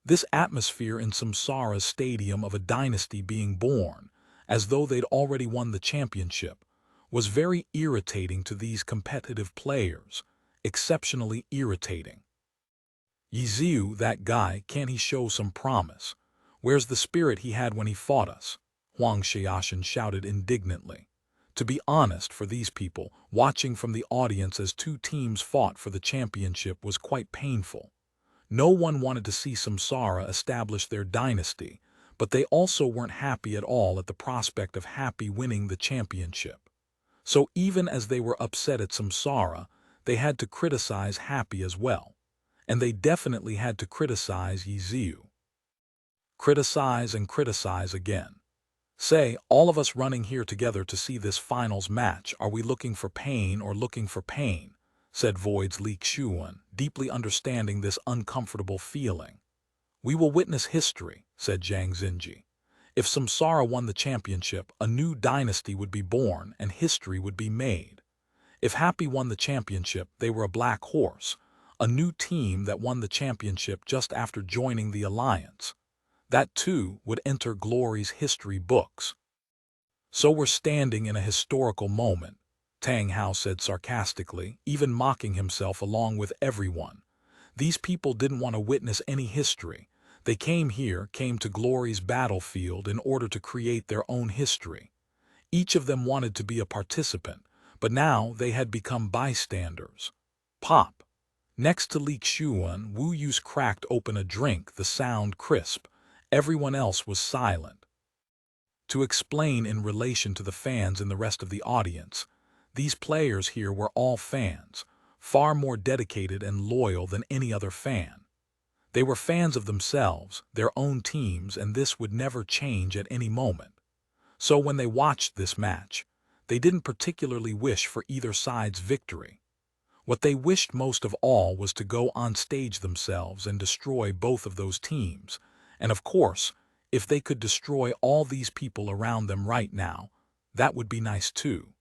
This atmosphere in Samsara's stadium of a dynasty being born, as though they'd already won the championship, was very irritating to these competitive players, exceptionally irritating. Yiziu, that guy, can't he show some promise? Where's the spirit he had when he fought us? Huang Xiaoshan shouted indignantly. To be honest, for these people, watching from the audience as 2 teams fought for the championship was quite painful. No one wanted to see Samsara establish their dynasty, but they also weren't happy at all at the prospect of Happy winning the championship. So even as they were upset at Samsara, they had to criticize Happy as well. And they definitely had to criticize Yiziu. Criticize and criticize again. Say, all of us running here together to see this finals match, are we looking for pain or looking for pain? Said Void's Li Xuan, deeply understanding this uncomfortable feeling. We will witness history, said Zhang Xinji. If Samsara won the championship, a new dynasty would be born and history would be made. If Happy won the championship, they were a black horse, a new team that won the championship just after joining the alliance. That too would enter glory's history books. So we're standing in a historical moment, Tang Hao said sarcastically, even mocking himself along with everyone. These people didn't want to witness any history. They came to glory's battlefield in order to create their own history. Each of them wanted to be a participant, but now they had become bystanders. Pop. Next to Li Xuan, Wu Yu's cracked open a drink, the sound crisp, Everyone else was silent. To explain in relation to the fans and the rest of the audience, these players here were all fans, far more dedicated and loyal than any other fan. They were fans of themselves, their own teams, and this would never change at any moment. So when they watched this match, they didn't particularly wish for either side's victory. What they wished most of all was to go on stage themselves and destroy both of those teams. And of course, if they could destroy all these people around them right now, that would be nice too.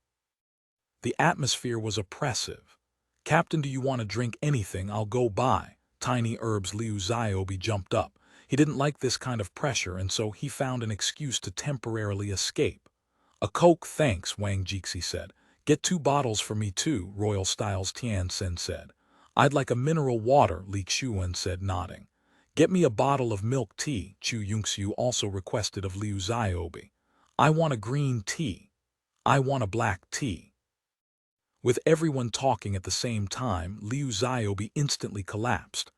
The atmosphere was oppressive. "Captain, do you want to drink anything? I'll go buy." Tiny Herb's Liu Ziobi jumped up. He didn't like this kind of pressure, and so he found an excuse to temporarily escape. "A Coke, thanks," Wang Jixi said. "Get 2 bottles for me too," Royal Styles Tian Sen said. "I'd like a mineral water," Li Xuan said, nodding. "Get me a bottle of milk tea," Chu Yongxiu also requested of Liu Ziobi. "I want a green tea." "I want a black tea." With everyone talking at the same time, Liu Ziobi instantly collapsed.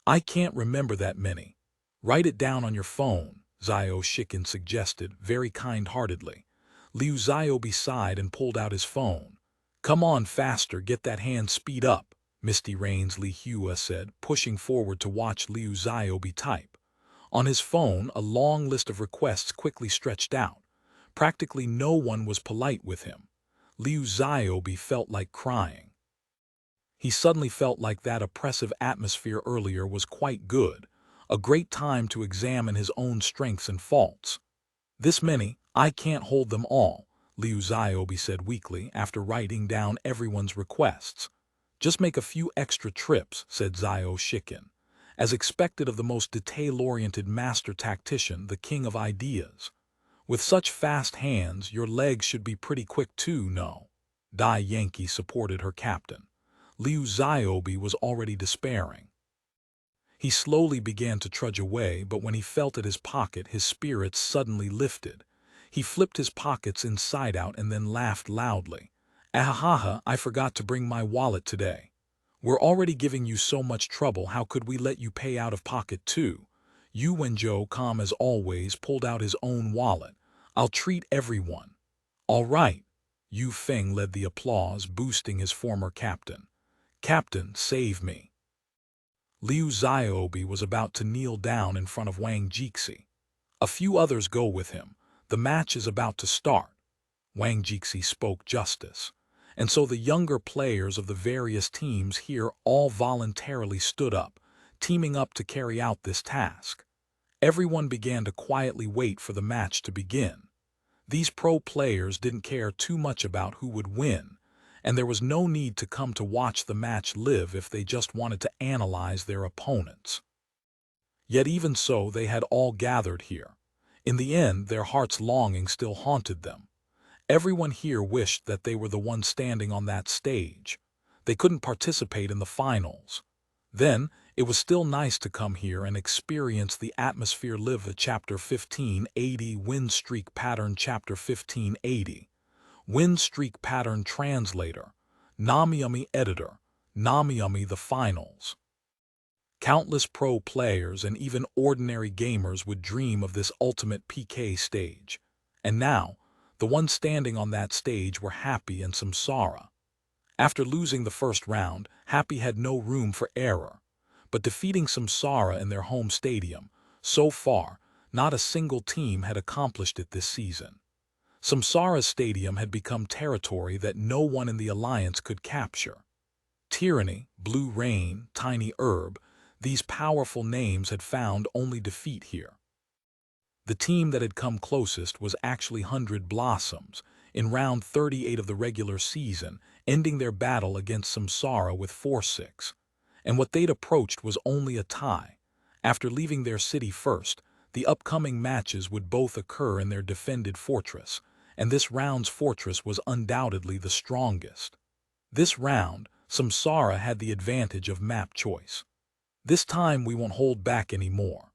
"I can't remember that many." "Write it down on your phone," Zio Shikin suggested, very kind-heartedly. Liu Ziobi sighed and pulled out his phone. "Come on faster, get that hand speed up," Misty Rain's Li Hua said, pushing forward to watch Liu Ziobi type. On his phone, a long list of requests quickly stretched out. Practically no one was polite with him. Liu Ziobi felt like crying. He suddenly felt like that oppressive atmosphere earlier was quite good, a great time to examine his own strengths and faults. "This many, I can't hold them all," Liu Ziobi said weakly after writing down everyone's requests. "Just make a few extra trips," said Zio Shikin. As expected of the most detail-oriented master tactician, the king of ideas. "With such fast hands, your legs should be pretty quick too, no?" Dai Yankee supported her captain. Liu Ziobi was already despairing. He slowly began to trudge away, but when he felt at his pocket, his spirits suddenly lifted. He flipped his pockets inside out and then laughed loudly. "Ahaha, I forgot to bring my wallet today." "We're already giving you so much trouble, how could we let you pay out of pocket too?" Yu Wenzhou, calm as always, pulled out his own wallet. "I'll treat everyone." "All right." Yu Feng led the applause, boosting his former captain. "Captain, save me." Liu Ziobi was about to kneel down in front of Wang Jixi. "A few others go with him. The match is about to start." Wang Jixi spoke justice. And so the younger players of the various teams here all voluntarily stood up, teaming up to carry out this task. Everyone began to quietly wait for the match to begin. These pro players didn't care too much about who would win, and there was no need to come to watch the match live if they just wanted to analyze their opponents. Yet even so, they had all gathered here. In the end, their hearts' longing still haunted them. Everyone here wished that they were the one standing on that stage. They couldn't participate in the finals. Then, it was still nice to come here and experience the atmosphere live. Chapter 1580 Win Streak Pattern. Chapter 1580 Win Streak Pattern. Translator Namiyami Editor Namiyami. The finals. Countless pro players and even ordinary gamers would dream of this ultimate PK stage. And now, the ones standing on that stage were Happy and Samsara. After losing the first round, Happy had no room for error. But defeating Samsara in their home stadium, so far, not a single team had accomplished it this season. Samsara's stadium had become territory that no one in the alliance could capture. Tyranny, Blue Rain, Tiny Herb, these powerful names had found only defeat here. The team that had come closest was actually 100 Blossoms, in round 38 of the regular season, ending their battle against Samsara with 4-6. And what they'd approached was only a tie. After leaving their city first, the upcoming matches would both occur in their defended fortress, and this round's fortress was undoubtedly the strongest. This round, Samsara had the advantage of map choice. "This time we won't hold back anymore."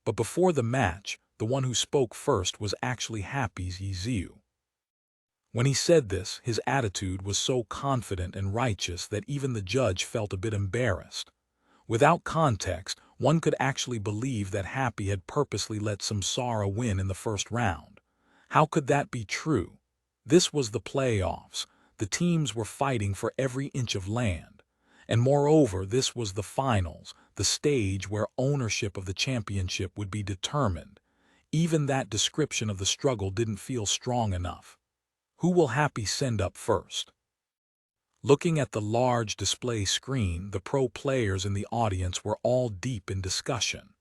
But before the match, the one who spoke first was actually Happy's Yiziu. When he said this, his attitude was so confident and righteous that even the judge felt a bit embarrassed. Without context, one could actually believe that Happy had purposely let Samsara win in the first round. How could that be true? This was the playoffs. The teams were fighting for every inch of land. And moreover, this was the finals, the stage where ownership of the championship would be determined. Even that description of the struggle didn't feel strong enough. Who will Happy send up first? Looking at the large display screen, the pro players in the audience were all deep in discussion.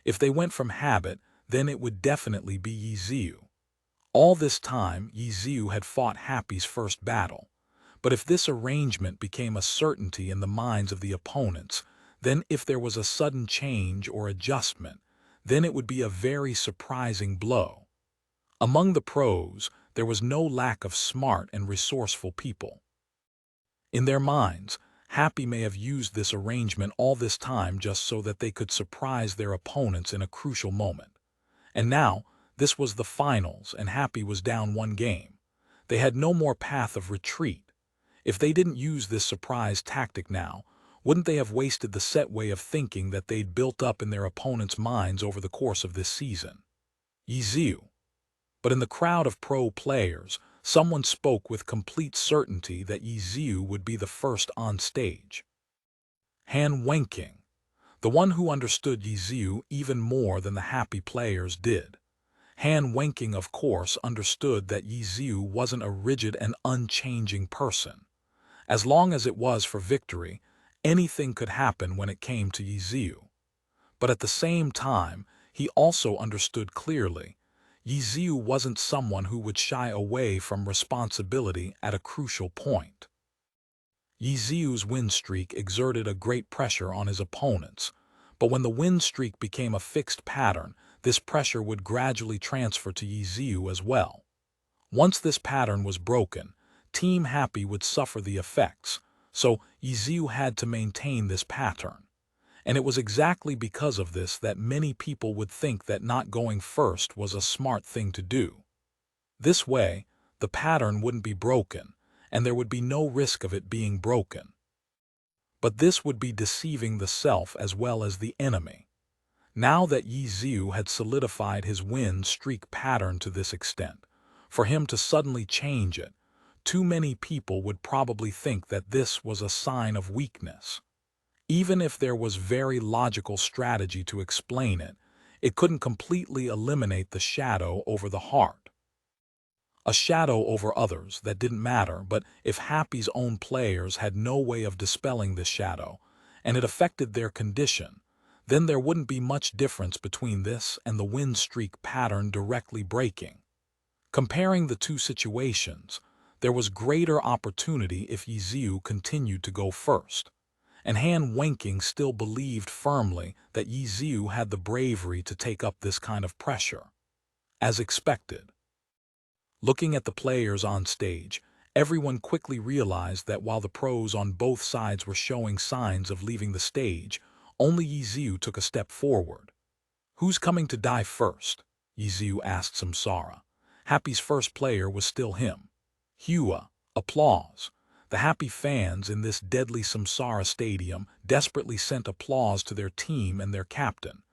If they went from habit, then it would definitely be Yiziu. All this time, Yiziu had fought Happy's first battle. But if this arrangement became a certainty in the minds of the opponents, then if there was a sudden change or adjustment, then it would be a very surprising blow. Among the pros, there was no lack of smart and resourceful people. In their minds, Happy may have used this arrangement all this time just so that they could surprise their opponents in a crucial moment. And now, this was the finals and Happy was down one game. They had no more path of retreat. If they didn't use this surprise tactic now, wouldn't they have wasted the set way of thinking that they'd built up in their opponents' minds over the course of this season? Yiziu. But in the crowd of pro players, someone spoke with complete certainty that Yiziu would be the first on stage. Han Wenqing, the one who understood Yiziu even more than the Happy players did. Han Wenqing, of course, understood that Yiziu wasn't a rigid and unchanging person. As long as it was for victory, anything could happen when it came to Yiziu. But at the same time, he also understood clearly, Yiziu wasn't someone who would shy away from responsibility at a crucial point. Yiziu's win streak exerted a great pressure on his opponents, but when the win streak became a fixed pattern, this pressure would gradually transfer to Yiziu as well. Once this pattern was broken, Team Happy would suffer the effects, so Yiziu had to maintain this pattern. And it was exactly because of this that many people would think that not going first was a smart thing to do. This way, the pattern wouldn't be broken, and there would be no risk of it being broken. But this would be deceiving the self as well as the enemy. Now that Yiziu had solidified his win streak pattern to this extent, for him to suddenly change it, too many people would probably think that this was a sign of weakness. Even if there was very logical strategy to explain it, it couldn't completely eliminate the shadow over the heart. A shadow over others that didn't matter, but if Happy's own players had no way of dispelling this shadow, and it affected their condition, then there wouldn't be much difference between this and the win streak pattern directly breaking. Comparing the two situations, there was greater opportunity if Yiziu continued to go first, and Han Wenqing still believed firmly that Yiziu had the bravery to take up this kind of pressure. As expected. Looking at the players on stage, everyone quickly realized that while the pros on both sides were showing signs of leaving the stage, only Yiziu took a step forward. "Who's coming to die first?" Yiziu asked Samsara. Happy's first player was still him. Hua, applause. The Happy fans in this deadly Samsara stadium desperately sent applause to their team and their captain,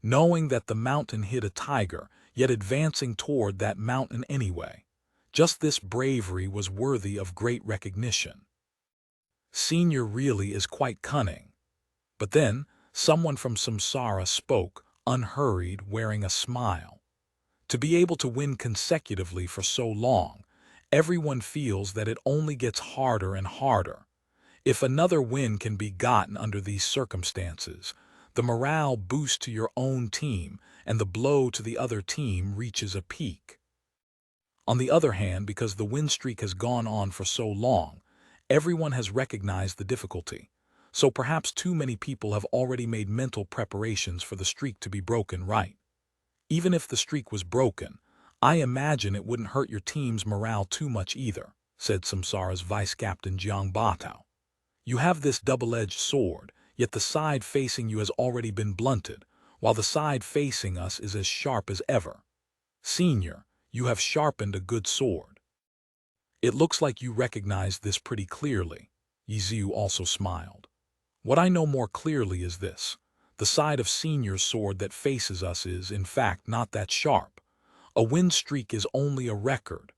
knowing that the mountain hid a tiger, yet advancing toward that mountain anyway. Just this bravery was worthy of great recognition. Senior really is quite cunning. But then, someone from Samsara spoke, unhurried, wearing a smile. To be able to win consecutively for so long, everyone feels that it only gets harder and harder. If another win can be gotten under these circumstances, the morale boost to your own team and the blow to the other team reaches a peak. On the other hand, because the win streak has gone on for so long, everyone has recognized the difficulty. So perhaps too many people have already made mental preparations for the streak to be broken, right? Even if the streak was broken, I imagine it wouldn't hurt your team's morale too much either, said Samsara's vice-captain Jiang Batao. You have this double-edged sword, yet the side facing you has already been blunted, while the side facing us is as sharp as ever. Senior, you have sharpened a good sword. It looks like you recognized this pretty clearly. Yiziu also smiled. What I know more clearly is this. The side of Senior's sword that faces us is, in fact, not that sharp. A win streak is only a record.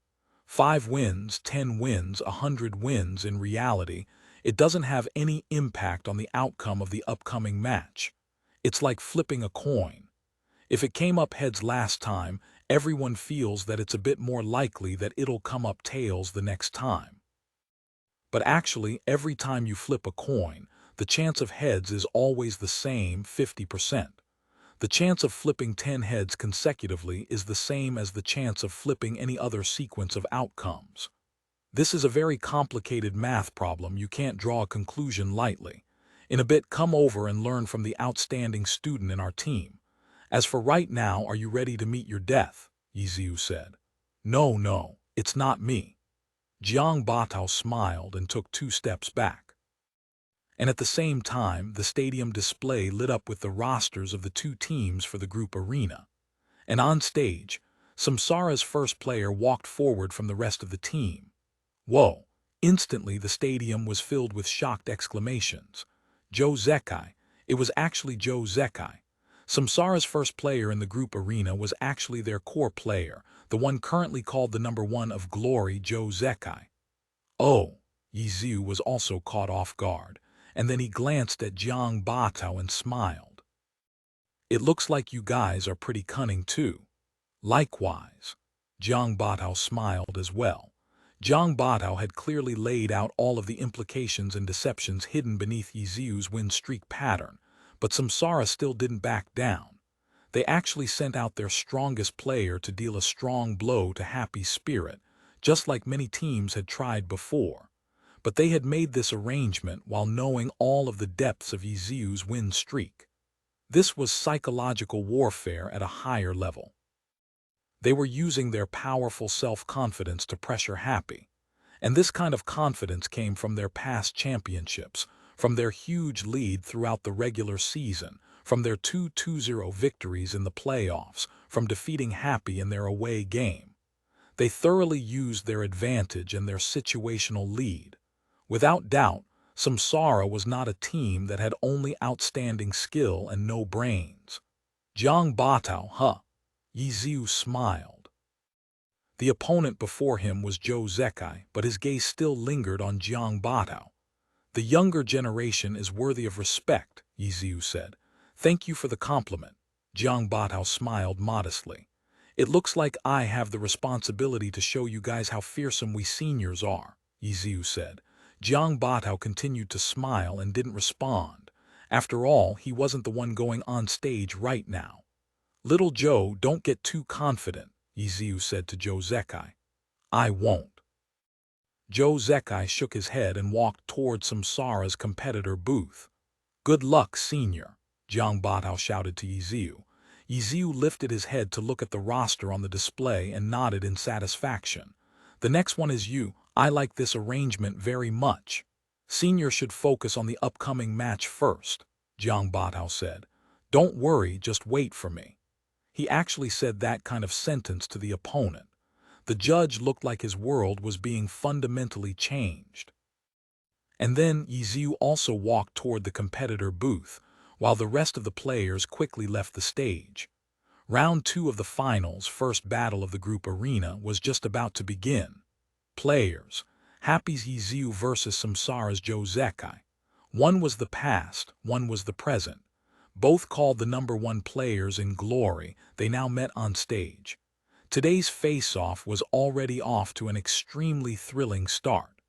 5 wins, 10 wins, 100 wins. In reality, it doesn't have any impact on the outcome of the upcoming match. It's like flipping a coin. If it came up heads last time, everyone feels that it's a bit more likely that it'll come up tails the next time. But actually, every time you flip a coin, the chance of heads is always the same, 50%. The chance of flipping 10 heads consecutively is the same as the chance of flipping any other sequence of outcomes. This is a very complicated math problem. You can't draw a conclusion lightly. In a bit, come over and learn from the outstanding student in our team. As for right now, are you ready to meet your death? Yiziu said. No, it's not me. Jiang Batao smiled and took 2 steps back. And at the same time, the stadium display lit up with the rosters of the 2 teams for the group arena. And on stage, Samsara's first player walked forward from the rest of the team. Whoa! Instantly the stadium was filled with shocked exclamations. Joe Zekai. It was actually Joe Zekai. Samsara's first player in the group arena was actually their core player, the one currently called the number 1 of Glory, Joe Zekai. Oh! Yiziu was also caught off guard, and then he glanced at Jiang Batao and smiled. It looks like you guys are pretty cunning too. Likewise. Jiang Batao smiled as well. Jiang Batao had clearly laid out all of the implications and deceptions hidden beneath Yiziu's win streak pattern, but Samsara still didn't back down. They actually sent out their strongest player to deal a strong blow to Happy's spirit, just like many teams had tried before. But they had made this arrangement while knowing all of the depths of Yiziu's win streak. This was psychological warfare at a higher level. They were using their powerful self-confidence to pressure Happy. And this kind of confidence came from their past championships, from their huge lead throughout the regular season, from their 2-2-0 victories in the playoffs, from defeating Happy in their away game. They thoroughly used their advantage and their situational lead. Without doubt, Samsara was not a team that had only outstanding skill and no brains. Jiang Batao, huh? Yiziu smiled. The opponent before him was Joe Zekai, but his gaze still lingered on Jiang Batao. The younger generation is worthy of respect, Yiziu said. Thank you for the compliment. Jiang Batao smiled modestly. It looks like I have the responsibility to show you guys how fearsome we seniors are, Yiziu said. Jiang Batao continued to smile and didn't respond. After all, he wasn't the one going on stage right now. Little Joe, don't get too confident, Yiziu said to Joe Zekai. I won't. Joe Zekai shook his head and walked toward Samsara's competitor booth. Good luck, senior, Jiang Batao shouted to Yiziu. Yiziu lifted his head to look at the roster on the display and nodded in satisfaction. The next one is you. I like this arrangement very much. Senior should focus on the upcoming match first, Jiang Batao said. Don't worry, just wait for me. He actually said that kind of sentence to the opponent. The judge looked like his world was being fundamentally changed. And then Yiziu also walked toward the competitor booth, while the rest of the players quickly left the stage. Round 2 of the finals, first battle of the group arena, was just about to begin. Players: Happy's Yiziu versus Samsara's Joe Zekai. One was the past, one was the present. Both called the number 1 players in Glory, they now met on stage. Today's face-off was already off to an extremely thrilling start.